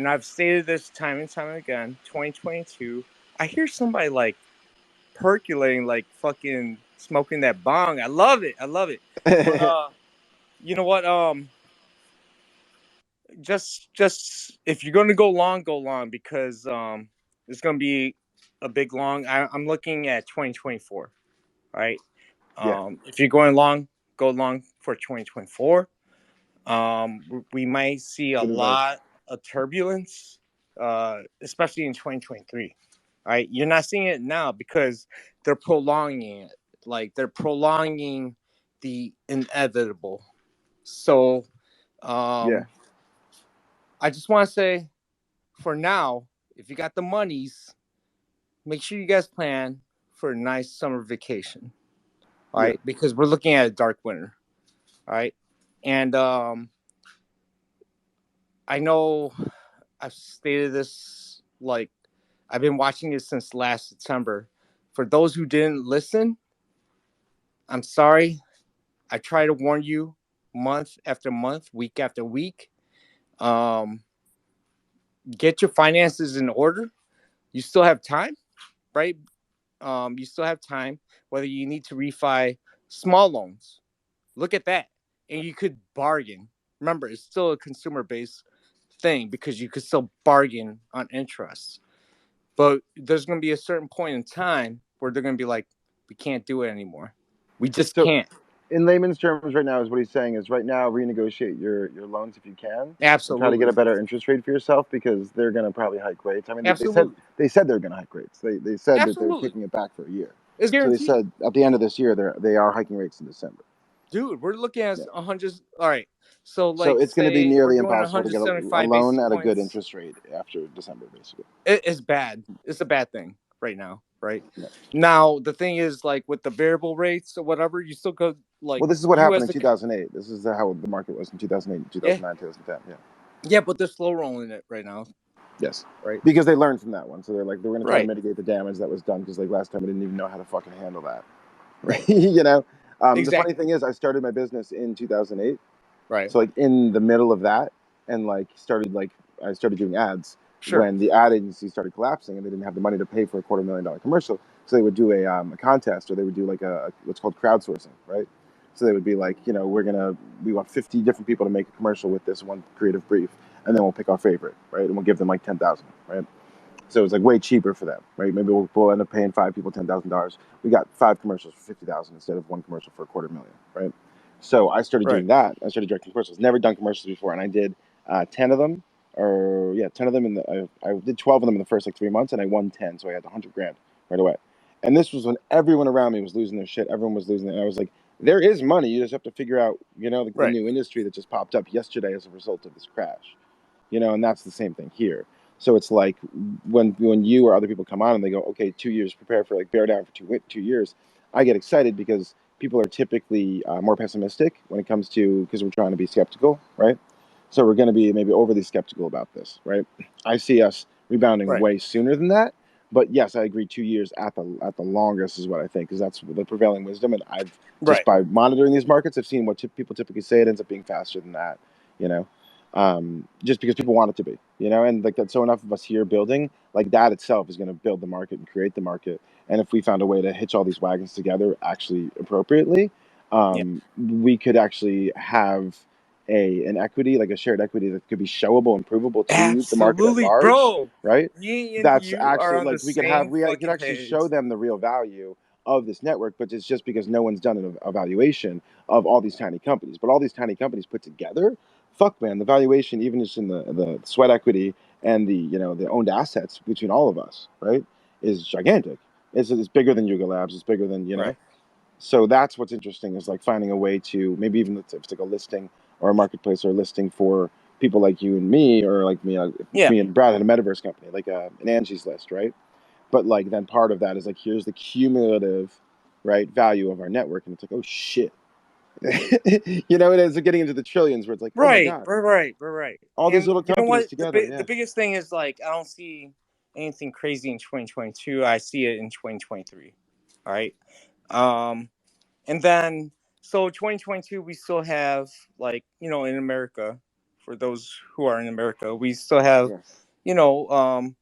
I've stated this time and time again, 2022, I hear somebody like percolating, like fucking smoking that bong. I love it. But you know what? Just if you're gonna go long because it's gonna be a big long. I'm looking at 2024. Right. If you're going long, go long for 2024. We might see a lot of turbulence, especially in 2023. All right, you're not seeing it now because they're prolonging it. Like they're prolonging the inevitable. So, I just want to say, for now, if you got the monies, make sure you guys plan for a nice summer vacation. All right, because we're looking at a dark winter. All right, and I know I've stated this, like I've been watching it since last September. For those who didn't listen, I'm sorry. I try to warn you month after month, week after week. Get your finances in order. You still have time, right? You still have time, whether you need to refi small loans. Look at that. And you could bargain. Remember, it's still a consumer-based thing because you could still bargain on interest. But there's going to be a certain point in time where they're going to be like, we can't do it anymore. We just can't. In layman's terms, right now, is what he's saying is right now renegotiate your loans if you can. Absolutely. And try to get a better interest rate for yourself because they're going to probably hike rates. I mean, they said they're going to hike rates. They said that they're taking it back for a year. It's guaranteed. So they said at the end of this year they are hiking rates in December. Dude, we're looking at 100. All right. So it's going to be nearly impossible to get a loan at a good points. interest rate after December, basically. It's bad. It's a bad thing right now, right? Yeah. Now, the thing is, like, with the variable rates or whatever, you still go, like... Well, this is what happened in 2008. This is how the market was in 2008, 2009, 2010, Yeah, but they're slow rolling it right now. Yes. Right. Because they learned from that one. So they're going to try to mitigate the damage that was done because, like, last time we didn't even know how to fucking handle that. Right? You know? The funny thing is, I started my business in 2008. Right. So like in the middle of that, and like I started doing ads when the ad agency started collapsing, and they didn't have the money to pay for a $250,000 commercial. So they would do a contest, or they would do like a what's called crowdsourcing, right? So they would be like, you know, we want 50 different people to make a commercial with this one creative brief, and then we'll pick our favorite, right? And we'll give them like 10,000, right? So it's like way cheaper for them, right? Maybe we'll end up paying 5 people $10,000. We got 5 commercials for 50,000 instead of 1 commercial for $250,000, right? So I started doing that. I started directing commercials. Never done commercials before, and I did 10 of them, 10 of them. I did 12 of them in the first like 3 months, and I won 10, so I had $100,000 right away. And this was when everyone around me was losing their shit. Everyone was losing it, and I was like, there is money. You just have to figure out, you know, the new industry that just popped up yesterday as a result of this crash, you know. And that's the same thing here. So it's like when you or other people come on and they go, okay, 2 years, prepare for like bear down for 2 years. I get excited because people are typically more pessimistic when it comes to, because we're trying to be skeptical, right? So we're going to be maybe overly skeptical about this, right? I see us rebounding way sooner than that. But yes, I agree. 2 years at the longest is what I think, because that's the prevailing wisdom. And I've just by monitoring these markets, I've seen what people typically say. It ends up being faster than that, you know. Just because people want it to be, you know, and like that's so enough of us here building, like that itself is going to build the market and create the market. And if we found a way to hitch all these wagons together actually appropriately, we could actually have an equity, like a shared equity that could be showable and provable to the market at large, bro. right? Me and That's you actually are on like the we could actually page. show them the real value of this network, but it's just because no one's done an evaluation of all these tiny companies. But all these tiny companies put together, fuck man, the valuation, even just in the sweat equity and the owned assets between all of us, right, is gigantic. It's bigger than Yuga Labs. It's bigger than know. So that's what's interesting, is like finding a way to maybe even if it's like a listing or a marketplace or a listing for people like you and me, or like me, me and Brad had a metaverse company, like an Angie's List, right? But like then part of that is like, here's the cumulative, right, value of our network, and it's like, oh shit. You know, it ends up getting into the trillions, where it's like, oh my god, right. All these little companies together. The biggest thing is like, I don't see anything crazy in 2022. I see it in 2023. All right. And then so 2022, we still have, like, you know, in America, for those who are in America, we still have, you know,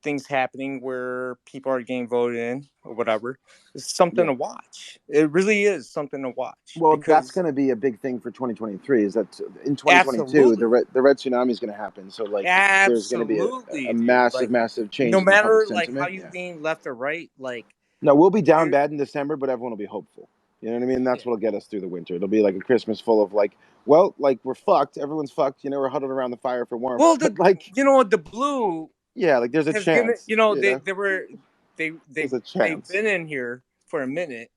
things happening where people are getting voted in or whatever. It's something to watch. It really is something to watch. Well, that's going to be a big thing for 2023. Is that in 2022 the red tsunami is going to happen? So like, there's going to be a massive, massive change. No matter in the like how you lean left or right, like. No, we'll be down bad in December, but everyone will be hopeful. You know what I mean? That's what'll get us through the winter. It'll be like a Christmas full of like, well, like we're fucked. Everyone's fucked. You know, we're huddled around the fire for warmth. Well, like, you know, the blue. Yeah, like there's a chance. They've been in here for a minute,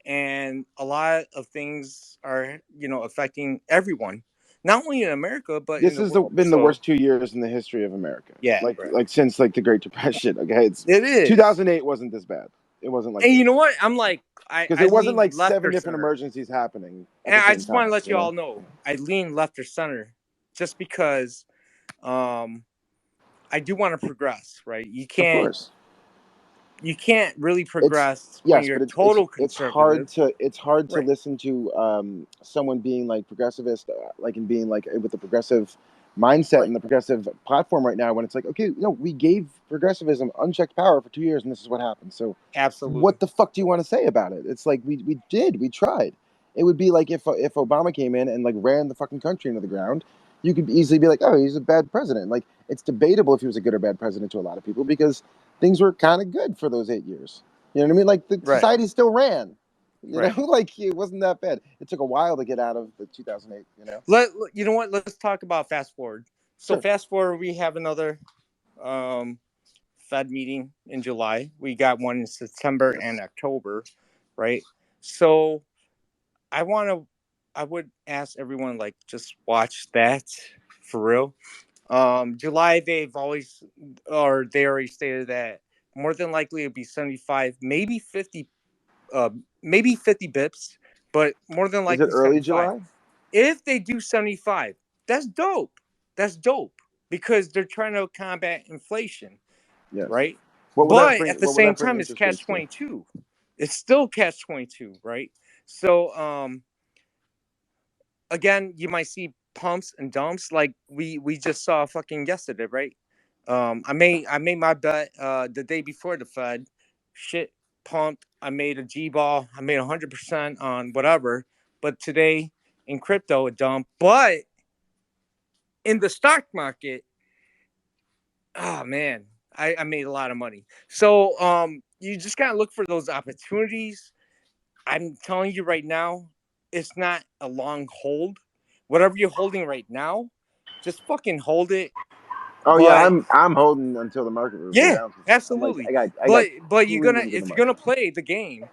and a lot of things are, you know, affecting everyone, not only in America but this in has the world. Been the worst 2 years in the history of America. Yeah, like since like the Great Depression. Okay, it is. 2008 wasn't this bad. It wasn't like. And you know what? I'm like, because it wasn't like 7 different emergencies happening. And I just want to let you all know, I lean left or center, just because, I do want to progress. Right? You can't. Of course. You can't really progress when you're total conservative. It's hard to listen to someone being like progressivist, like, and being like with the progressive mindset and the progressive platform right now, when it's like, okay, you know, we gave progressivism unchecked power for 2 years, and this is what happened. So absolutely, what the fuck do you want to say about it? It's like we tried. It would be like if Obama came in and like ran the fucking country into the ground. You could easily be like, oh, he's a bad president. Like, it's debatable if he was a good or bad president to a lot of people, because things were kind of good for those 8 years. You know what I mean? Like, the society still ran. You know, like, it wasn't that bad. It took a while to get out of the 2008, you know? You know what? Let's talk about fast forward. So fast forward, we have another Fed meeting in July. We got one in September and October, right? So I would ask everyone, like, just watch that for real. July, they already stated that more than likely it'll be 75, maybe 50 bips, but more than likely. Is it early 75. July? If they do 75, that's dope. That's dope, because they're trying to combat inflation, right? But at the same time, it's catch-22. It's still catch-22, right? So again, you might see pumps and dumps like we just saw fucking yesterday, right? I made my bet the day before the Fed. Shit pumped. I made a G ball. I made 100% on whatever. But today in crypto, it dumped. But in the stock market, oh man, I made a lot of money. So you just gotta look for those opportunities. I'm telling you right now, it's not a long hold. Whatever you're holding right now, just fucking hold it. Oh yeah, I'm holding until the market goes down. Absolutely. But you're gonna, if you're gonna play the game,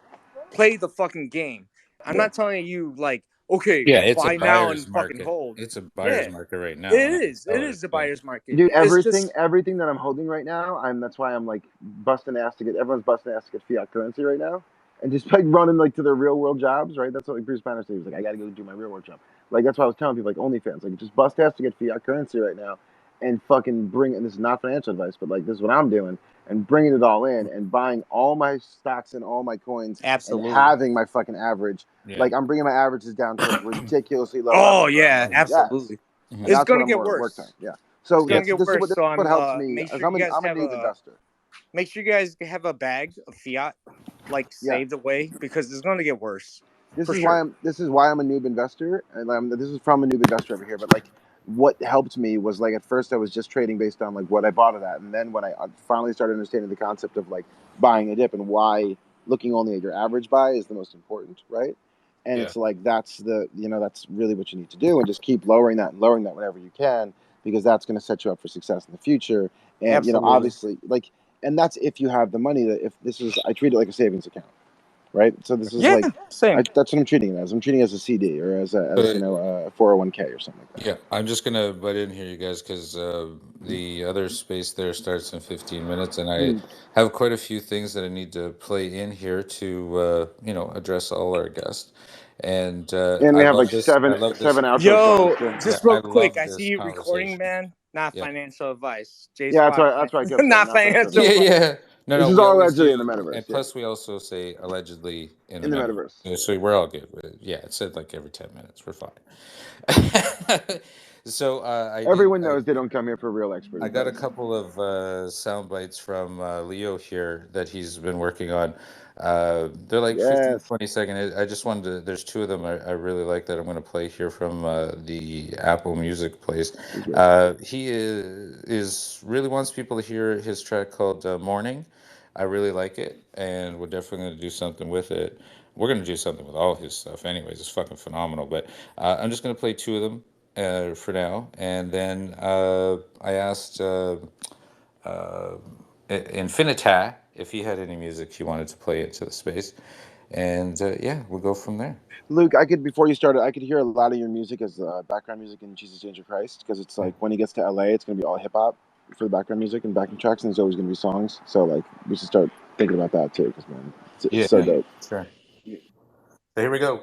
play the fucking game. I'm not telling you like, okay, it's buy a now buyer's and fucking market. hold. It's a buyer's market right now. It is a buyer's market. Dude, It's just, everything that I'm holding right now, that's why I'm like busting ass to get. Everyone's busting ass to get fiat currency right now, and just like running like to their real world jobs, right? That's what like Bruce Banner said. He was like, I got to go do my real world job. Like that's why I was telling people like OnlyFans, like just bust ass to get fiat currency right now, and fucking bring. And this is not financial advice, but like this is what I'm doing, and bringing it all in and buying all my stocks and all my coins, and having my fucking average. Like I'm bringing my averages down to like ridiculously low. Oh yeah, absolutely. Yes. It's gonna get worse. Yeah. So it's gonna get worse. This is what helps me. Make sure you guys I'm a have noob investor. Make sure you guys have a bag of fiat, like saved away, because it's gonna get worse. This is why I'm a noob investor, and this is from a noob investor over here. But like, what helped me was like at first I was just trading based on like what I bought it at, and then when I finally started understanding the concept of like buying a dip and why looking only at your average buy is the most important, right? And it's like that's that's really what you need to do, and just keep lowering that whenever you can, because that's going to set you up for success in the future. And obviously, like, and that's if you have the money. That I treat it like a savings account, right? So this is that's what I'm treating it as. I'm treating it as a CD or as a 401k or something like that. Yeah, I'm just gonna butt in here, you guys, because the other space there starts in 15 minutes, and I have quite a few things that I need to play in here to address all our guests. And we have like seven outros. Yo, just real quick, I see you recording, man. Not financial advice. Jay's that's why I kept not financial advice. Yeah. No, this is all allegedly in the metaverse. And plus, we also say allegedly in the metaverse. So we're all good. Yeah, it said like every 10 minutes. We're fine. So everyone knows they don't come here for real experts. I got a couple of sound bites from Leo here that he's been working on. They're like 15, 20 seconds. I just wanted to, there's two of them I really like that I'm going to play here from the Apple Music place. He is really wants people to hear his track called Morning. I really like it, and we're definitely going to do something with it. We're going to do something with all his stuff anyways. It's fucking phenomenal. But I'm just going to play two of them for now, and then I asked Infinita if he had any music he wanted to play into the space, and we'll go from there. Luke, before you started, I could hear a lot of your music as background music in Jesus Danger Christ, because it's like when he gets to LA, it's going to be all hip hop for the background music and backing tracks, and there's always going to be songs. So like we should start thinking about that too, because man, it's so dope. Sure. So here we go.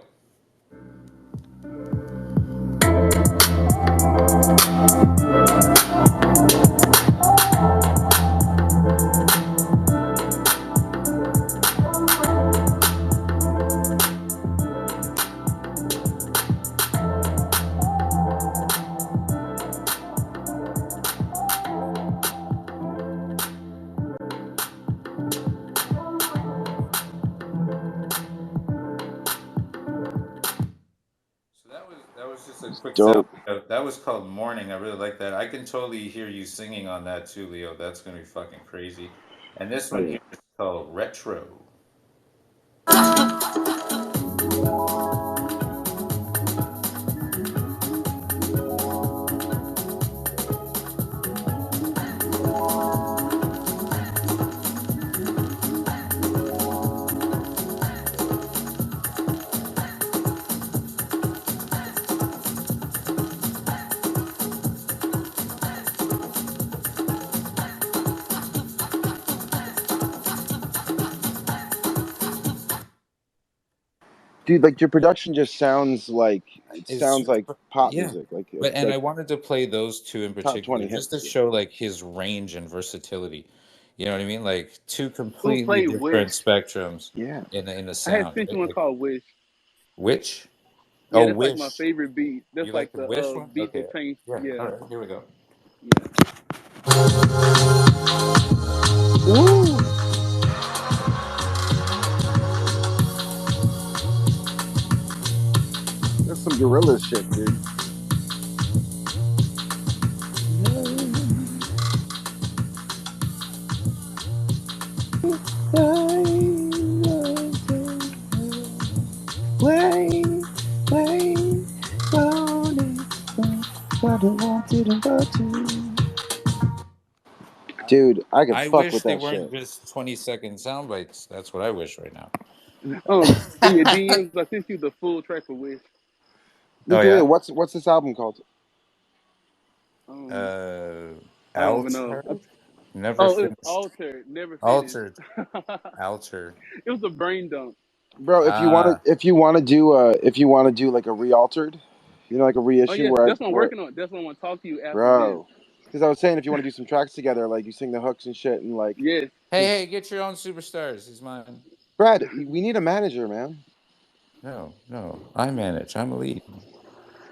That was called Morning. I really like that. I can totally hear you singing on that too, Leo. That's going to be fucking crazy. And this one here is called Retro. Dude, like your production just sounds like pop music. I wanted to play those two in particular just to show like his range and versatility. You know what I mean? Like two completely different spectrums. Yeah. In the sound. I had seen one called Wish. Which? Yeah, Oh, that's like Wish. my favorite beat. That's You like like the Wish one? beat Okay. that changed. Yeah. Yeah. All right. Here we go. Yeah. Woo! That's some gorilla shit, dude. Dude, I could I fuck wish with they that weren't shit. just 20-second sound bites. That's what I wish right now. In your DMs, I sent you the full track of Wish. Oh, Luke, yeah? what's this album called? I don't even know. Altered? Never Oh, it's finished. Altered, never finished. Altered. Altered. It was a brain dump. Bro, if you want to do like a re-altered, like a reissue Oh yeah, where that's what I'm working on. That's what I want to talk to you after this. because I was saying if you want to do some tracks together, like you sing the hooks and shit, and like yes. Hey, get your own superstars. He's mine. Brad, we need a manager, man. No, I manage. I'm a lead.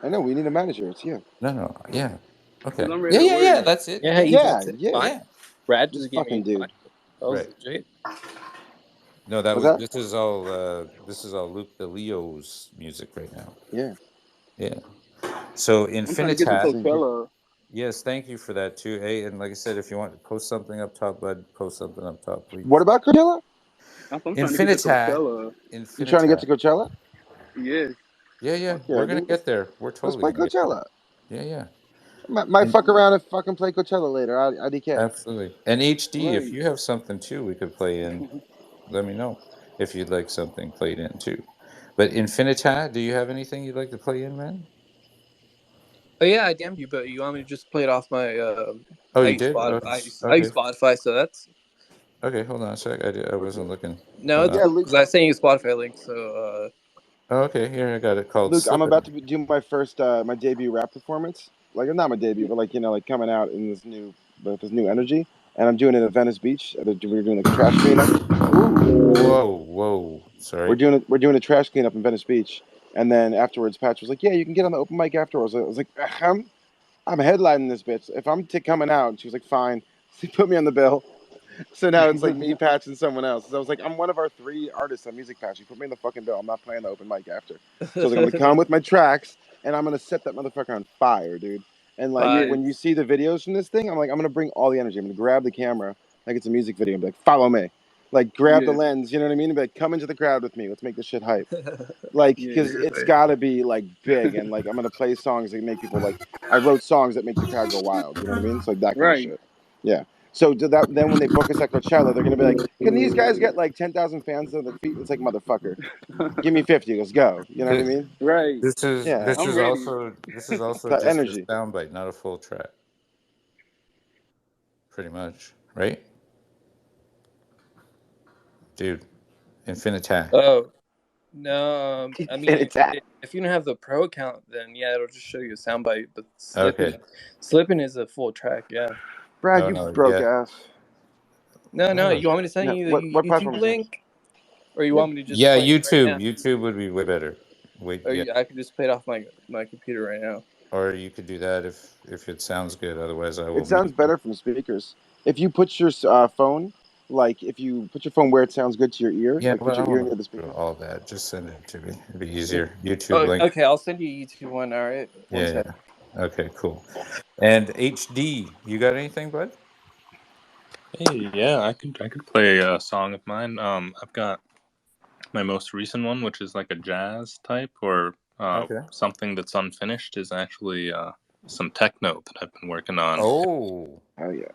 I know we need a manager. It's you. No, yeah. Okay. I'm ready to work. Yeah. That's it. Yeah. Brad This just gave fucking me dude. that was Right. legit. No, this is all Luke the Leo's music right now. Yeah. So I'm trying to get to Coachella. Yes, thank you for that too. Hey, and like I said, if you want to post something up top, bud, post something up top, please. What about Coachella? I'm trying to get to Coachella. You trying to get to Coachella? Yes. Yeah. We're gonna get there. We're totally. Let's play Coachella. Yeah. Might fuck around and fucking play Coachella later. IDK. Absolutely. And HD, if you have something too, we could play in. Let me know if you'd like something played in too. But Infinita, do you have anything you'd like to play in, man? Oh yeah, I damned you, but you want me to just play it off my? You did? I use Spotify, so that's. Okay, hold on a sec. I wasn't looking. No, it's because I sent you a Spotify link, so. Oh, okay, here I got it called. Luke, I'm about to do my first, my debut rap performance. Like, not my debut, but like coming out in this new energy, and I'm doing it at Venice Beach. We're doing like a trash cleanup. Whoa! Sorry. We're doing a trash cleanup in Venice Beach, and then afterwards, Patch was like, "Yeah, you can get on the open mic afterwards." I was like, "I'm headlining this bitch. If I'm coming out," and she was like, "Fine." She put me on the bill. So now it's like me, Patch, and someone else. So I was like, I'm one of our 3 artists on Music Patch. You put me in the fucking bill. I'm not playing the open mic after. So I was like, I'm going to come with my tracks, and I'm going to set that motherfucker on fire, dude. And like, when you see the videos from this thing, I'm like, I'm going to bring all the energy. I'm going to grab the camera like it's a music video and be like, follow me. Like, grab the lens, you know what I mean? And be like, come into the crowd with me. Let's make this shit hype. Like, because it's got to be, like, big. And, like, I'm going to play songs that make people, like, I wrote songs that make the crowd go wild. You know what I mean? It's like that kind of shit. Yeah. So then when they book us at Coachella, they're gonna be like, "Can these guys get like 10,000 fans on their feet?" It's like, motherfucker, give me 50. Let's go. You know what I mean? Right. This is also just energy. a soundbite, not a full track. Pretty much, right? Dude, Infinita. Oh no! I mean, if you don't have the pro account, then yeah, it'll just show you a soundbite. But Slipping is a full track. Yeah. Brad, you broke ass. No. You want me to send you the YouTube link, or you want me to just? Yeah, play YouTube. It right now? YouTube would be way better. I could just play it off my computer right now. Or you could do that if it sounds good. Otherwise, I will. It sounds better from speakers. If you put your phone, like if you put your phone where it sounds good to your ear, put your ear near the speaker. All that. Just send it to me. It'd be easier. YouTube link. Okay, I'll send you a YouTube one. All right. Yeah. Okay, cool. And HD, you got anything, bud? Hey, yeah, I could play a song of mine. I've got my most recent one, which is like a jazz type or something that's unfinished, is actually some techno that I've been working on. Oh, hell yeah.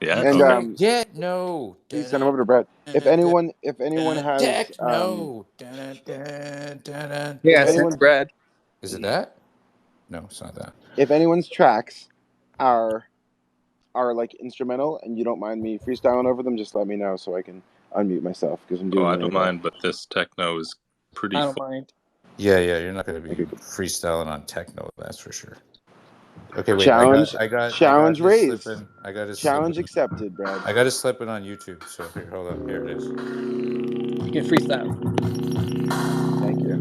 Yeah. And please send them over to Brad. If anyone has techno. Send Brad. Is it that? No, it's not that. If anyone's tracks are like instrumental and you don't mind me freestyling over them, just let me know so I can unmute myself because I'm doing. I don't mind, but this techno is pretty. I don't mind. Yeah, you're not going to be freestyling on techno, that's for sure. Okay, wait. Challenge. Challenge raised. I got his challenge accepted, Brad. I got to slip it on YouTube. So here, hold up. Here it is. You can freestyle. Thank you.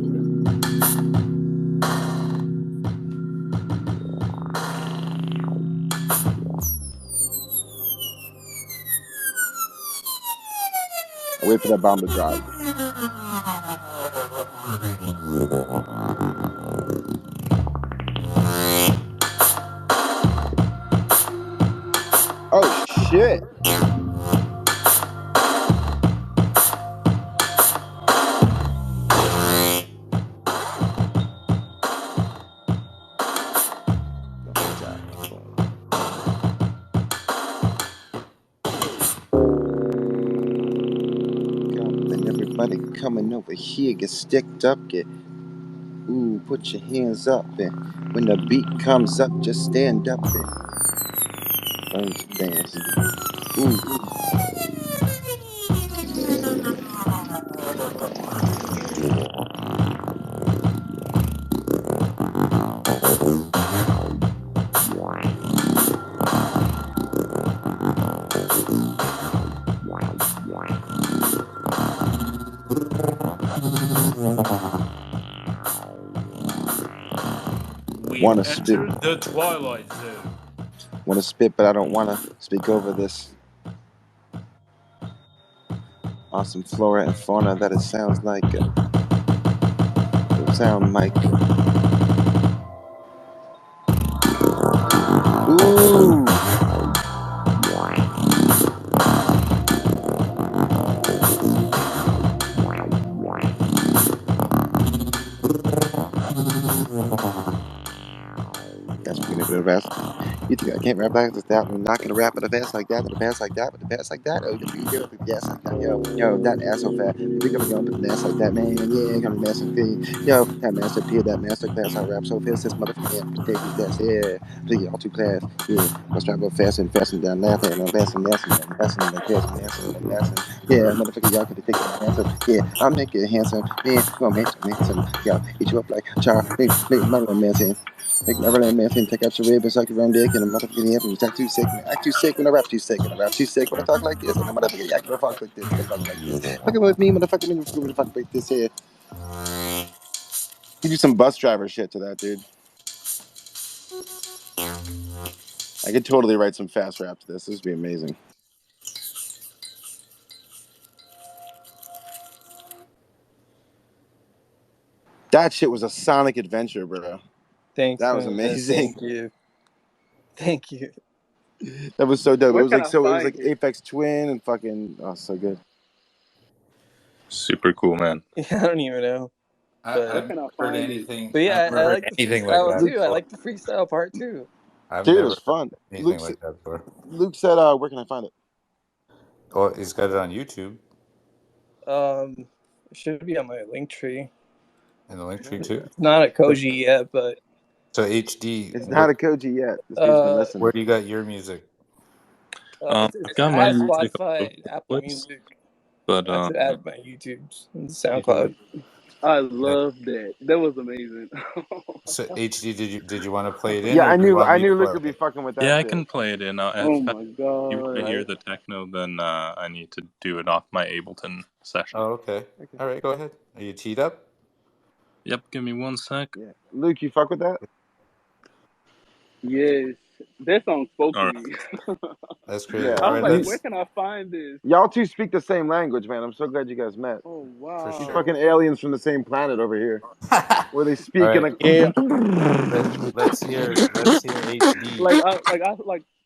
Wait for that bomb to drop. Oh shit! And everybody coming over here, get sticked up, ooh, put your hands up, and when the beat comes up, just stand up and learn to dance. Ooh. Want to spit the Twilight Zone. Want to spit, but I don't want to speak over this awesome flora and fauna that it sounds like. Sound mic. Ooh. That's pretty good fast. You think I can't rap like that? I'm not gonna rap at a fast like that, at a fast like that, with a fast like that. Oh, you get up with the ass like that. Yo, that ass so fat. We gonna go with the ass like that, man. Yeah, come to master P. Yo, that master P, that master class. I rap so fast, this motherfucking take these that's yeah. Please, all too class. Yeah, let's rap up fast and down laughing and I'm passing. Yeah, motherfucker, y'all could take my answer. Yeah, I'll make it handsome. Yeah, gonna make some handsome. Yo, eat you up like Charlie, make my man saying. Make my real man take out your rib and suck your own dick and a motherfucking hip and you talk too sick. Man. Act too sick when I rap too sick. And I rap too sick when I talk like this. And a motherfucking yak when I fuck like this. And I fuck like this. Fucking with me, motherfucking when you fuck like this here. You do some bus driver shit to that, dude. I could totally write some fast rap to this. This would be amazing. That shit was a Sonic adventure, bro. Thanks. That was amazing. Thank you. That was so dope. Where It was like can I so. It was find like Aphex Twin and fucking. Oh, so good. Super cool, man. Yeah, I don't even know. I've never heard anything. But yeah, I like the anything like freestyle that too. before. I like the freestyle part too. Dude, it was fun. Anything like that before. Luke said, "Where can I find it?" Oh, he's got it on YouTube. It should be on my link tree. In the link tree too. It's not at Koji yet, but so HD. It's not a Koji yet. This dude's been listening. Where do you got your music? It's got my at music Spotify, Apple Music. But I should add my YouTube's and SoundCloud. I love that. That was amazing. So HD, did you want to play it in? Yeah, or I do you knew want me to Luke play would be it? fucking with that. Yeah, I shit. can play it in. Oh my god! You want to hear the techno? Then I need to do it off my Ableton session. Oh, okay. All right, go ahead. Are you teed up? Yep. Give me 1 sec. Yeah, Luke, you fuck with that? Yes, that song spoke to me. That's crazy. Yeah, I was like, let's... where can I find this? Y'all two speak the same language, man. I'm so glad you guys met. Oh wow! For You sure. fucking aliens from the same planet over here, where they speak All in right. like. Let's hear HD.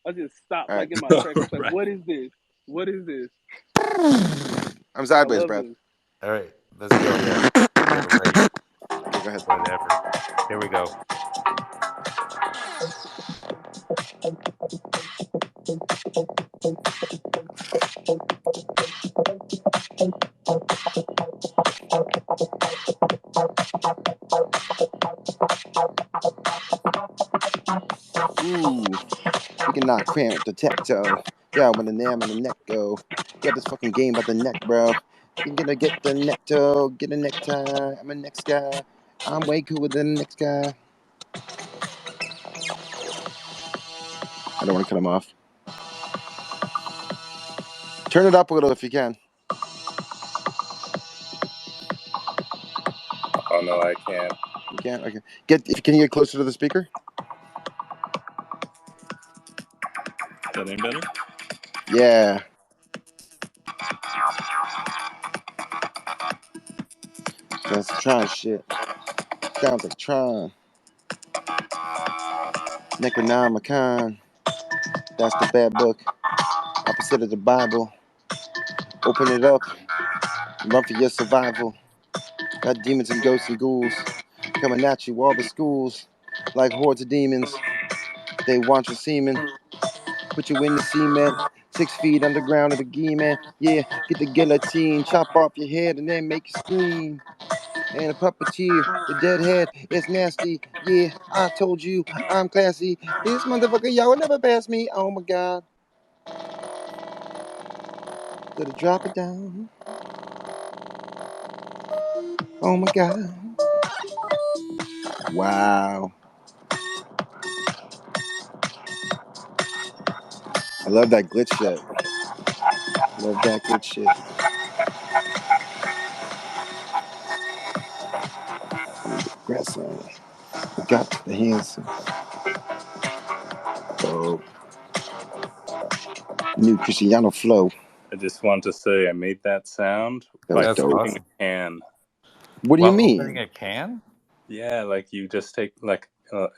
I just stopped Right. in my tracks. It's like, what is this? What is this? I'm sideways, Brad. All right, let's go. Yeah. Okay, go ahead. Whatever. Here we go. Ooh, we can knock cram with the tecto. Yeah, when the nam and the neck go. Get this fucking game by the neck, bro. You're gonna get the necto, get a necktie. I'm a next guy. I'm way cooler than the next guy. I don't want to cut him off. Turn it up a little if you can. Oh no, I can't. You can't. Okay. Can you get closer to the speaker? Is that any better? Yeah. That's the Tron shit. Sounds like Tron. Necronomicon. That's the bad book. Opposite of the Bible. Open it up. Run for your survival. Got demons and ghosts and ghouls coming at you, all the schools. Like hordes of demons. They want your semen. Put you in the cement. 6 feet underground of the gee, man. Yeah, get the guillotine. Chop off your head and then make you scream. And a puppeteer, the dead head is nasty. Yeah, I told you I'm classy. This motherfucker, y'all will never pass me. Oh my god. Gotta drop it down. Oh my god. Wow. I love that glitch shit. Love that glitch shit. Grass on. Got the hands. Oh. New Cristiano flow. I just want to say I made that sound by opening a can. What do you mean? Opening a can? Yeah, like you just take like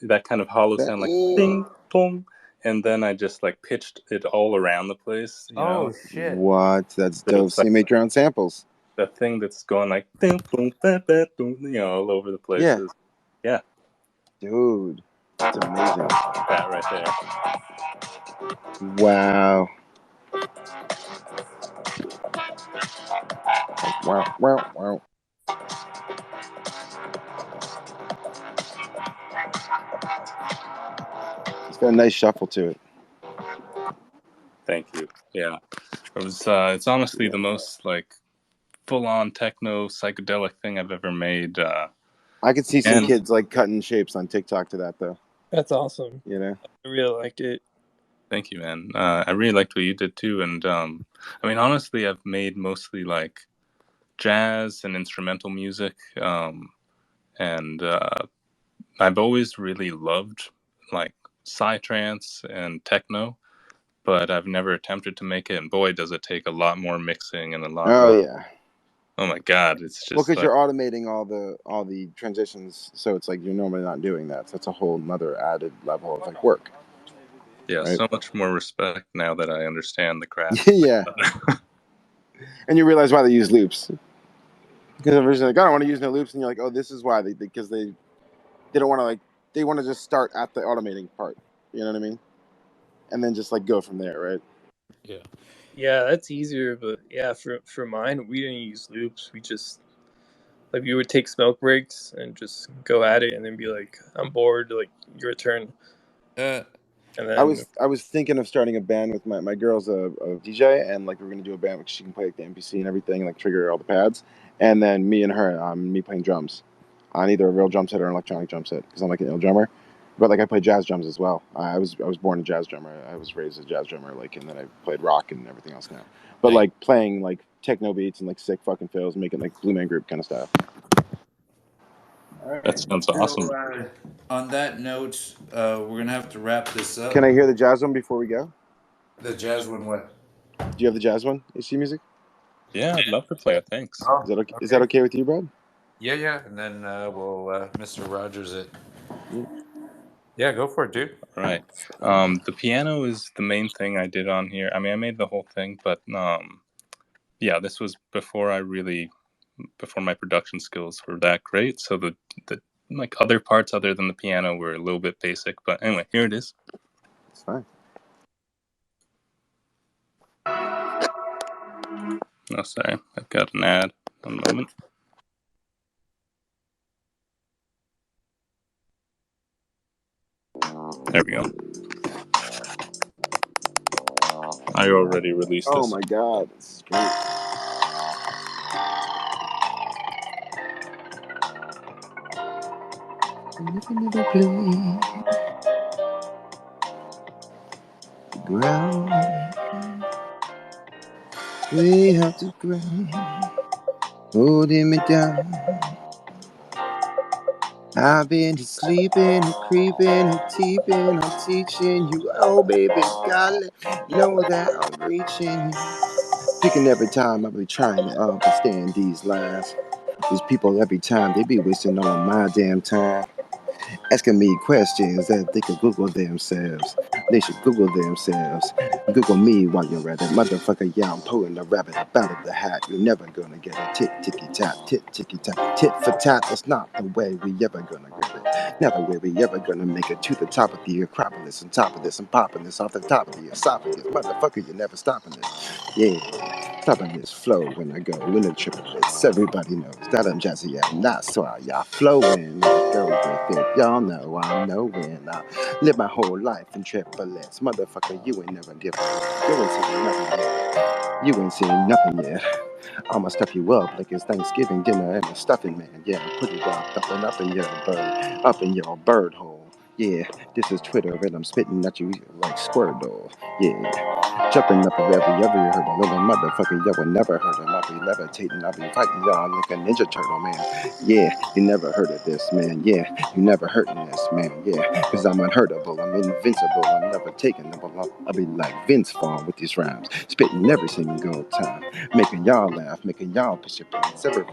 that kind of hollow sound, like ding dong, and then I just like pitched it all around the place. You know? Shit! What? That's So dope. it's So you make your own samples. The thing that's going like ding, boom, ba, ba, boom, you know, all over the places. Yeah. Dude, that's amazing. That right there. Wow. Wow, wow, wow. It's got a nice shuffle to it. Thank you. Yeah. It was it's honestly the most like full on techno psychedelic thing I've ever made. I could see some kids like cutting shapes on TikTok to that though. That's awesome. You know? I really liked it. Thank you, man. I really liked what you did too, and I mean honestly I've made mostly like jazz and instrumental music, and I've always really loved like psytrance and techno, but I've never attempted to make it, and boy does it take a lot more mixing and a lot more. Yeah. Oh my god, it's just because you're automating all the transitions, so it's like you're normally not doing that. So it's a whole another added level of like work. Yeah, right? So much more respect now that I understand the craft. Yeah. And you realize why they use loops. Because originally, like, I don't want to use no loops, and you're like, oh, this is why because they don't want to like they want to just start at the automating part. You know what I mean? And then just like go from there, right? Yeah. Yeah, that's easier, but yeah, for mine, we didn't use loops. We just like we would take smoke breaks and just go at it, and then be like, "I'm bored. Like your turn." And then I was thinking of starting a band with my girl's a DJ, and like we're gonna do a band where she can play like the MPC and everything, like trigger all the pads, and then me and her, me playing drums on either a real drum set or an electronic drum set because I'm like an ill drummer. But like I play jazz drums as well. I was born a jazz drummer. I was raised a jazz drummer, like, and then I played rock and everything else now. But like playing like techno beats and like sick fucking fills, making like Blue Man Group kind of style. That sounds awesome. So, on that note, we're gonna have to wrap this up. Can I hear the jazz one before we go? The jazz one, what? Do you have the jazz one? AC music? Yeah, I'd love to play it. Thanks. Is that okay? Is that okay with you, Brad? Yeah, and then we'll Mr. Rogers it. Yeah, go for it, dude. All right. The piano is the main thing I did on here. I mean, I made the whole thing, but yeah, this was before my production skills were that great. So the like other parts other than the piano were a little bit basic. But anyway, here it is. It's fine. Oh, sorry, I've got an ad. One moment. There we go. I already released this. Oh my god, this is great. Ground. We have to ground. Holding me down. I've been sleeping and creeping and teeping. I'm teaching you, oh baby, gotta know that I'm reaching you. Picking every time I'll be trying to understand these lines. These people every time they be wasting all of my damn time, asking me questions that they could Google themselves. They should Google themselves. Google me while you're at it. Motherfucker, yeah, I'm pulling the rabbit up out of the hat. You're never gonna get a ticky-tap, ticky-tap, tit for tat. That's not the way we ever gonna get it. Not the way we ever gonna make it to the top of the Acropolis. On top of this, I'm popping this off the top of the esophagus. Motherfucker, you're never stopping this. Yeah, stopping this flow when I go in the triplets. Everybody knows that I'm jazzy and that's why y'all flowing. Go with it. Y'all know I'm knowing. I live my whole life in triplets. Motherfucker, you ain't never different. You ain't seen nothing yet. You ain't seen nothing yet. I'ma stuff you up like it's Thanksgiving dinner and a stuffing, man. Yeah, put it up in your bird hole. Yeah, this is Twitter and I'm spitting at you like Squirtle. Yeah, jumping up every you heard a little motherfucker, you will never heard him. I'll be levitating, I'll be fighting y'all like a Ninja Turtle, man. Yeah, you never heard of this, man. Yeah, you never heard of this, man. Yeah, cause I'm unhurtable, I'm invincible, I'm never taking them. I'll be like Vince Vaughn with these rhymes, spitting every single time, making y'all laugh, making y'all push your pants every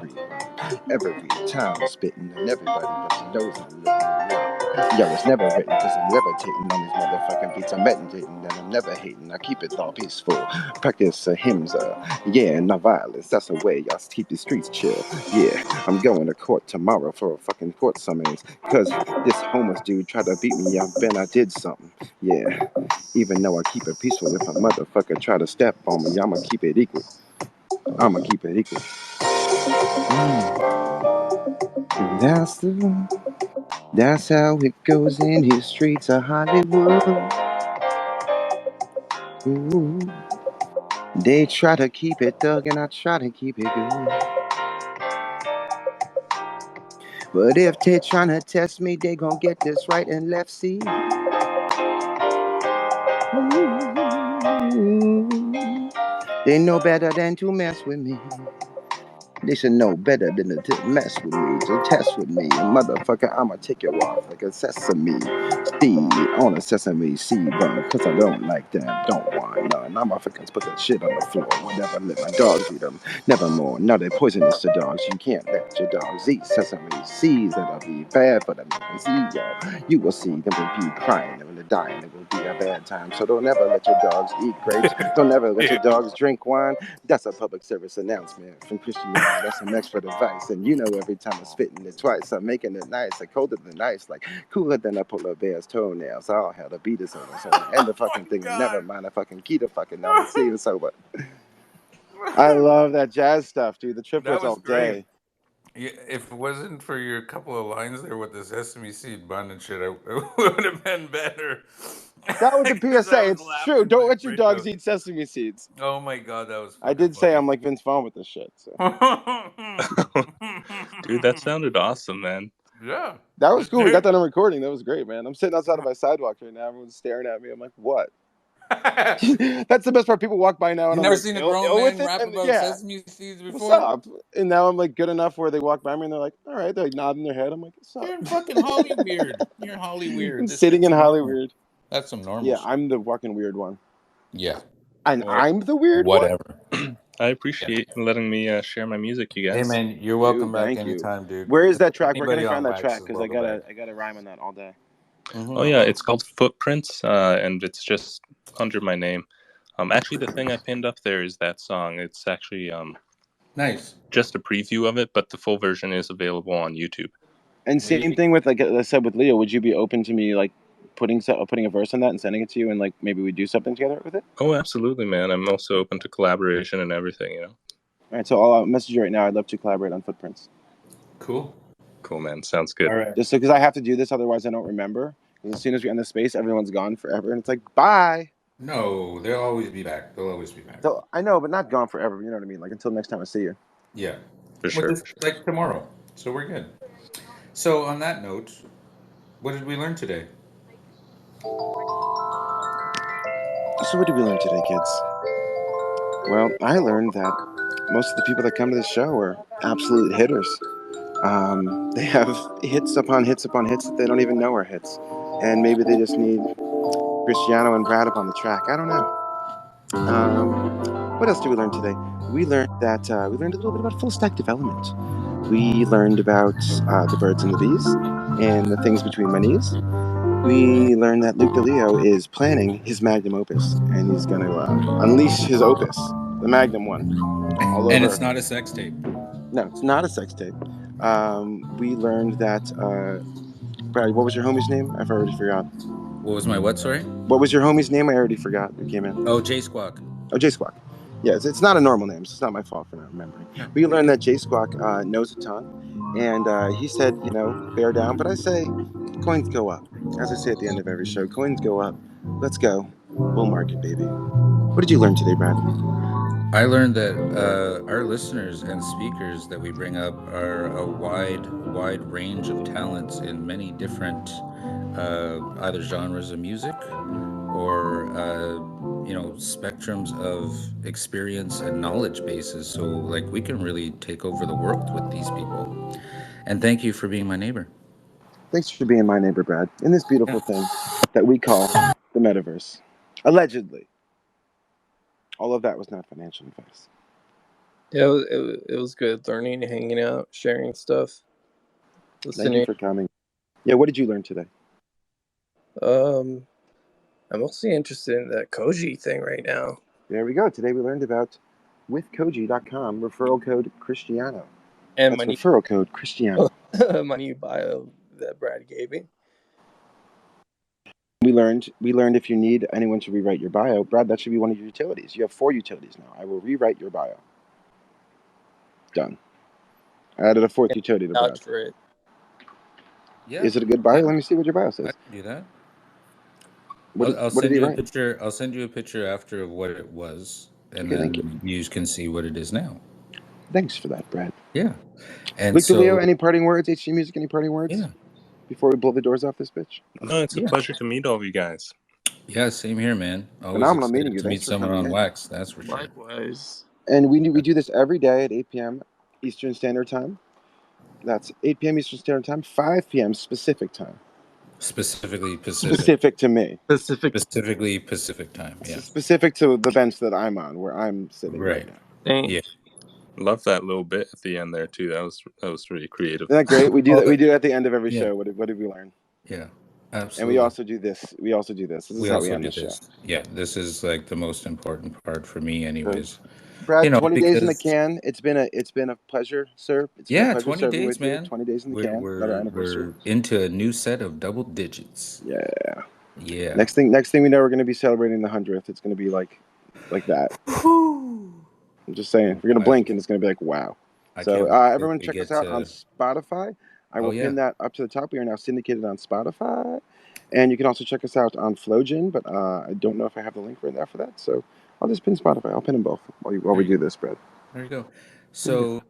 time I'm spitting, and everybody just knows I'm looking now. Yo, it's never written, cause I'm levitating on these motherfucking beats. I'm meditating and I'm never hating. I keep it all peaceful. Practice hymns, yeah, not violence. That's the way y'all keep the streets chill. Yeah, I'm going to court tomorrow for a fucking court summons. Cause this homeless dude tried to beat me up and I did something. Yeah, even though I keep it peaceful, if a motherfucker try to step on me, I'ma keep it equal. I'ma keep it equal. That's how it goes in these streets of Hollywood. Ooh. They try to keep it thug and I try to keep it good. But if they tryna test me, they gon' get this right and left, see. Ooh. They know better than to mess with me. They should know better than to mess with me, to test with me. And motherfucker, I'ma take you off like a sesame seed on a sesame seed bun. Cause I don't like that, don't want none. I'ma fucking put that shit on the floor. Whatever, let my dogs eat them. Nevermore. Now they're poisonous to dogs. You can't let your dogs eat sesame seeds. That'll be bad for them. See, you will see them will be crying. They will dying. It will be a bad time. So don't ever let your dogs eat grapes. Don't ever let your dogs drink wine. That's a public service announcement from Christiano. That's some expert advice. And you know every time I'm spitting it twice, I'm making it nice, like colder than ice, like cooler than a polar bear's toenails. Oh, hell, the beat is on us. And the fucking thing, never mind, I fucking key the fucking now. See you sober. I love that jazz stuff, dude. The triplets all day. Yeah, if it wasn't for your couple of lines there with the sesame seed bun and shit, it would have been better. That was a PSA. It's true. Don't let your dogs eat sesame seeds. Oh my god, that was. I did say I'm like Vince Vaughn with this shit. So. Dude, that sounded awesome, man. Yeah, that was cool. We got that on recording. That was great, man. I'm sitting outside of my sidewalk right now. Everyone's staring at me. I'm like, what? That's the best part. People walk by now and You've never seen a grown man rap about sesame seeds before? What's up? And now I'm like good enough where they walk by me and they're like, all right, they're like nodding their head. I'm like, what's up? You're in fucking Hollyweird. You're in Hollyweird. I'm sitting in Hollyweird. That's some normal shit. I'm the fucking weird one. Yeah. And I'm the weird whatever. one? I appreciate letting me share my music, you guys. Hey man, you're welcome back anytime, dude. Where is that track? Where can I find that track? Because I gotta rhyme on that all day. Mm-hmm. Oh yeah, it's called Footprints, and it's just under my name. Actually, the thing I pinned up there is that song. It's actually nice. Just a preview of it, but the full version is available on YouTube. And same thing with like I said with Leo. Would you be open to me like putting a verse on that and sending it to you, and like maybe we do something together with it? Oh, absolutely, man. I'm also open to collaboration and everything, you know. All right, so I'll message you right now. I'd love to collaborate on Footprints. Cool, man. Sounds good. All right. Just because I have to do this, otherwise I don't remember. As soon as we end the space, everyone's gone forever, and it's like bye. No, they'll always be back. So, I know, but not gone forever. You know what I mean? Like until next time I see you. Yeah, for sure. Like tomorrow. So we're good. So on that note, what did we learn today? So what did we learn today, kids? Well, I learned that most of the people that come to this show are absolute hitters. They have hits upon hits upon hits that they don't even know are hits. And maybe they just need Christiano and Brad up on the track. I don't know. What else did we learn today? We learned a little bit about full stack development. We learned about the birds and the bees and the things between my knees. We learned that Luke DeLeo is planning his magnum opus, and he's going to unleash his opus, the magnum one, all over. And it's not a sex tape. No, it's not a sex tape. We learned that. Brad, what was your homie's name? I've already forgot. What was my what? Sorry. What was your homie's name? I already forgot. Who came in? Oh, J Squawk. Oh, J Squawk. Yeah, it's not a normal name, so it's not my fault for not remembering. We learned that J Squawk knows a ton, and he said, bear down. But I say, coins go up. As I say at the end of every show, coins go up. Let's go. Bull market, baby. What did you learn today, Brad? I learned that our listeners and speakers that we bring up are a wide range of talents in many different either genres of music or spectrums of experience and knowledge bases. So like we can really take over the world with these people. And thank you for being my neighbor. Thanks for being my neighbor, Brad, in this beautiful thing that we call the metaverse. Allegedly. All of that was not financial advice. Yeah, it was good learning, hanging out, sharing stuff. Listening. Thank you for coming. Yeah, what did you learn today? I'm mostly interested in that Koji thing right now. There we go. Today we learned about withkoji.com, referral code Cristiano. And that's referral code Cristiano. My new bio that Brad gave me. We learned if you need anyone to rewrite your bio, Brad, that should be one of your utilities. You have 4 utilities now. I will rewrite your bio. Done. I added a 4th utility to Brad. For it. Yeah. Is it a good bio? Let me see what your bio says. I can do that. What did he write? Picture. I'll send you a picture after of what it was, and then you can see what it is now. Thanks for that, Brad. Yeah. And Luke DeLeo, any parting words? HG Music, any parting words? Yeah. Before we blow the doors off this bitch? No, it's a pleasure to meet all of you guys. Yeah, same here, man. Always phenomenal meeting you. To meet someone on wax, that's for sure. Likewise. And we do this every day at 8 p.m. Eastern Standard Time. That's 8 p.m. Eastern Standard Time, 5 p.m. Specific Time. Specifically Pacific. Specific to me. Specifically Pacific Time. Yeah. Specific to the bench that I'm on, where I'm sitting right now. Thanks. Yeah. Love that little bit at the end there too. That was really creative. Isn't that great? We do that. We do it at the end of every show. What did we learn? Yeah, absolutely. And we also do this. This is how we end the show. Yeah, this is like the most important part for me, anyways. Brad, 20 days in the can. It's been a pleasure, sir. It's been a pleasure 20 days, man. 20 days in the can. We're into a new set of double digits. Yeah. Yeah. Next thing we know, we're going to be celebrating the 100th. It's going to be like that. I'm just saying, we're gonna blink and it's gonna be like, wow. So everyone check us out on Spotify. I will pin that up to the top. We are now syndicated on Spotify, and you can also check us out on Flowgen. But I don't know if I have the link right now for that, so I'll just pin Spotify. I'll pin them both while we do this, Brad. There you go. So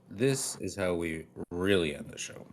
this is how we really end the show.